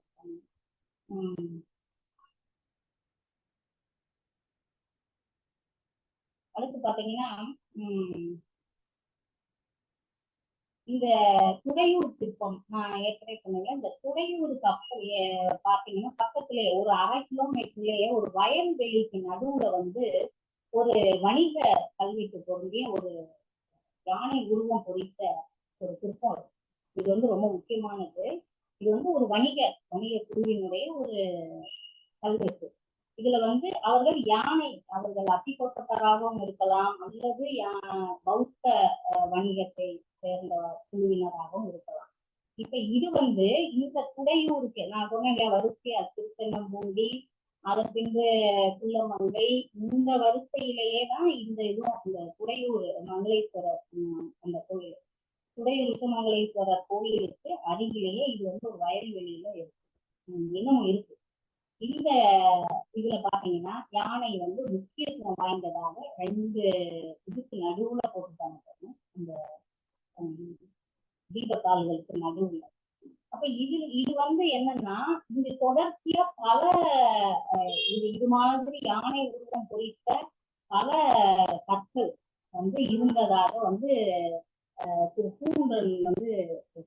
அடுத்து பாத்தீங்கன்னா இந்த துறையூர் சிற்பம் நான் ஏற்கனவே சொன்னேன். இந்த துறையூருக்கு அப்படியே பாத்தீங்கன்னா பக்கத்திலே ஒரு 1/2 கிலோமீட்டர்லயே ஒரு வயல்வெளிக்கு நடுவுல வந்து ஒரு வணிக கல்விக்கு பொருந்திய ஒரு யானை உருவம் பொறித்த ஒரு சிற்பம். இது வந்து ரொம்ப முக்கியமானது. இது வந்து ஒரு வணிக குழுவினுடைய ஒரு கல்வெட்டு. இதுல வந்து அவர்கள் அவர்கள் அத்திகோசக்காராகவும் இருக்கலாம், அல்லது பௌத்த வணிகத்தை சேர்ந்த குழுவினராகவும் இருக்கலாம். இப்ப இது இந்த குடையூருக்கு நான் சொன்னேன் இல்லையா, வரிசையா திருச்சென்னம்பூண்டி, அதன் பின்பு குள்ளமங்கை, இந்த வரிசையிலேயே தான் இந்த இதுவும் அந்த குடையூர் மங்களேஸ்வரர் அந்த கோயில், குடையூர் உத்தமங்களேஸ்வரர் கோயிலுக்கு அருகிலேயே இது ஒரு வயல்வெளியில இருக்கு, இன்னும் இருக்கு. இந்த இதுல பாத்தீங்கன்னா யானை முக்கியத்துவம் வாய்ந்ததாக 2 இதுக்கு நடுவுல போட்டுட்டாங்க அந்த தீபத்தாள்களுக்கு நடுவுல. அப்ப இது என்னன்னா, இங்க தொடர்ச்சியா பல இது மாதிரி யானை உருவம் குறித்த பல கற்கள் இருந்ததாக திரு பூங்குன்றன்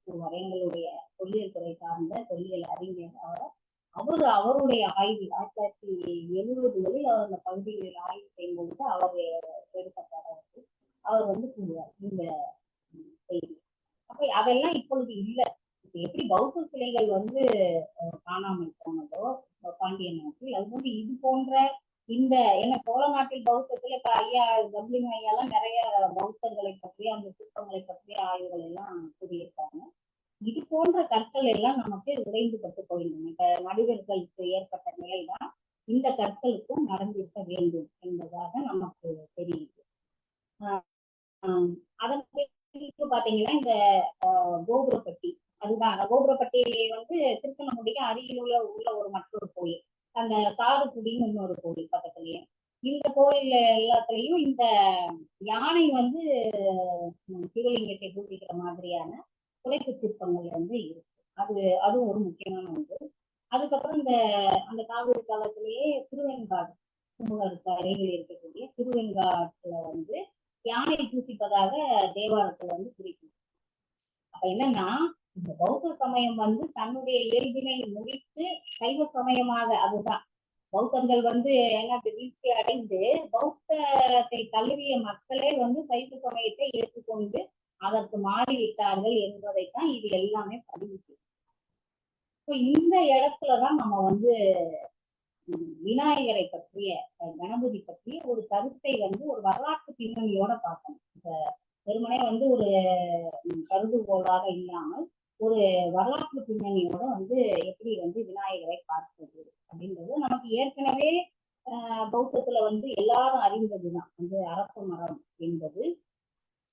கூறுவார். எங்களுடைய தொல்லியல் துறை சார்ந்த தொல்லியல் அறிஞர். அவருடைய ஆய்வில் 1970களில் அவர் அந்த பகுதிகளில் ஆய்வு செய்யும் பொழுது அவர் எடுக்கப்பட்டார். அவர் கூறுவார் இந்த செய்தி. அப்ப அதெல்லாம் இப்பொழுது இல்லை. எப்படி பௌத்த சிலைகள் காணாமல் போனதோ பாண்டிய நாட்டில், அது இது போன்ற இந்த சோழ நாட்டில் பௌத்தத்துல இப்ப ஐயா டபிள்யூ ஐயாலாம் நிறைய பௌத்தர்களை பற்றிய அந்த சிற்பங்களை பற்றிய ஆய்வுகள் எல்லாம் கூறியிருக்காங்க. இது போன்ற கற்கள் எல்லாம் நமக்கு உடைந்து பட்டு போகின்றன. இப்ப நடிகர்களுக்கு ஏற்பட்ட நிலைதான் இந்த கற்களுக்கும் நடந்திருக்க வேண்டும் என்பதாக நமக்கு தெரியுது. அதன் பாத்தீங்கன்னா இந்த கோபுரப்பட்டி, அதுதான் கோபுரப்பட்டி திருச்சென்னம்பூண்டிக்கு அருகில் உள்ள ஒரு மற்றொரு கோயில், அந்த காரக்குடின்னு இன்னொரு கோயில் பக்கத்துலயே. இந்த கோயில் எல்லாத்துலயும் இந்த யானை சிவலிங்கத்தை பூஜிக்கிற மாதிரியான புடைப்பு சிற்பங்கள் இருக்கு. அதுவும் ஒரு முக்கியமான ஒன்று. அதுக்கப்புறம் அந்த காவிரி காலத்திலேயே திருவெண்காடு கும்பகருக்கு அருகில் இருக்கக்கூடிய திருவெண்காட்டுல யானை பூசிப்பதாக தேவாரத்துல குறிக்கும். அப்ப என்னன்னா, இந்த பௌத்த சமயம் தன்னுடைய இயல்பினை முடித்து சைவ சமயமாக, அதுதான் பௌத்தர்கள் வீழ்ச்சி அடைந்து பௌத்தத்தை தழுவிய மக்களே சைவ சமயத்தை ஏற்றுக்கொண்டு அதற்கு மாறிவிட்டார்கள் என்பதைத்தான் இது எல்லாமே பதிவு செய்யும். இந்த இடத்துலதான் நம்ம விநாயகரை பற்றிய, கணபதி பற்றிய ஒரு கருத்தை ஒரு வரலாற்று பின்னணியோட பார்க்கணும். இப்ப வெறுமனே ஒரு கருதுகோளாக இல்லாமல் ஒரு வரலாற்று பின்னணியோட எப்படி விநாயகரை பார்ப்பது அப்படின்றது நமக்கு ஏற்கனவே பௌத்தத்துல எல்லாரும் அறிந்ததுதான். அரச மரம் என்பது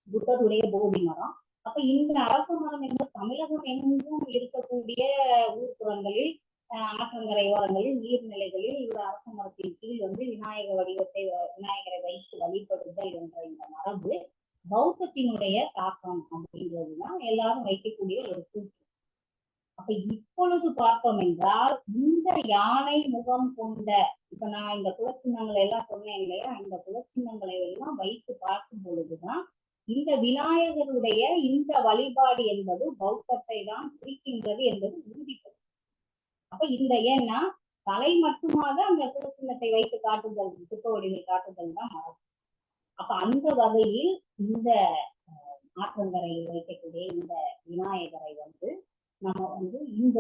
புத்தருடைய போதி மரம். அப்ப இந்த அரச மரம் என்பது தமிழகம் எங்கும் இருக்கக்கூடிய ஊர்ப்புறங்களில், ஆற்றங்கரை ஓரங்களில், நீர்நிலைகளில் இந்த அரச மரத்தின் கீழ் விநாயக வடிவத்தை, விநாயகரை வைத்து வழிபடுதல் என்ற இந்த மரபு பௌத்தத்தினுடைய தாக்கம் அப்படின்றதுதான் எல்லாரும் வைக்கக்கூடிய ஒரு கூற்று. அப்ப இப்பொழுது பார்த்தோம் என்றால், இந்த யானை முகம் கொண்ட, இப்ப நான் இந்த குலச்சின்னங்களை எல்லாம் சொன்னேன் இல்லையா, இந்த குலச்சின்னங்களை எல்லாம் வைத்து பார்க்கும் பொழுதுதான் இந்த விநாயகருடைய இந்த வழிபாடு என்பது பௌத்தத்தை தான் குறிக்கின்றது என்பது உறுதிப்படும். அப்ப ஏன்னா தலை மட்டுமாக அந்த குலச்சின்னத்தை வைத்து காட்டுதல், சிற்ப வடிவில் காட்டுதல் தான் மரபு. அப்ப அந்த வகையில் இந்த ஆற்றங்கரையில் வைக்கக்கூடிய இந்த விநாயகரை நம்ம இந்த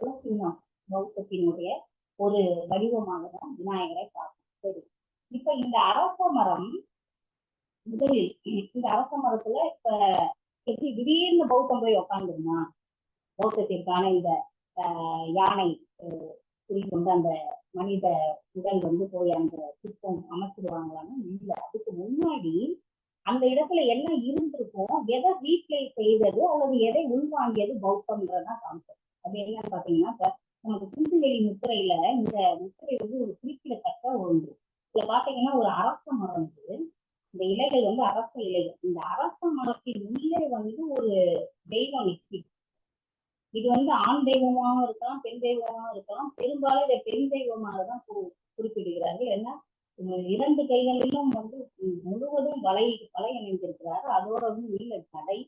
குலச்சின்னம் பௌத்தத்தினுடைய ஒரு வடிவமாக தான் விநாயகரை பார்க்கணும். சரி, இப்ப இந்த அரச மரம், முதலில் இந்த அரச மரத்துல இப்ப எப்படி திடீர்னு பௌத்தம் போய் உட்காந்துருமா? பௌத்தத்திற்கான இந்த யானை குறிக்கொண்டு அந்த மனித உடல் போய் அந்த சிற்பம் அமைச்சிருவாங்களான்னு இல்லை. அதுக்கு முன்னாடி அந்த இடத்துல என்ன இருந்திருக்கும், எதை ரீப்ளேஸ் செய்தது அல்லது எதை உள்வாங்கியது பௌத்தம்ன்றதான் கான்செப்ட். அது என்னன்னு பாத்தீங்கன்னா, நமக்கு குந்துவெளி முத்திரையில இந்த முத்திரை ஒரு குறிப்பிடத்தக்க ஒன்று. இதுல பாத்தீங்கன்னா ஒரு அரச மரம் இந்த இலைகள் அரச இலைகள். இந்த அரச மரத்தின் உள்ளே ஒரு தெய்வம் நிற்கும். இது ஆண் தெய்வமாகவும் இருக்கலாம், பெண் தெய்வமாகவும் இருக்கலாம். பெரும்பாலும் இதை பெண் தெய்வமாக தான் குறிப்பிடுகிறார்கள். ஏன்னா 2 கைகளிலும் முழுவதும் வலை அணிந்திருக்கிறார். அதோட இல்லை தடை.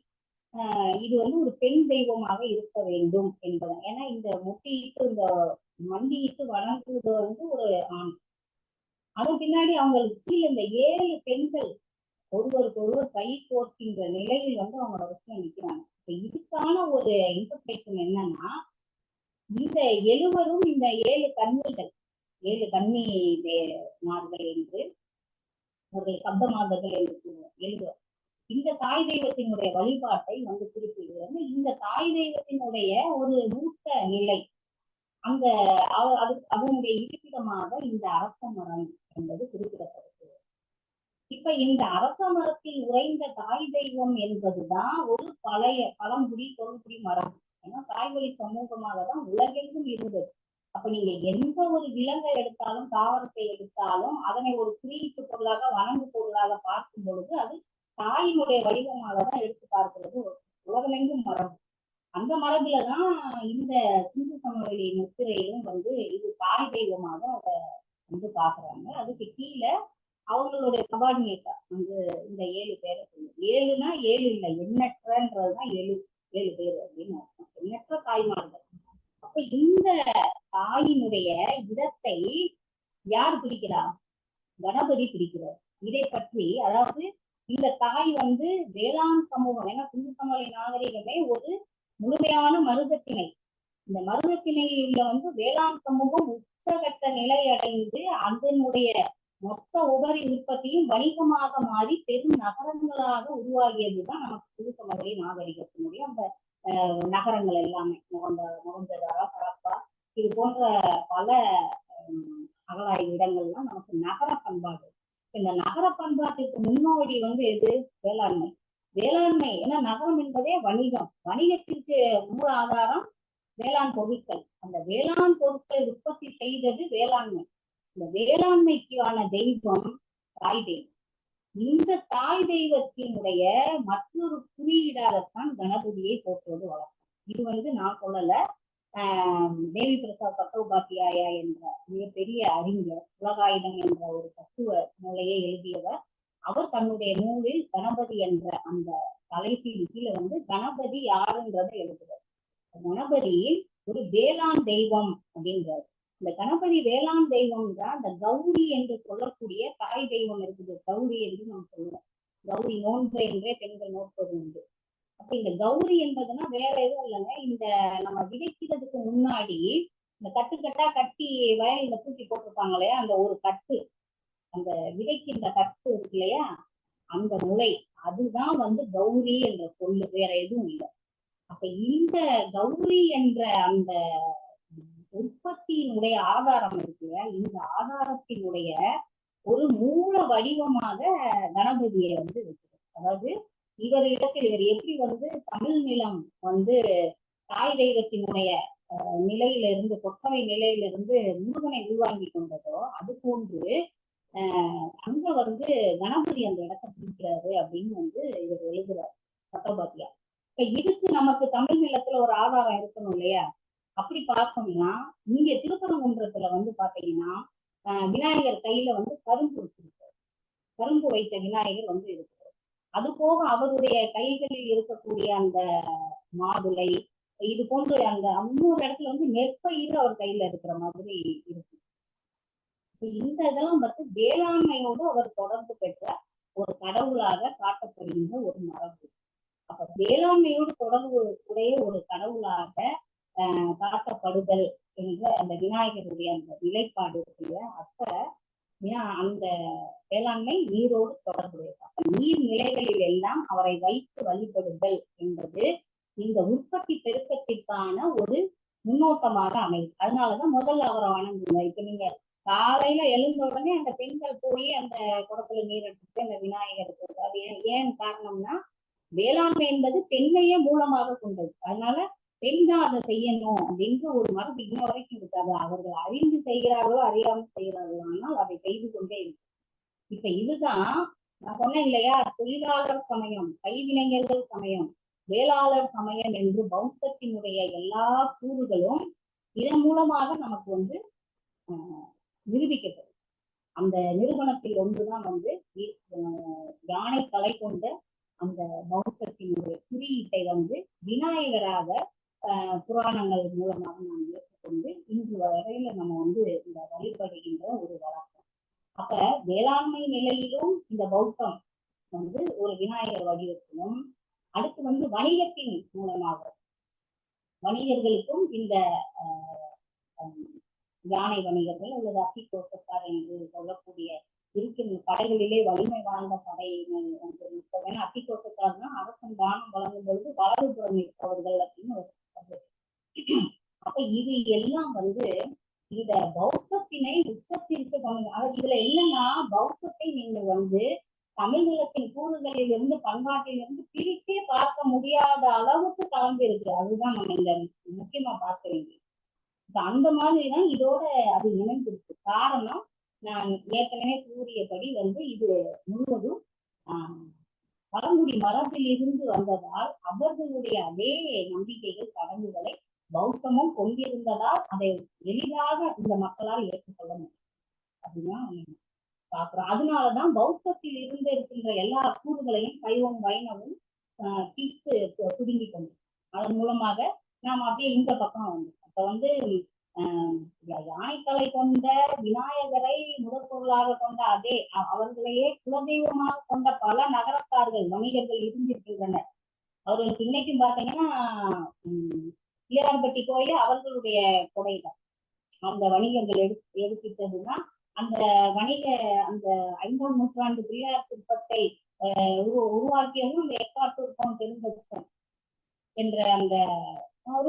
இது ஒரு பெண் தெய்வமாக இருக்க வேண்டும் என்பது. ஏன்னா இந்த முட்டியிட்டு இந்த மண்டியிட்டு வணங்குவது ஒரு ஆண். அதன் பின்னாடி அவங்களுக்கு கீழே இந்த 7 பெண்கள் ஒருவருக்கு ஒருவர் கை கோர்க்கின்ற நிலையில் அவங்க வரிசையா நிற்கிறாங்க. இதுக்கான ஒரு இன்டர்பிரேஷன் என்னன்னா, இந்த 7வரும் இந்த 7 கன்னிகள், 7 கன்னி மார்கள் என்று அவர்கள் சப்த மாதர்கள் என்று எழுதுவார். இந்த தாய் தெய்வத்தினுடைய வழிபாட்டை வந்து குறிப்பிடுகிறது. இந்த தாய் தெய்வத்தினுடைய ஒரு மூத்த நிலை, அந்த அதனுடைய இருப்பிடமாக இந்த அரச மரம் என்பது குறிப்பிடப்படுகிறது. இப்ப இந்த அரச மரத்தில் உறைந்த தாய் தெய்வம் என்பதுதான் ஒரு பழைய பழங்குடி தொல்குடி மரம். ஏன்னா தாய்வழி சமூகமாக தான் உலகெங்கும் இருந்தது. அப்ப நீங்க எந்த ஒரு விலங்கை எடுத்தாலும் தாவரத்தை எடுத்தாலும் அதனை ஒரு குறியீட்டு பொருளாக வணங்கு பொருளாக பார்க்கும் பொழுது அது தாயினுடைய வடிவமாக தான் எடுத்து பார்க்கிறது உலகமெங்கும் மரபு. அந்த மரபுலதான் இந்த சிந்து சமவெளி முத்திரையிலும் வந்து இது தாய் தெய்வமாக அதை வந்து பாக்குறாங்க. அதுக்கு கீழே அவங்களுடைய கபாடினேட்டா வந்து இந்த 7 பேரை சொல்லுது. 7னா 7 இல்லை, எண்ணற்றன்றதுதான் 7 பேர் அப்படின்னு அர்த்தம். எண்ணற்ற தாய்மார்கள். அப்ப இந்த தாயினுடைய இடத்தை யார் பிடிக்கிறா? கணபதி பிடிக்கிறார். இதை பற்றி, அதாவது இந்த தாய் வந்து வேளாண் சமூகம், ஏன்னா சிந்து சமவெளி நாகரிகமே ஒரு முழுமையான மருதத்திணை. இந்த மருதத்திணையில வந்து வேளாண் சமூகம் உச்சகட்ட நிலை அடைந்து அதனுடைய மொத்த உபரி உற்பத்தியும் வணிகமாக மாறி பெரும் நகரங்களாக உருவாகியதுதான் நமக்கு சிந்து சமவெளி நாகரிகத்தினுடைய அந்த நகரங்கள் எல்லாமே. மொகந்ததாரா, ஹரப்பா, இது போன்ற பல அகழாய்வு இடங்கள்லாம் நமக்கு நகர பண்பாடு. இந்த நகர பண்பாட்டுக்கு முன்னோடி வந்து எது? வேளாண்மை. வேளாண்மை ஏன்னா நகரம் என்பதே வணிகம். வணிகத்திற்கு மூல ஆதாரம் வேளாண் பொருட்கள். அந்த வேளாண் பொருட்களை உற்பத்தி செய்தது வேளாண்மை. இந்த வேளாண்மைக்கான தெய்வம் தாய் தெய்வம். இந்த தாய் தெய்வத்தினுடைய மற்றொரு குறியீடாகத்தான் கணபதியை போற்றுவது வழக்கம். இது வந்து நான் சொல்லல, தேவி பிரசாத் சட்டோபாத்தியாயா என்ற மிகப்பெரிய அறிஞர், உலகாயுதம் என்ற ஒரு தத்துவ நூலையை எழுதியவர். அவர் தன்னுடைய நூலில் கணபதி என்ற அந்த தலைப்பின் கீழே வந்து கணபதி யாருன்றதை எழுதுகிறார். கணபதி ஒரு வேளாண் தெய்வம் அப்படின்றார். இந்த கணபதி வேளாண் தெய்வம் தான் இந்த கௌரி என்று சொல்லக்கூடிய தாய் தெய்வம் இருக்குது. கௌரி என்று நம்ம சொல்லுவோம். கௌரி நோன்பு என்றே பெண்கள் நோற்பது உண்டு. அப்ப இந்த கௌரி என்பதுன்னா வேற எதுவும் இல்லைங்க, இந்த நம்ம விதைக்கிறதுக்கு முன்னாடி இந்த கட்டுக்கட்டா கட்டி வயல்ல தூக்கி போட்டிருப்பாங்க இல்லையா, அந்த ஒரு கட்டு, அந்த விதைக்கு இந்த கட்டு இருக்கு இல்லையா, அந்த முளை, அதுதான் வந்து கௌரி என்ற சொல்லு, வேற எதுவும் இல்லை. அப்ப இந்த கௌரி என்ற அந்த உற்பத்தியினுடைய ஆதாரம் இருக்கு இல்லையா, இந்த ஆதாரத்தினுடைய ஒரு மூல வடிவமாக கணபதியை வந்து இருக்குது. அதாவது இவர் எப்படி வந்து தமிழ் நிலம் வந்து தாய் தெய்வத்தினுடைய நிலையிலிருந்து, கொற்றவை நிலையிலிருந்து முருகனை உள்வாங்கி கொண்டதோ, அது போன்று அங்க வந்து கணபதி அந்த இடத்தை பிடிக்கிறாரு அப்படின்னு வந்து இவர் எழுதுறாரு சட்டோபாத்தியா. இப்ப இதுக்கு நமக்கு தமிழ் நிலத்துல ஒரு ஆதாரம் இருக்கணும் இல்லையா? அப்படி பார்த்தோம்னா இங்க திருப்பரங்குன்றத்துல வந்து பாத்தீங்கன்னா விநாயகர் கையில வந்து கரும்பு வச்சிருக்காரு. கரும்பு வைத்த விநாயகர் வந்து இருக்கு. அது போக அவருடைய கைகளில் இருக்கக்கூடிய அந்த மாதுளை, இது போன்று அந்த இன்னொரு இடத்துல வந்து நெற்பயிர் அவர் கையில இருக்கிற மாதிரி இருக்கு. இந்த இதெல்லாம் வந்து வேளாண்மையோடு அவர் தொடர்பு பெற்ற ஒரு கடவுளாக காட்டப்படுகின்ற ஒரு மரபு. அப்ப வேளாண்மையோடு தொடர்பு உடைய ஒரு கடவுளாக காட்டப்படுதல் என்ற அந்த விநாயகருடைய அந்த நிலைப்பாடு இருக்கு இல்லையா, அப்ப அந்த வேளாண்மை நீரோடு தொடர்புடையது. அப்ப நீர் நிலைகளில் எல்லாம் அவரை வைத்து வழிபடுதல் என்பது இந்த உற்பத்தி பெருக்கத்திற்கான ஒரு முன்னோட்டமாக அமையும். அதனாலதான் முதல்ல அவரை வணங்குங்க. இப்ப நீங்க காலையில எழுந்த உடனே அந்த பெண்கள் போய் அந்த குடத்துல நீர் எடுத்துட்டு அந்த விநாயகருக்கு, அது ஏன் காரணம்னா வேளாண்மை என்பது பெண்ணையே மூலமாக கொண்டது. அதனால பெண்கள் அதை செய்யணும் அப்படின்ற ஒரு மரபு இன்ன வரைக்கும் இருக்காது. அவர்கள் அறிந்து செய்கிறார்களோ அறியாமல் செய்கிறார்களோ, ஆனால் அதை செய்து கொண்டே இருக்கு. இப்ப இதுதான் நான் சொன்னேன் இல்லையா, தொழிலாளர் சமயம், கைவினைஞர்கள் சமயம், வேளாளர் சமயம் என்று பௌத்தத்தினுடைய எல்லா கூறுகளும் இதன் மூலமாக நமக்கு வந்து நிரூபிக்கப்படும். அந்த நிறுவனத்தில் ஒன்றுதான் வந்து யானை தலை கொண்ட அந்த பௌத்தத்தினுடைய குறியீட்டை வந்து விநாயகராக புராணங்கள் மூலமாக நாம் ஏற்றுக்கொண்டு இன்று வரையில நம்ம வந்து இந்த வழிபடுகின்ற ஒரு வழக்கம். அப்ப வேளாண்மை நிலையிலும் இந்த பௌத்தம் வந்து ஒரு விநாயகர் வடிவத்திலும், அடுத்து வந்து வணிகத்தின் மூலமாக வணிகர்களுக்கும் இந்த யானை வணிகர்கள் அல்லது அத்திக்கோட்டக்கார் என்று சொல்லக்கூடிய இருக்கின்ற படைகளிலே வலிமை வாய்ந்த படையினர் வந்து இப்ப வேணா அத்திகோசத்தார்னா அரசன் தானம் வழங்கும் பொழுது வலதுபுறம் இருப்பவர்கள் அப்படின்னு ஒரு அப்ப இது எல்லாம் வந்து இந்த பௌத்தத்தினை உச்சத்திற்கு கொண்டு இதுல என்னன்னா பௌத்தத்தை நீங்கள் வந்து தமிழ் நிலத்தின் கூறுகளில் இருந்து பண்பாட்டிலிருந்து பிரித்தே பார்க்க முடியாத அளவுக்கு கலந்து இருக்கு. அதுதான் நம்ம இந்த முக்கியமா பார்க்க வேண்டியது. அந்த மாதிரிதான் இதோட அது இணைந்திருக்கு. காரணம் நான் ஏற்கனவே கூறியபடி வந்து இது முழுவதும் பழங்குடி மரபில் இருந்து வந்ததால் அவர்களுடைய அதே நம்பிக்கைகள் கடவுள்களை பௌத்தமும் கொண்டிருந்ததால் அதை எளிதாக இந்த மக்களால் ஏற்றுக்கொள்ள முடியும். அதுதான் பார்க்கிறோம். அதனாலதான் பௌத்தத்தில் இருந்து இருக்கின்ற எல்லா கூறுகளையும் சைவம் வைணவும் தீர்த்து புடுங்கி கொண்டு அதன் மூலமாக நாம் அப்படியே இந்த பக்கம் வந்தோம். அப்ப வந்து யானைத்தலை கொண்ட விநாயகரை முதற்பொருளாக கொண்ட அதே அவர்களையே குலதெய்வமாக கொண்ட பல நகரத்தார்கள் வணிகர்கள் இருந்திருக்கின்றனர். அவர்களுக்கு இன்னைக்கும் பார்த்தீங்கன்னா பிள்ளையார்பட்டி கோயில் அவர்களுடைய கொடைதான். அந்த வணிகர்கள் எடுத்துட்டதுன்னா அந்த வணிக அந்த 5ஆம் நூற்றாண்டு பிள்ளையார் சிற்பத்தை உருவாக்கியதும் அந்த எக்காட்டூர் பெருந்தச்சன் என்ற அந்த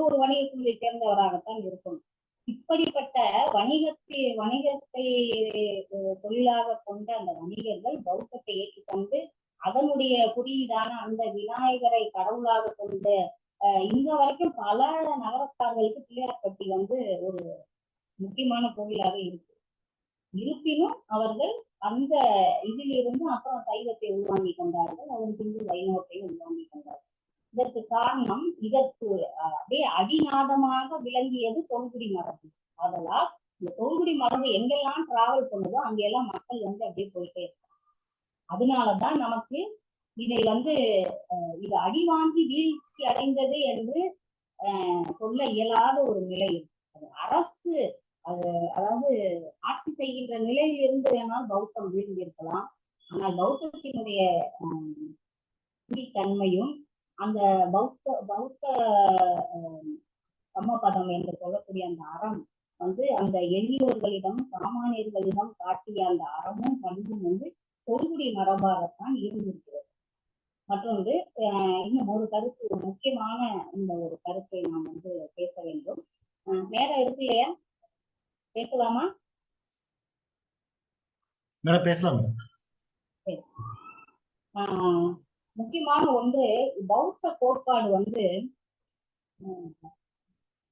ஒரு வணிக குழுவை சேர்ந்தவராகத்தான் இருக்கும். இப்படிப்பட்ட வணிகத்தை தொழிலாக கொண்ட அந்த வணிகர்கள் பௌத்தத்தை ஏற்றுக்கொண்டு அதனுடைய குறியீடான அந்த விநாயகரை கடவுளாக கொண்டு இந்த வரைக்கும் பல நகரத்தார்களுக்கு பிள்ளையார்பட்டி வந்து ஒரு முக்கியமான கோவிலாக இருக்கு. இருப்பினும் அவர்கள் அந்த இதிலிருந்து அப்புறம் சைவத்தை உள்வாங்கி கொண்டார்கள். அதன் பின்பு வைணவத்தையும் உள்வாங்கி கொண்டார்கள். இதற்கு காரணம் இதற்கு அப்படியே அடிநாதமாக விளங்கியது தொல்குடி மரபு. அதனால் இந்த தொல்குடி மரபு எங்கெல்லாம் டிராவல் பண்ணுதோ அங்கெல்லாம் மக்கள் வந்து அப்படியே போயிட்டே இருக்காங்க. அதனாலதான் நமக்கு இதை வந்து இது அடிவாங்கி வீழ்ச்சி அடைந்தது என்று சொல்ல இயலாத ஒரு நிலை. அரசு அதாவது ஆட்சி செய்கின்ற நிலையில் இருந்து வேணால் பௌத்தம் வீழ்ந்திருக்கலாம். ஆனால் பௌத்தத்தினுடைய குடித்தன்மையும் அந்த பௌத்த சமபதம் என்று சொல்லக்கூடிய அந்த அறம் வந்து அந்த எளியோர்களிடம் சாமானியர்களிடம் காட்டிய அந்த அறமும் பண்பும் வந்து தொல்குடி மரபாகத்தான் இருந்திருக்கிறது. மற்றொன்று இன்னும் ஒரு கருத்து, ஒரு முக்கியமான இந்த ஒரு கருத்தை நாம் வந்து பேச வேண்டும். நேரம் இருக்கு இல்லையா? பேசலாமா? மேடம் பேசலாம். சரி. முக்கியமான ஒன்று, பௌத்த கோட்பாடு வந்து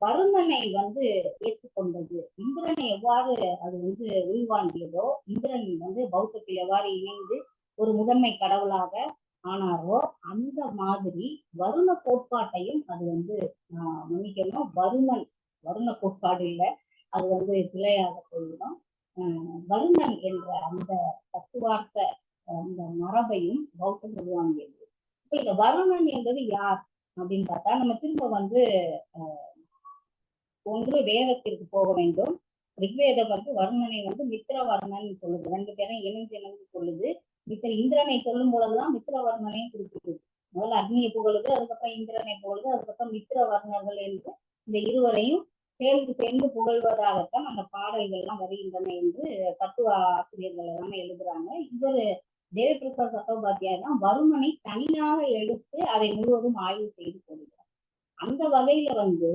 வருணனை வந்து ஏற்றுக்கொண்டது. இந்திரனை எவ்வாறு அது வந்து உள்வாங்கியதோ, இந்திரன் வந்து பௌத்தத்தில் எவ்வாறு இணைந்து ஒரு முதன்மை கடவுளாக ஆனாரோ அந்த மாதிரி வருண கோட்பாட்டையும் அது வந்து மன்னிக்கணும், வருண கோட்பாடு இல்லை, அது வந்து பிழையாக போயிடும். வருணன் என்ற அந்த தத்துவார்த்த அந்த மரபையும் பௌத்தம் உருவாங்கியது. இந்த வருணன் என்பது யார் அப்படின்னு பார்த்தா நம்ம திரும்ப வந்து ஒன்று வேதத்திற்கு போக வேண்டும். ரிக்வேதம் வந்து வருணனை வந்து மித்திரவர்ணன் சொல்லுது. 2 பேரும் இணைந்து சொல்லுது. இந்திரனை சொல்லும் பொழுதுதான் மித்திரவர்ணனையும் குறிப்பிடுது. முதல்ல அக்னியை புகழுது, அதுக்கப்புறம் இந்திரனை புகழுது, அதுக்கப்புறம் மித்திரவர்ணர்கள் என்று இந்த இருவரையும் சேர்ந்து புகழ்வதாகத்தான் அந்த பாடல்கள்லாம் வருகின்றன என்று தத்துவ ஆசிரியர்கள் எல்லாமே எழுதுறாங்க. இவர் தேவபிரசாத் சட்டோபாத்தியார் தான் வருணனை தனியாக எடுத்து அதை முழுவதும் ஆய்வு செய்து கொள்கிறார். அந்த வகையில வந்து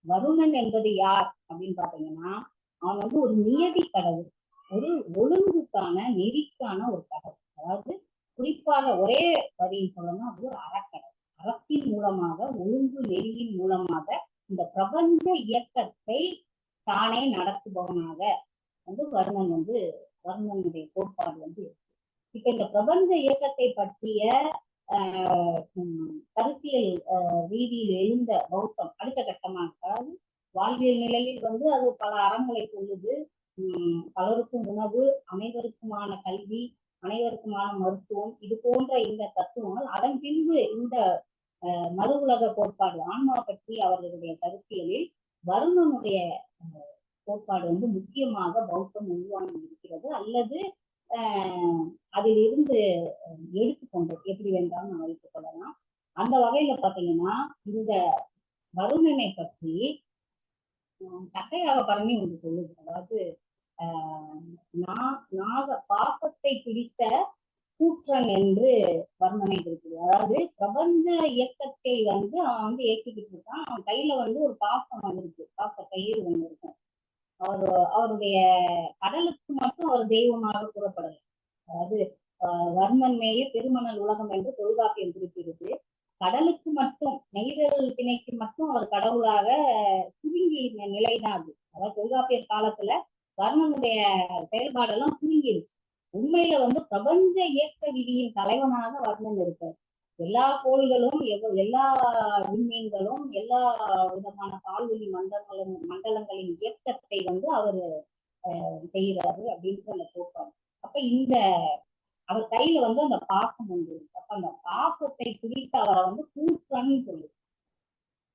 வருணன் என்பது யார் அப்படின்னு பாத்தீங்கன்னா, அவன் வந்து ஒரு நியதி கடவுள், ஒரு ஒழுங்குக்கான நெறிக்கான ஒரு கடவுள். அதாவது குறிப்பாக ஒரே வரியில் சொல்லணும், அது ஒரு அறக்கடவுள். அறத்தின் மூலமாக, ஒழுங்கு நெறியின் மூலமாக இந்த பிரபஞ்ச இயக்கத்தை தானே நடத்துபவனாக வந்து வருணனுடைய கோட்பாடு வந்து இருக்கு. இப்ப இந்த பிரபஞ்ச இயக்கத்தை பற்றிய கருத்தியல் ரீதியில் எழுந்த பௌத்தம் அடுத்த கட்டமாக, அதாவது வாழ்வியல் நிலையில் வந்து அது பல அறங்களை சொல்லுது. பலருக்கும் உணவு, அனைவருக்குமான கல்வி, அனைவருக்குமான மருத்துவம், இது போன்ற இந்த தத்துவங்கள். அதன் பின்பு இந்த மறு உலக கோட்பாடு ஆன்மா பற்றி அவர்களுடைய கருத்தியலில் வருணனுடைய கோட்பாடு வந்து முக்கியமாக பௌத்தம் உருவாகி இருக்கிறது, அல்லது அதிலிருந்து எடுத்துக்கொண்டு எப்படி வேண்டாலும் நான் வைத்துக் கொள்ளலாம். அந்த வகையில பாத்தீங்கன்னா இந்த வருணனை பற்றி கட்டையாக பரணி ஒன்று சொல்லுது. அதாவது பாசத்தை பிடித்த கூற்றன் என்று வர்ணனை இருக்குது. அதாவது பிரபஞ்ச இயக்கத்தை வந்து அவன் வந்து இயக்கிக்கிட்டு இருக்கான். அவன் கையில வந்து ஒரு பாசம் இருக்கு, பாச கயிறு ஒண்ணு இருக்கும். அவருடைய கடலுக்கு மட்டும் அவர் தெய்வமாக கூறப்படலை. அதாவது வர்மன் மேய பெருமணல் உலகம் என்று தொல்காப்பியம் குறிப்பிடுது. கடலுக்கு மட்டும், நெய்தல் திணைக்கு மட்டும் அவர் கடவுளாக சுருங்கி நிலைதான் அது. அதாவது தொல்காப்பியர் காலத்துல வர்மனுடைய செயல்பாடெல்லாம் சுருங்கிருச்சு. உண்மையில வந்து பிரபஞ்ச இயக்க விதியின் தலைவனாக வர்ணன் இருக்கார். எல்லா கோள்களும் எல்லா விண்மீன்களும் எல்லா விதமான பால்வெளி மண்டலங்களின் இயக்கத்தை வந்து அவர் செய்யறாரு அப்படின்ற அந்த கோட்பாடு. அப்ப இந்த அவர் கையில வந்து அந்த பாசம் உண்டு. அப்ப அந்த பாசத்தை பிடித்து அவரை வந்து கூற்றன்னு சொல்லு.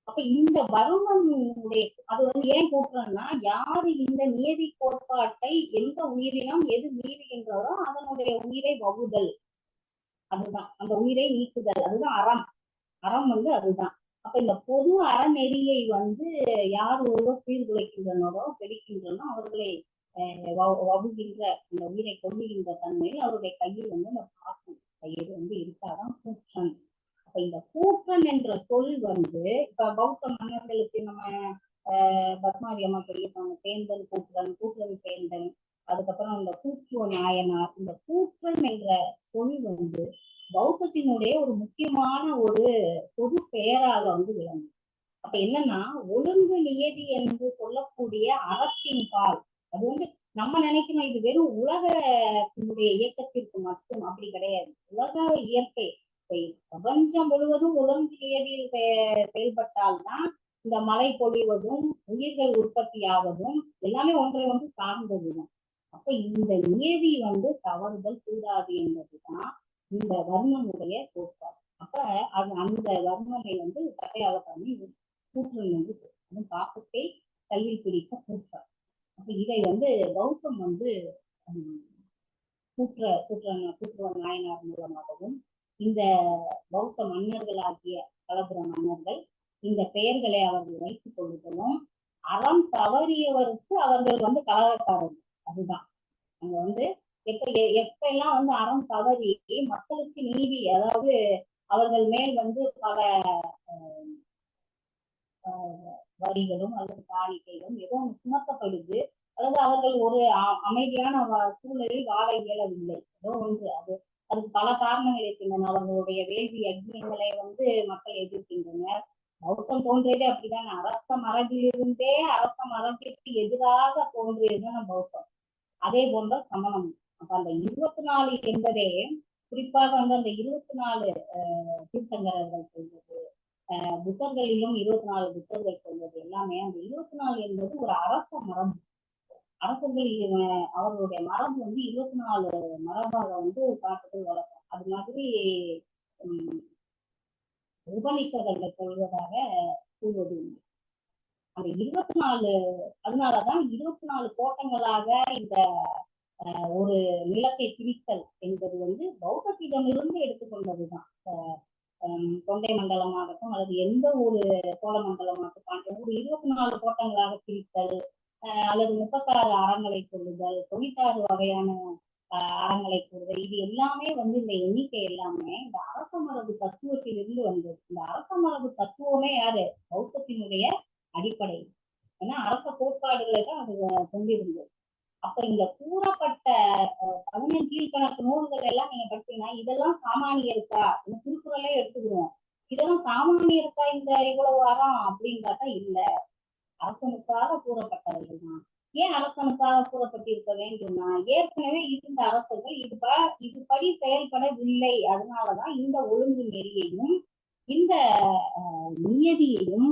அப்ப இந்த வருணனுடைய அது வந்து ஏன் கூட்டுறோம்னா, யாரு இந்த நியதி கோட்பாட்டை எந்த உயிரினம் எது மீறுகின்றதோ அதனுடைய உயிரை வகுதல், அதுதான் அந்த உயிரை நீக்குதல், அதுதான் அறம் வந்து அதுதான். அப்ப இந்த பொது அறநெறியை வந்து யார் ஒருவர் சீர்குலைக்கின்றனரோ கெடுக்கின்றனோ அவர்களை வகுகின்ற இந்த உயிரை கொள்ளுகின்ற தன்மையில் அவருடைய கையில் வந்து அந்த பாசம் கையில் வந்து இருக்காதான் கூற்றன். அப்ப இந்த கூற்றன் என்ற சொல் வந்து இப்ப பௌத்த மன்னர்களுக்கு நம்ம பத்மாவதி அம்மா சொல்லியிருப்பாங்க, சேந்தன் கூற்றன், கூற்றன் சேந்தன், அதுக்கப்புறம் இந்த கூற்றுவ நாயனார். இந்த கூற்றன் என்ற சொல் வந்து பௌத்தத்தினுடைய ஒரு முக்கியமான ஒரு பொது பெயராக வந்து விளங்கும். அப்ப என்னன்னா, ஒழுங்கு நியதி என்று சொல்லக்கூடிய அறத்தின் பால் அது வந்து நம்ம நினைக்கணும் இது வெறும் உலகத்தினுடைய இயக்கத்திற்கு மட்டும், அப்படி கிடையாது. உலக இயற்கை பிரபஞ்சம் முழுவதும் ஒழுங்கு நியதியில் செயல்பட்டால்தான் இந்த மழை பொழிவதும் உயிர்கள் உற்பத்தி ஆவதும் எல்லாமே ஒன்றை ஒன்று சார்ந்ததுதான். அப்ப இந்த நியதி வந்து தவறுதல் கூடாது என்பதுதான் இந்த வர்ணனுடைய கோட்பாடு. அப்ப அது அந்த வர்ணனை வந்து கட்டையாக பண்ணி கூற்றல் வந்து பாசத்தை கையில் பிடித்த கூற்றார். அப்ப இதை வந்து பௌத்தம் வந்து கூற்றுவ நாயனார் மூலமாகவும் இந்த பௌத்த மன்னர்களாகிய களபுர மன்னர்கள் இந்த பெயர்களை அவர்கள் வைத்துக் கொள்ளுதலும், அறம் தவறியவருக்கு அவர்கள் வந்து கலகக்காரர்கள். அதுதான் அங்க வந்து எப்ப எல்லாம் வந்து அறம் தவறி மக்களுக்கு நீதி, அதாவது அவர்கள் மேல் வந்து பல வரிகளும் அல்லது காணிக்கைகளும் ஏதோ சுமத்தப்படுது, அல்லது அவர்கள் ஒரு அமைதியான சூழலில் வாழ இயலவில்லை, ஏதோ ஒன்று அதுக்கு பல காரணங்கள் இருக்கின்றன. அவர்களுடைய வேள்வி யஜ்ஞங்களை வந்து மக்கள் எதிர்க்கின்றனர். பௌத்தம் தோன்றியதே அப்படிதான், அரச மரபிலிருந்தே அரச மரபிற்கு எதிராக தோன்றியதுதான் பௌத்தம். அதே போன்ற சமணம். அப்ப அந்த 24 என்பதே குறிப்பாக வந்து அந்த 24 தீர்த்தங்கரர்கள் சொல்வது, புத்தர்களிலும் 24 புத்தர்கள் சொல்வது எல்லாமே அந்த 24 என்பது ஒரு அரச மரபு. அரசர்கள் அவர்களுடைய மரபு வந்து 24 மரபாக வந்து காட்டுதல் வழக்கம். அது மாதிரி உபநிஷதங்கள் சொல்வதாக கூறுவது உண்டு. அந்த 24 அதனாலதான் 24 கோட்டங்களாக இந்த ஒரு நிலத்தை பிரித்தல் என்பது வந்து பௌத்தத்திடமிருந்து எடுத்துக்கொண்டதுதான். தொண்டை மண்டலமாகட்டும் அல்லது எந்த ஒரு சோழ மண்டலமாகட்டும் ஒரு 24 கோட்டங்களாக பிரித்தல், அல்லது 36 அறங்களை சொல்லுதல், 96 வகையான அறங்களை கூறுதல், இது எல்லாமே வந்து இந்த எண்ணிக்கை எல்லாமே இந்த அரச மரபு தத்துவத்திலிருந்து வந்தது. இந்த அரச மரபு தத்துவமே யாரு? பௌத்தத்தினுடைய அடிப்படை. ஏன்னா அரச கோட்பாடுகளை தான் அது கொண்டிருந்தது. அப்ப இங்க கூறப்பட்ட 15 கீழ்கணக்கு நூல்கள் எல்லாம் நீங்க படிச்சீங்கன்னா இதெல்லாம் சாமானியருக்கா, இந்த திருக்குறளே எடுத்துக்கிறோம், இதெல்லாம் சாமானியருக்கா இந்த இவ்வளவு அறம் அப்படின்னு பார்த்தா இல்ல, அரசனுக்காக கூறப்பட்டவர்கள் தான். ஏன் அரசனுக்காக கூறப்பட்டிருக்க வேண்டும்னா, ஏற்கனவே இருந்த அரசர்கள் இதுபடி செயல்படவில்லை. அதனாலதான் இந்த ஒழுங்கு நெறியையும் இந்த நியதியையும்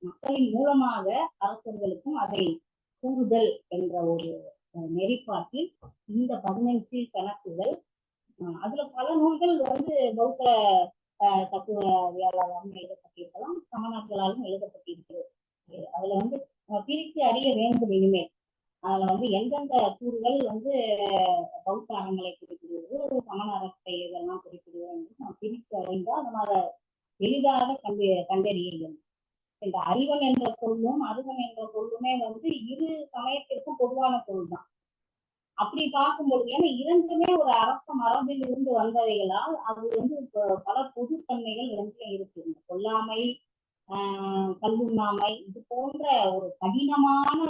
மக்களின் மூலமாக அரசர்களுக்கும் அதை கூறுதல் என்ற ஒரு நெறிப்பாட்டில் இந்த 15 கணக்குகள், அதுல பல நூல்கள் வந்து பௌத்த தத்துவவியலாளரும் எழுதப்பட்டிருக்கலாம், சமணர்களாலும் எழுதப்பட்டிருக்கிறது. அதுல வந்து பிரித்து அறிய வேண்டும். இனிமேல் அதுல வந்து எந்தெந்த கூறுகள் வந்து பௌத்த அறங்களை குறிப்பிடுவது, சமண அறத்தை இதெல்லாம் குறிப்பிடுவது நாம் பிரித்து அறிந்தால் நம்ம அதை எளிதாக கண்டறிய வேண்டும். இந்த அறிவன் என்ற சொல்லும் அருகன் என்ற சொல்லுமே வந்து இரு சமயத்திற்கும் பொதுவான சொல் தான். அப்படி பார்க்கும்பொழுது ஏன்னா இரண்டுமே ஒரு அரச மரபில் இருந்து வந்தவைகளால் அது வந்து பல பொதுத்தன்மைகள் ரெண்டுல இருக்கு. இந்த கொல்லாமை, கல்லுண்ணாமை இது போன்ற ஒரு கடினமான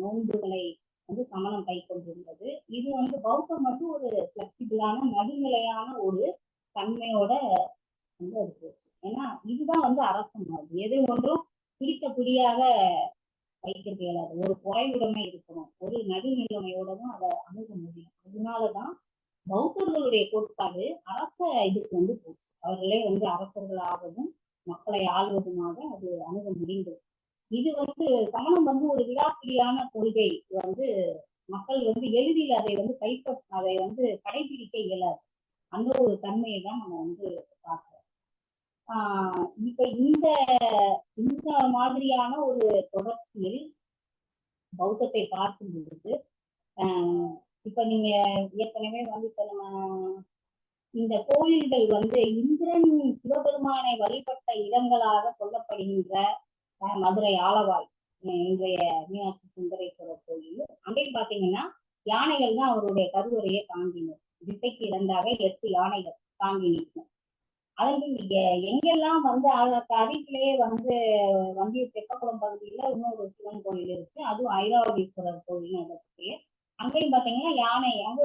நோன்புகளை வந்து சமணம் கை கொண்டிருந்தது. இது வந்து பௌத்தம் வந்து ஒரு பிளெக்சிபிளான நடுநிலையான ஒரு தன்மையோட வந்து அது போச்சு. ஏன்னா இதுதான் வந்து அரச மரபு. எது ஒன்றும் பிடித்த பிடியாக வைக்கிறது இயலாது. ஒரு குறைவுடைமை இருக்கணும், ஒரு நடுநிலைமையோட தான் அதை அணுக முடியும். அதனாலதான் பௌத்தர்களுடைய கோட்பாடு அரச இதுக்கு வந்து போச்சு. அவர்களே வந்து அரசர்களாகவும் மக்களை ஆள்வதுமாக அது அணுக முடிந்தது. இது வந்து சமணம் வந்து ஒரு விடாப்பிடியான கொள்கை வந்து மக்கள் வந்து எளிதில் அதை வந்து அதை வந்து கடைபிடிக்க இயலாது. அந்த ஒரு தன்மையை தான் நம்ம வந்து பார்க்கிறோம். இப்ப இந்த மாதிரியான ஒரு தொடர்ச்சியில் பௌத்தத்தை பார்க்கும் பொழுது இப்ப நீங்க ஏற்கனவே வந்து இப்ப நம்ம இந்த கோயில்கள் வந்து இந்திரன் சிவபெருமானை வழிபட்ட இடங்களாக சொல்லப்படுகின்ற மதுரை ஆலவாய், இன்றைய மீனாட்சி சுந்தரேஸ்வரர் கோயில், அங்கே பாத்தீங்கன்னா யானைகள் தான் அவருடைய கருவறையை தாங்கினர். திசைக்கு 2ஆக 8 யானைகள் தாங்கி நிற்கும். அதற்கு எங்கெல்லாம் வந்து அருகிலேயே வந்து வண்டியூர் தெப்பக்குளம் பகுதியில இன்னொரு சிவன் கோயில் இருக்கு, அதுவும் ஐராவதீஸ்வரர் கோயில் இடத்துக்கு. அங்கேயும் பாத்தீங்கன்னா யானை, அங்க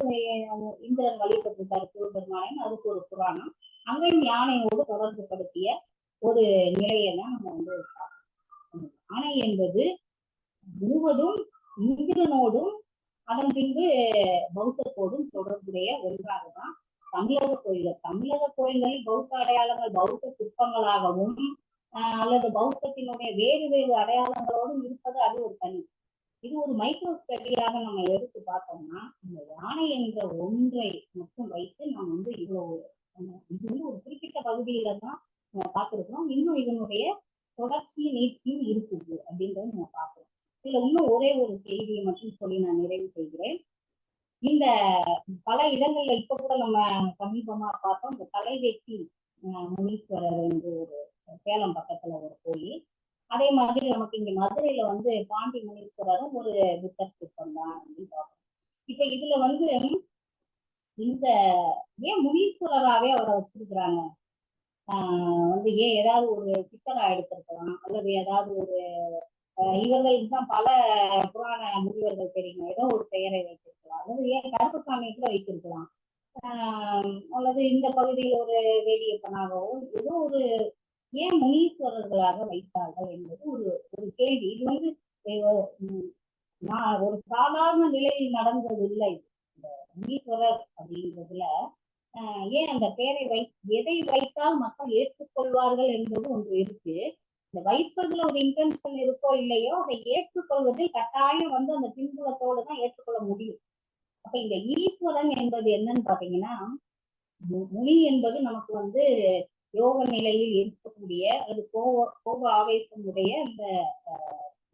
இந்திரன் வழிபட்டிருக்காரு சிவபெருமானின், அதுக்கு ஒரு புராணம். அங்கேயும் யானையோடு தொடர்பு படுத்திய ஒரு நிலையை தான் நம்ம வந்து பார்க்கணும். யானை என்பது முழுவதும் இந்திரனோடும் அதன் பின்பு பௌத்தத்தோடும் தொடர்புடைய ஒன்றாகதான் தமிழக கோயில்களில் பௌத்த அடையாளங்கள் பௌத்த சிற்பங்களாகவும் அல்லது பௌத்தத்தினுடைய வேறு வேறு அடையாளங்களோடும் இருப்பது அது ஒரு தனி. இது ஒரு மைக்ரோ ஸ்டடியாக நம்ம எடுத்து பார்த்தோம்னா இந்த யானை என்ற ஒன்றை மட்டும் வைத்து நாம் வந்து இது வந்து ஒரு குறிப்பிட்ட பகுதியில தான் நம்ம பார்த்திருக்கிறோம். இன்னும் இதனுடைய தொடர்ச்சியும் நீட்சியும் இருக்குது அப்படின்றத நம்ம பார்க்கிறோம். இதுல இன்னும் ஒரே ஒரு செய்தியை மட்டும் சொல்லி நான் நிறைவு செய்கிறேன். இந்த பல இடங்கள்ல இப்ப கூட நம்ம சமீபமா பார்த்தோம், இந்த தலைவேட்டி முனீஸ்வரர் என்று ஒரு சேலம் பக்கத்துல ஒரு கோயில். அதே மாதிரி நமக்கு இங்க மதுரையில வந்து பாண்டி முனீஸ்வரரும் ஒரு புத்தர் சிற்பம் தான் அப்படின்னு பார்க்கணும். இப்ப இதுல வந்து இந்த ஏன் முனீஸ்வரராகவே அவரை வச்சிருக்கிறாங்க? வந்து ஏன் ஏதாவது ஒரு சிக்கலா எடுத்திருக்கலாம், அல்லது ஏதாவது ஒரு இவர்களுக்கு தான் பல புராண முனிவர்கள் தெரியும், ஏதோ ஒரு பெயரை வைத்திருக்கலாம், அல்லது ஏன் கருப்பசாமி கூட வைத்திருக்கலாம், அல்லது இந்த பகுதியில் ஒரு வேதியப்பனாகவோ ஏதோ ஒரு ஏன் முனீஸ்வரர்களாக வைத்தார்கள் என்பது ஒரு கேள்வி. இது வந்து ஒரு சாதாரண நிலையில் நடந்தது இல்லை. இந்த முனீஸ்வரர் அப்படின்றதுல ஏன் அந்த பெயரை எதை வைத்தால் மக்கள் ஏற்றுக்கொள்வார்கள் என்பது ஒன்று இருக்கு. இந்த வைப்பதுல ஒரு இன்டென்ஷன் இருக்கோ இல்லையோ அதை ஏற்றுக்கொள்வதில் கட்டாயம் வந்து அந்த பின்புலத்தோடு தான் ஏற்றுக்கொள்ள முடியும். அப்ப இந்த ஈஸ்வரன் என்பது என்னன்னு பாத்தீங்கன்னா, முனி என்பது நமக்கு வந்து யோக நிலையில் இருக்கக்கூடிய அது கோப ஆவேசமுடைய அந்த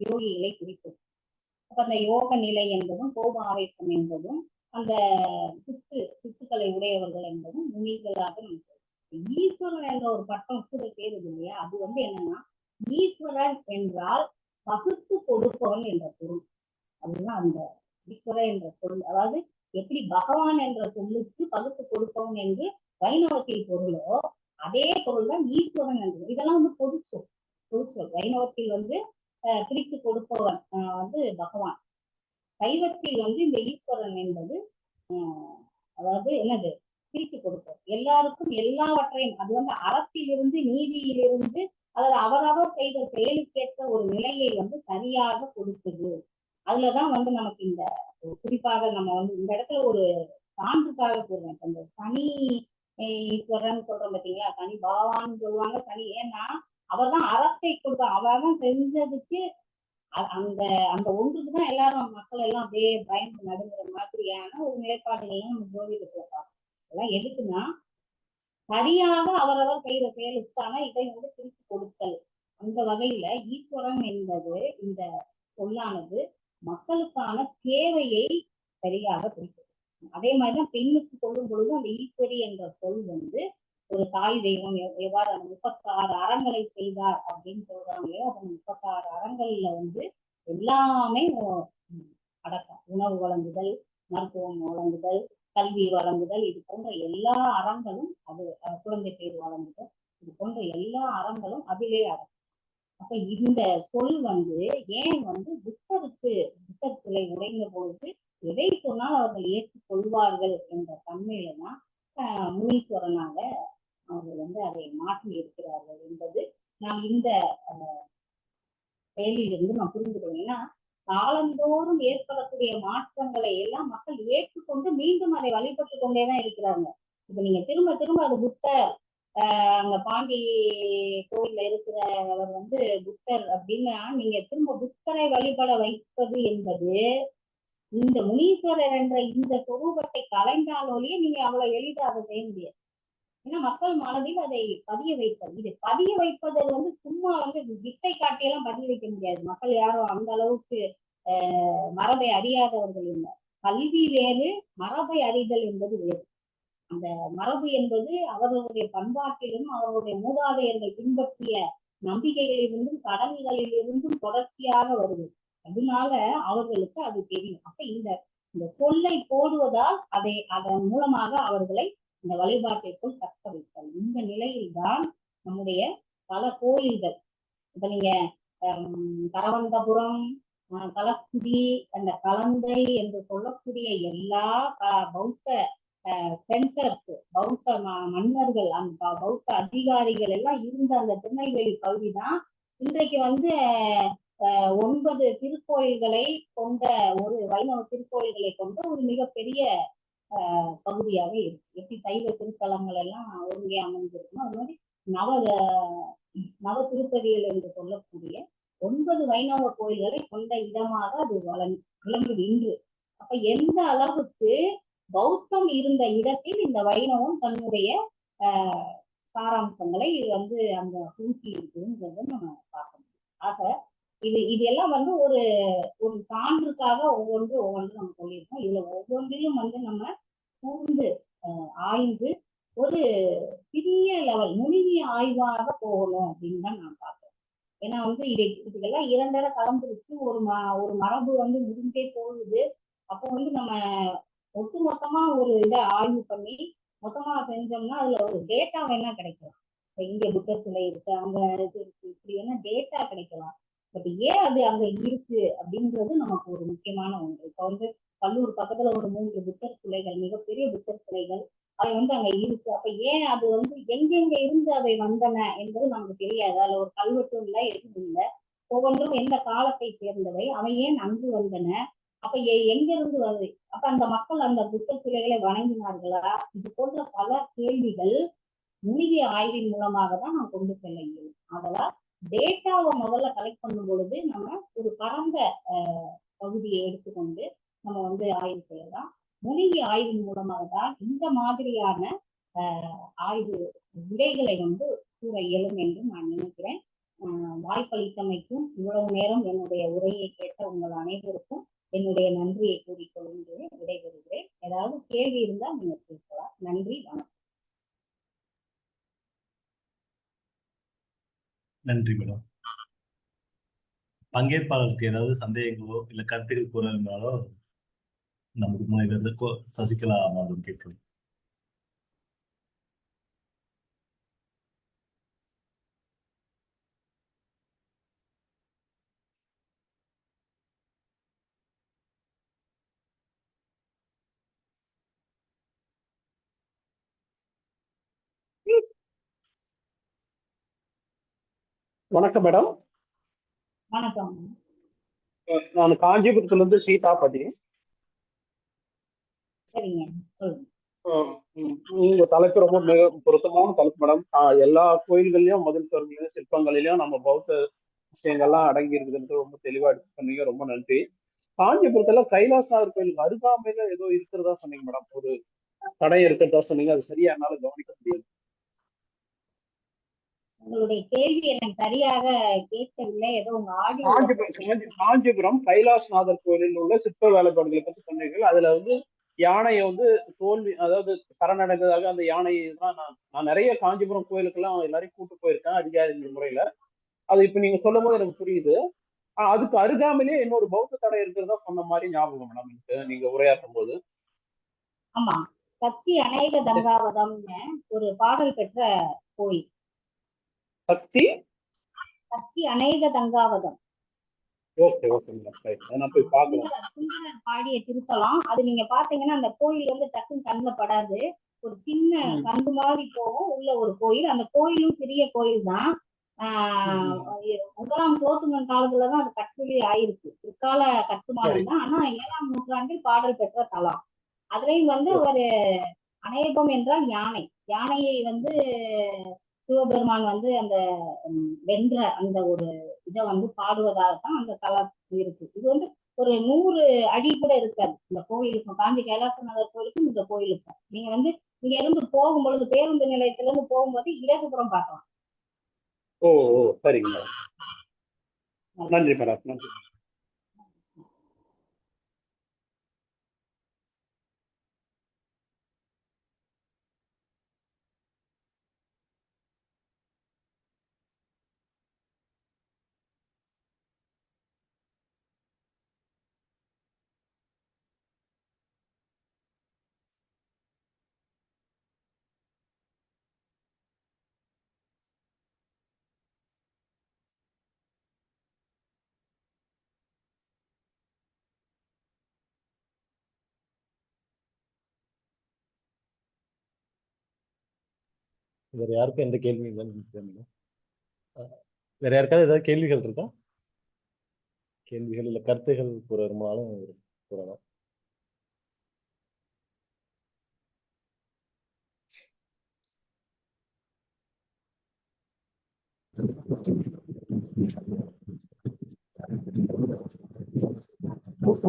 யோகிகளை குறிக்கும். அப்ப அந்த யோக நிலை என்பதும் கோப ஆவேசம் என்பதும் அந்த சித்துக்களை உடையவர்கள் என்பதும் முனிகளாக நமக்கு. ஈஸ்வரன் என்ற ஒரு பட்டம் கூட தேர்வு இல்லையா, அது வந்து என்னன்னா ஈஸ்வரன் என்றால் பகுத்து கொடுப்பவன் என்ற பொருள். அதுதான் அந்த ஈஸ்வரன் என்ற பொருள். அதாவது எப்படி பகவான் என்ற சொல்லுக்கு பகுத்து கொடுப்பவன் என்று வைணவத்தில் பொருளோ அதே பொருள் தான் ஈஸ்வரன் என்று. இதெல்லாம் வந்து பொதுச்சொல். வைணவத்தில் வந்து பிரித்து கொடுப்பவன் வந்து பகவான். சைவத்தில் வந்து இந்த ஈஸ்வரன் என்பது அதாவது என்னது பிரித்து கொடுப்போம் எல்லாருக்கும் எல்லாவற்றையும். அது வந்து அறத்திலிருந்து நீதியிலிருந்து அதில் அவரவர் செய்த செயலுக்கேற்ற ஒரு நிலையை வந்து சரியாக கொடுக்குது. அதுலதான் வந்து நமக்கு இந்த குறிப்பாக நம்ம வந்து இந்த இடத்துல ஒரு சான்றுக்காக கூறுவேன். அந்த தனி ஈஸ்வரன் சொல்றோம் பார்த்தீங்களா, தனி பகவான்னு சொல்லுவாங்க. தனி ஏன்னா அவர் தான் அறத்தை கொடுப்பார், அவர் தான் செஞ்சதுக்கு அந்த ஒன்றுக்குதான் எல்லாரும் மக்கள் எல்லாம் அப்படியே பயந்து நடுங்கிற மாதிரியான ஒரு நிலைப்பாடுகள்லாம் நம்ம ஜோதிடத்துல பார்ப்போம். அதெல்லாம் எதுக்குன்னா சரியாக அவரவர் செய்த செயலுக்கான இதை வந்து பிரித்து கொடுத்தல். அந்த வகையில ஈஸ்வரன் என்பது இந்த சொல்லானது மக்களுக்கான தேவையை சரியாக பிரித்தது. அதே மாதிரிதான் பெண்ணுக்கு சொல்லும் பொழுது அந்த ஈஸ்வரி என்ற சொல் வந்து ஒரு தாய் தெய்வம் எவ்வாறு அந்த 36 அறங்களை செய்தார் அப்படின்னு சொல்றாங்களே, அந்த 36 அறங்கள்ல வந்து எல்லாமே அடக்கம். உணவு வழங்குதல், மருத்துவம் வழங்குதல், கல்வி வழங்குதல், இது போன்ற எல்லா அறங்களும் அது குழந்தை பேர் வழங்குதல், இது போன்ற எல்லா அறங்களும் அதிலே அடக்கம். அப்ப இந்த சொல் வந்து ஏன் வந்து புத்தர் சிலை உடைந்த பொழுது எதை சொன்னால் அவர்கள் ஏற்றுக்கொள்வார்கள் என்ற தன்மையில தான் முனீஸ்வரனாக அவர்கள் வந்து அதை மாற்றி இருக்கிறார்கள் என்பது நாம் இந்த செயலிலிருந்து நாம் புரிந்துக்கணும். ஏன்னா காலந்தோறும் ஏற்படக்கூடிய மாற்றங்களை எல்லாம் மக்கள் ஏற்றுக்கொண்டு மீண்டும் அதை வழிபட்டு கொண்டேதான் இருக்கிறாங்க. இப்ப நீங்க திரும்ப திரும்ப அது புத்தர் அங்க பாண்டி கோயில்ல இருக்கிறவர் வந்து புத்தர் அப்படின்னா நீங்க திரும்ப புத்தரை வழிபட வைப்பது என்பது இந்த முனீஸ்வரர் என்ற இந்த சொரூபத்தை கலைந்தாலோலேயே நீங்க அவ்வளவு எளிதாக செய்ய முடியாது. ஏன்னா மக்கள் மனதில் அதை பதிய வைப்பது, இது பதிய வைப்பது வந்து சும்மா வந்து வித்தை காட்டியெல்லாம் பதிய வைக்க முடியாது. மக்கள் யாரும் அந்த அளவுக்கு மரபை அறியாதவர்கள் இல்லை. கல்வி வேறு, மரபை அறிதல் என்பது வேறு. அந்த மரபு என்பது அவர்களுடைய பண்பாட்டிலும் அவர்களுடைய மூதாதையர்கள் பின்பற்றிய நம்பிக்கைகளிலிருந்தும் கடமைகளிலிருந்தும் தொடர்ச்சியாக வருது. அதனால அவர்களுக்கு அது தெரியும். அப்ப இந்த சொல்லை போடுவதால் அதன் மூலமாக அவர்களை இந்த வழிபாட்டிற்குள் தக்க வைத்தல். இந்த நிலையில்தான் நம்முடைய பல கோயில்கள், இப்ப நீங்க கரவந்தபுரம், கலக்குடி, அந்த கலந்தை என்று சொல்லக்கூடிய எல்லா பௌத்த சென்டர்ஸ், பௌத்த மன்னர்கள், அந்த பௌத்த அதிகாரிகள் எல்லாம் இருந்த அந்த திருநெல்வேலி பகுதி தான் இன்றைக்கு வந்து 9 திருக்கோயில்களை கொண்ட ஒரு வைணவ திருக்கோயில்களை கொண்ட ஒரு மிகப்பெரிய பகுதியாக இருக்கு. எப்படி சைவ திருத்தலங்கள் எல்லாம் ஒருங்கே அமைந்திருக்கணும், அது மாதிரி நவ திருப்பதிகள் என்று சொல்லக்கூடிய 9 வைணவ கோயில்களை கொண்ட இடமாக அது விளங்குது இன்று. அப்ப எந்த அளவுக்கு பௌத்தம் இருந்த இடத்தில் இந்த வைணவம் தன்னுடைய சாராம்சங்களை வந்து அந்த பூசி இருக்குங்கிறத நம்ம பார்க்க முடியும். ஆக இது எல்லாம் வந்து ஒரு சான்றுக்காக ஒவ்வொன்றும் நம்ம சொல்லியிருக்கோம். இதுல ஒவ்வொன்றிலும் வந்து நம்ம கூர்ந்து ஆய்ந்து ஒரு சிறிய லெவல் நுணுகிய ஆய்வாக போகணும் அப்படின்னு தான் நான் பார்க்கிறேன். ஏன்னா வந்து இதுக்கெல்லாம் 2 கலந்துருச்சு. ஒரு மரபு வந்து முடிஞ்சே போகுது. அப்போ வந்து நம்ம ஒட்டுமொத்தமா ஒரு இதை ஆய்வு பண்ணி மொத்தமா செஞ்சோம்னா அதுல ஒரு டேட்டா வேணா கிடைக்கலாம். இங்க புத்தர் சிலை இருக்கு, அங்க இது இருக்கு, இப்படி வேணா டேட்டா கிடைக்கலாம். பட் ஏன் அது அங்க இருக்கு அப்படின்றது நமக்கு ஒரு முக்கியமான ஒன்று. இப்ப வந்து கல்லூர் பக்கத்துல ஒரு 3 புத்தர் சிலைகள், மிகப்பெரிய புத்தர் சிலைகள், அது வந்து அங்க இருக்கு. அப்ப ஏன் அது வந்து எங்கெங்க இருந்து அவை வந்தன என்பது நமக்கு தெரியாது. அதுல ஒரு கல்வெட்டும் இல்லை, எதுவும் இல்லை. ஒவ்வொன்றும் எந்த காலத்தை சேர்ந்தவை, அவை ஏன் அங்கு வந்தன, அப்ப எங்க இருந்து வருது, அப்ப அந்த மக்கள் அந்த புத்தர் சிலைகளை வணங்கினார்களா, இது போன்ற பல கேள்விகள் மூலிகை ஆய்வின் மூலமாக தான் நாம் கொண்டு செல்ல இயலும். அதெல்லாம் டேட்டாவை முதல்ல கலெக்ட் பண்ணும் பொழுது நம்ம ஒரு பரந்த பகுதியை எடுத்துக்கொண்டு நம்ம வந்து ஆய்வு செய்யலாம். மூலிகை ஆய்வின் மூலமாக தான் இந்த மாதிரியான ஆய்வு விடைகளை வந்து கூற இயலும் என்று நான் நினைக்கிறேன். வாய்ப்பளித்தமைக்கும் இவ்வளவு நேரம் என்னுடைய உரையை கேட்ட உங்கள் அனைவருக்கும் என்னுடைய நன்றியை கூறிக்கொண்டு விடைபெறுகிறேன். ஏதாவது கேள்வி இருந்தால் நீங்க கேட்கலாம். நன்றி, வணக்கம். நன்றி மேடம். பங்கேற்பாளருக்கு ஏதாவது சந்தேகங்களோ இல்ல கருத்துக்கள் கூற இருந்தாலோ நமக்கு முன்னாடி சசிகலா மேடம் கேட்கலாம். வணக்கம் மேடம். வணக்கம். நான் காஞ்சிபுரத்துல இருந்து சீதாபதி. சரிங்க, உங்க தலைப்பு ரொம்ப மிக பொருத்தமான தலைப்பு மேடம். எல்லா கோயில்கள்லயும் மதில் சுவர்களிலும் சிற்பங்களிலும் நம்ம பௌத்த விஷயங்கள்லாம் அடங்கி இருக்குதுன்றது ரொம்ப தெளிவா எடுத்து சொன்னீங்க. ரொம்ப நன்றி. காஞ்சிபுரத்துல கைலாசநாதர் கோயிலுக்கு அருகாமையில ஏதோ இருக்கிறதா சொன்னீங்க மேடம், ஒரு தடை இருக்கிறதா சொன்னீங்க. அது சரியா என்னால கவனிக்க முடியாது. உங்களுடைய கேள்வி எனக்கு சரியாக கேட்கவில்லை. ஏதோ உங்க ஆடியோ. காஞ்சிபுரம் கைலாசநாதர் கோயிலில் உள்ள சிற்ப வேலைப்பாடுகளை பற்றி சொன்னீர்கள். அதுல வந்து யானையை வந்து தோல்வி, அதாவது சரணடைந்ததாக அந்த யானையை தான் நான் நிறைய காஞ்சிபுரம் கோயிலுக்கெல்லாம் எல்லாரையும் கூட்டு போயிருக்கேன் அதிகாரிகள் முறையில. அது இப்ப நீங்க சொல்லும் போது எனக்கு புரியுது. அதுக்கு அருகாமையிலே இன்னொரு பௌத்த தடை இருக்கிறதா சொன்ன மாதிரி ஞாபகம் மேடம் எனக்கு நீங்க உரையாற்றும் போது. ஆமா, கச்சி அநேக தங்காவதம்னு ஒரு பாடல் பெற்ற கோயில். சக்தி கச்சி அநேக தங்காவதம். ஓகே ஓகே மேடம், நான் போய் பார்க்கலாம். சுந்தரர் பாடிய திருத்தலம். அது நீங்க பாத்தீங்கன்னா அந்த கோயில் வந்து டக்குன்னு கண்ணில் படாது. ஒரு சின்ன கந்து மாதிரி போகும், உள்ள ஒரு கோயில். அந்த கோயிலும் சிறிய கோயில் தான். முதலாம் குலோத்துங்கன் காலத்துலதான் அது கட்டுரை ஆயிருக்கு. பிற்கால கட்டுமானம் தான். ஆனா 7ஆம் நூற்றாண்டில் பாடல் பெற்ற தலம். அதுலயும் வந்து ஒரு அநேகம் என்றால் யானை. யானையை வந்து சிவபெருமான் வந்து அந்த வென்ற அந்த ஒரு இதை வந்து பாடுவதாகத்தான் அந்த தலம் இருக்கு. இது வந்து ஒரு 100 அடி கூட இருக்காது இந்த கோயிலுக்கும், காஞ்சி கைலாசநாதர் கோயிலுக்கும் இந்த கோயிலுக்கும். நீங்க வந்து இங்க இருந்து போகும்பொழுது, பேருந்து நிலையத்துல இருந்து போகும்போது இடதுபுறம் பார்க்கலாம். ஓ ஓ சரிங்க மேடம், நன்றி மேடம், நன்றி. வேற யாருக்கும் எந்த கேள்வியும் இல்லைன்னு நினைக்கிறேன். வேற யாருக்காவது ஏதாவது கேள்விகள் இருக்கா? கேள்விகள் இல்ல கருத்துகள் கூற விரும்பினாலும் கூறலாம்.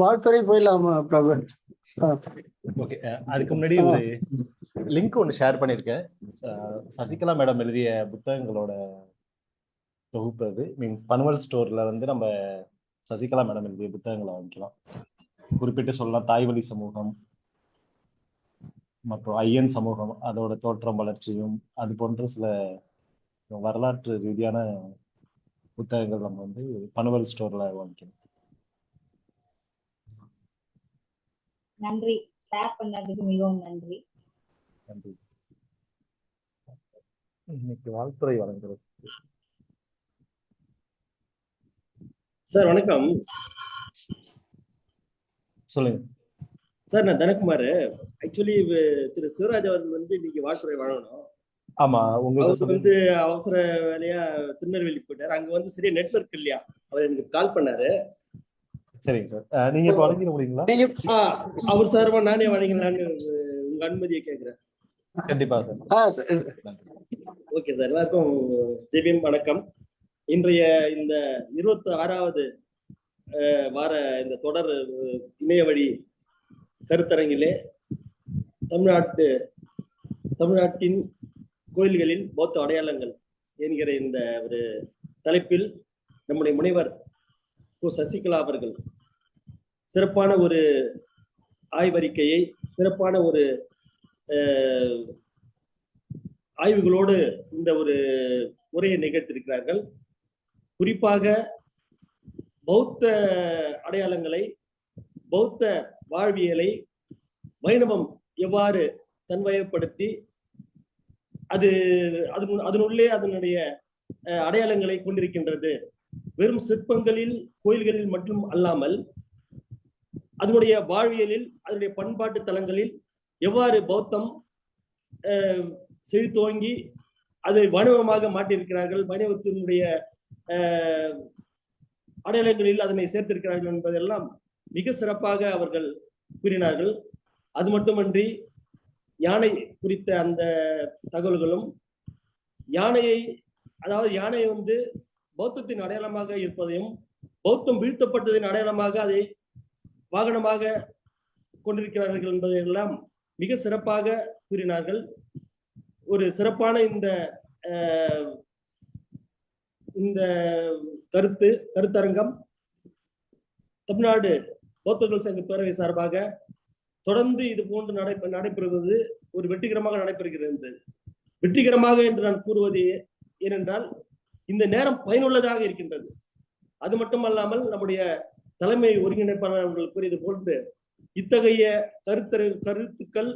வாழ்த்துறை போயிடலாமா பிரபு? ஓகே, அதுக்கு முன்னாடி ஒரு லிங்க் ஒன்று ஷேர் பண்ணியிருக்கேன். சசிகலா மேடம் எழுதிய புத்தகங்களோட தொகுப்பு. அது மீன்ஸ் பனுவல் ஸ்டோர்ல வந்து நம்ம சசிகலா மேடம் எழுதிய புத்தகங்களை வாங்கிக்கலாம். குறிப்பிட்டு சொல்லலாம் தாய்வழி சமூகம் மற்றும் ஐயன் சமூகம், அதோட தோற்றம் வளர்ச்சியும் அது போன்ற சில வரலாற்று ரீதியான புத்தகங்கள் நம்ம வந்து பனுவல் ஸ்டோர்ல வாங்கிக்கணும். நன்றி, ஷேர் பண்ணதுக்கு மிகவும் நன்றி. நன்றி. இன்னைக்கு வாழ்த்துறை வழங்குறது சார் வணக்கம். சொல்லுங்க சார், நான் தனகுமார். ஆக்சுவலி திரு சிவராஜ் அவர்கள் வந்து இன்னைக்கு வாழ்த்துறை வழங்கணும். ஆமா, உங்களுக்கு வந்து அவசர வேலையா திருநெல்வேலி போயிட்டாரு. அங்க வந்து சரியா நெட்வொர்க் இல்லையா, அவர் எனக்கு கால் பண்ணாரு. சரிங்க சார், நீங்க இப்ப வழங்கிட முடியுங்களா? அவர் சார்பா நானே வழங்கினான்னு உங்க அனுமதியை கேட்கிறேன். கண்டிப்பா சார். ஓகே சார், எல்லாருக்கும் ஜெபியம் வணக்கம். இன்றைய இந்த 26வது வார இந்த தொடர் இணைய வழி கருத்தரங்கிலே தமிழ்நாட்டின் கோயில்களின் பௌத்த அடையாளங்கள் என்கிற இந்த ஒரு தலைப்பில் நம்முடைய முனைவர் சசிகலா அவர்கள் சிறப்பான ஒரு ஆய்வறிக்கையை, சிறப்பான ஒரு ஆய்வுகளோடு இந்த ஒரு உரையை நிகழ்த்திருக்கிறார்கள். குறிப்பாக பௌத்த அடையாளங்களை, பௌத்த வாழ்வியலை வைணவம் எவ்வாறு தன்வயப்படுத்தி அதனுள்ளே அதனுடைய அடையாளங்களை கொண்டிருக்கின்றது. வெறும் சிற்பங்களில், கோயில்களில் மட்டும் அல்லாமல் அதனுடைய வாழ்வியலில், அதனுடைய பண்பாட்டு தலங்களில் எவ்வாறு பௌத்தம் செழித்தோங்கி அதை வைணவமாக மாற்றியிருக்கிறார்கள், வைணவத்தினுடைய அடையாளங்களில் அதனை சேர்த்திருக்கிறார்கள் என்பதெல்லாம் மிக சிறப்பாக அவர்கள் கூறினார்கள். அது மட்டுமன்றி யானை குறித்த அந்த தகவல்களும், யானை வந்து பௌத்தத்தின் அடையாளமாக இருப்பதையும், பௌத்தம் வீழ்த்தப்பட்டதின் அடையாளமாக அதை வாகனமாக கொண்டிருக்கிறார்கள் என்பதையெல்லாம் மிக சிறப்பாக கூறினார்கள். ஒரு சிறப்பான இந்த கருத்தரங்கம் தமிழ்நாடு பௌத்தர்கள் சங்க பேரவை சார்பாக தொடர்ந்து இது போன்று நடைபெறுவது ஒரு வெற்றிகரமாக நடைபெறுகிறது. வெற்றிகரமாக என்று நான் கூறுவது ஏனென்றால் இந்த நேரம் பயனுள்ளதாக இருக்கின்றது. அது மட்டுமல்லாமல் நம்முடைய தலைமை ஒருங்கிணைப்பாளர் அவர்கள் கூறியது போன்று இத்தகைய கருத்துக்கள்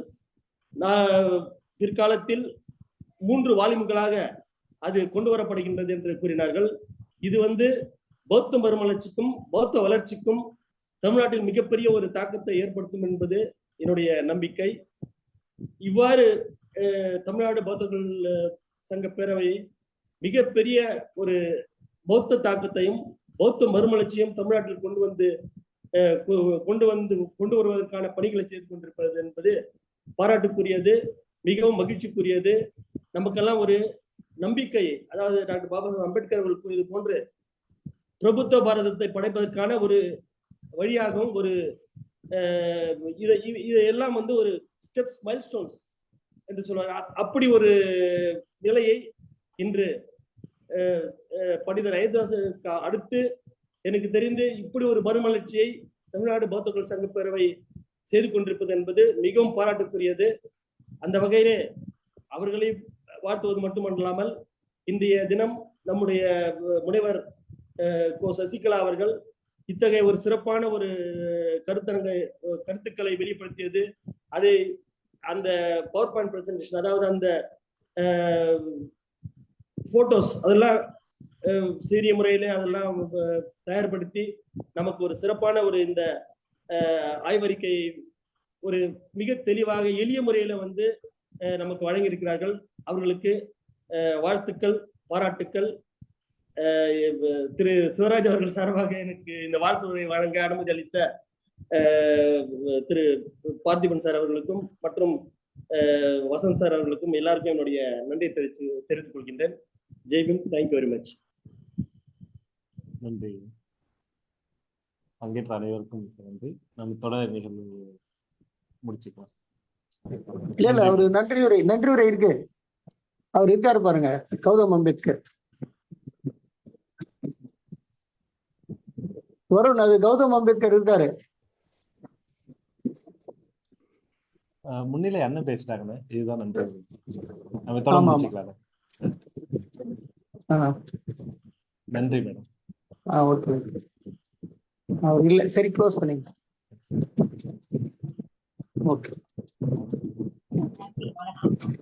பிற்காலத்தில் 3 வால்யூம்களாக அது கொண்டு வரப்படுகின்றது என்று கூறினார்கள். இது பௌத்த மறுமலர்ச்சிக்கும் பௌத்த வளர்ச்சிக்கும் தமிழ்நாட்டில் மிகப்பெரிய ஒரு தாக்கத்தை ஏற்படுத்தும் என்பது என்னுடைய நம்பிக்கை. இவ்வாறு தமிழ்நாடு பௌத்தர்கள் சங்க பேரவை மிகப்பெரிய ஒரு பௌத்த தாக்கத்தையும் பௌத்த மறுமலர்ச்சியும் தமிழ்நாட்டில் கொண்டு வருவதற்கான பணிகளை செய்து கொண்டிருப்பது என்பது பாராட்டுக்குரியது, மிகவும் மகிழ்ச்சிக்குரியது. நமக்கெல்லாம் ஒரு நம்பிக்கை, அதாவது டாக்டர் பாபா சாஹேப் அம்பேத்கர் அவர்கள் கூறியது போன்று பிரபுத்த பாரதத்தை படைப்பதற்கான ஒரு வழியாகவும் ஒரு இதெல்லாம் ஒரு ஸ்டெப்ஸ், மைல்ஸ்டோன்ஸ் என்று சொல்வார். அப்படி ஒரு நிலையை இன்று பண்டிதர் அயோத்திதாசனுக்கு அடுத்து எனக்கு தெரிந்து இப்படி ஒரு மறுமலர்ச்சியை தமிழ்நாடு பௌத்தர்கள் சங்க பேரவை செய்து கொண்டிருப்பது என்பது மிகவும் பாராட்டுக்குரியது. அந்த வகையிலே அவர்களை வாழ்த்துவது மட்டுமல்லாமல் இன்றைய தினம் நம்முடைய முனைவர் கோ சசிகலா அவர்கள் இத்தகைய ஒரு சிறப்பான ஒரு கருத்துக்களை வெளிப்படுத்தியது, அதை அந்த பவர் பாயிண்ட் பிரசன்டேஷன், அதாவது அந்த போட்டோஸ் அதெல்லாம் சீரிய முறையில அதெல்லாம் தயார்படுத்தி நமக்கு ஒரு சிறப்பான ஒரு இந்த ஆய்வறிக்கை ஒரு மிக தெளிவாக எளிய முறையில நமக்கு வழங்கியிருக்கிறார்கள். அவர்களுக்கு வாழ்த்துக்கள், பாராட்டுக்கள். திரு சிவராஜ் அவர்கள் சார்பாக எனக்கு இந்த வாழ்த்துறை வழங்க அனுமதி அளித்த திரு பார்த்திபன் சார் அவர்களுக்கும் மற்றும் வசந்த் சார் அவர்களுக்கும் எல்லாருக்கும் என்னுடைய நன்றியை தெரிவித்துக் கொள்கின்றேன். ஜெய்பின், தேங்க்யூ வெரி மச். நன்றி. பங்கேற்ற அனைவருக்கும் நன்றி. நம்ம தொடர் நிகழ்வு முடிச்சுக்கலாம். இல்ல அவரு நன்றி உரை இருக்கு. அவர் இருக்காரு பாருங்க, கௌதம் அம்பேத்கர். வருண், அது கௌதம் அம்பேத்கர் இருக்காரு. முன்னிலை அண்ணன் பேசிட்டாங்கண்ணே, இதுதான் நன்றி. நம்ம தொடர்ந்து முடிச்சுக்கலாம். நன்றி மேடம். ஓகே, அவர் இல்ல, சரி, க்ளோஸ் பண்ணிங்க. ஓகே, நன்றி, வணக்கம்.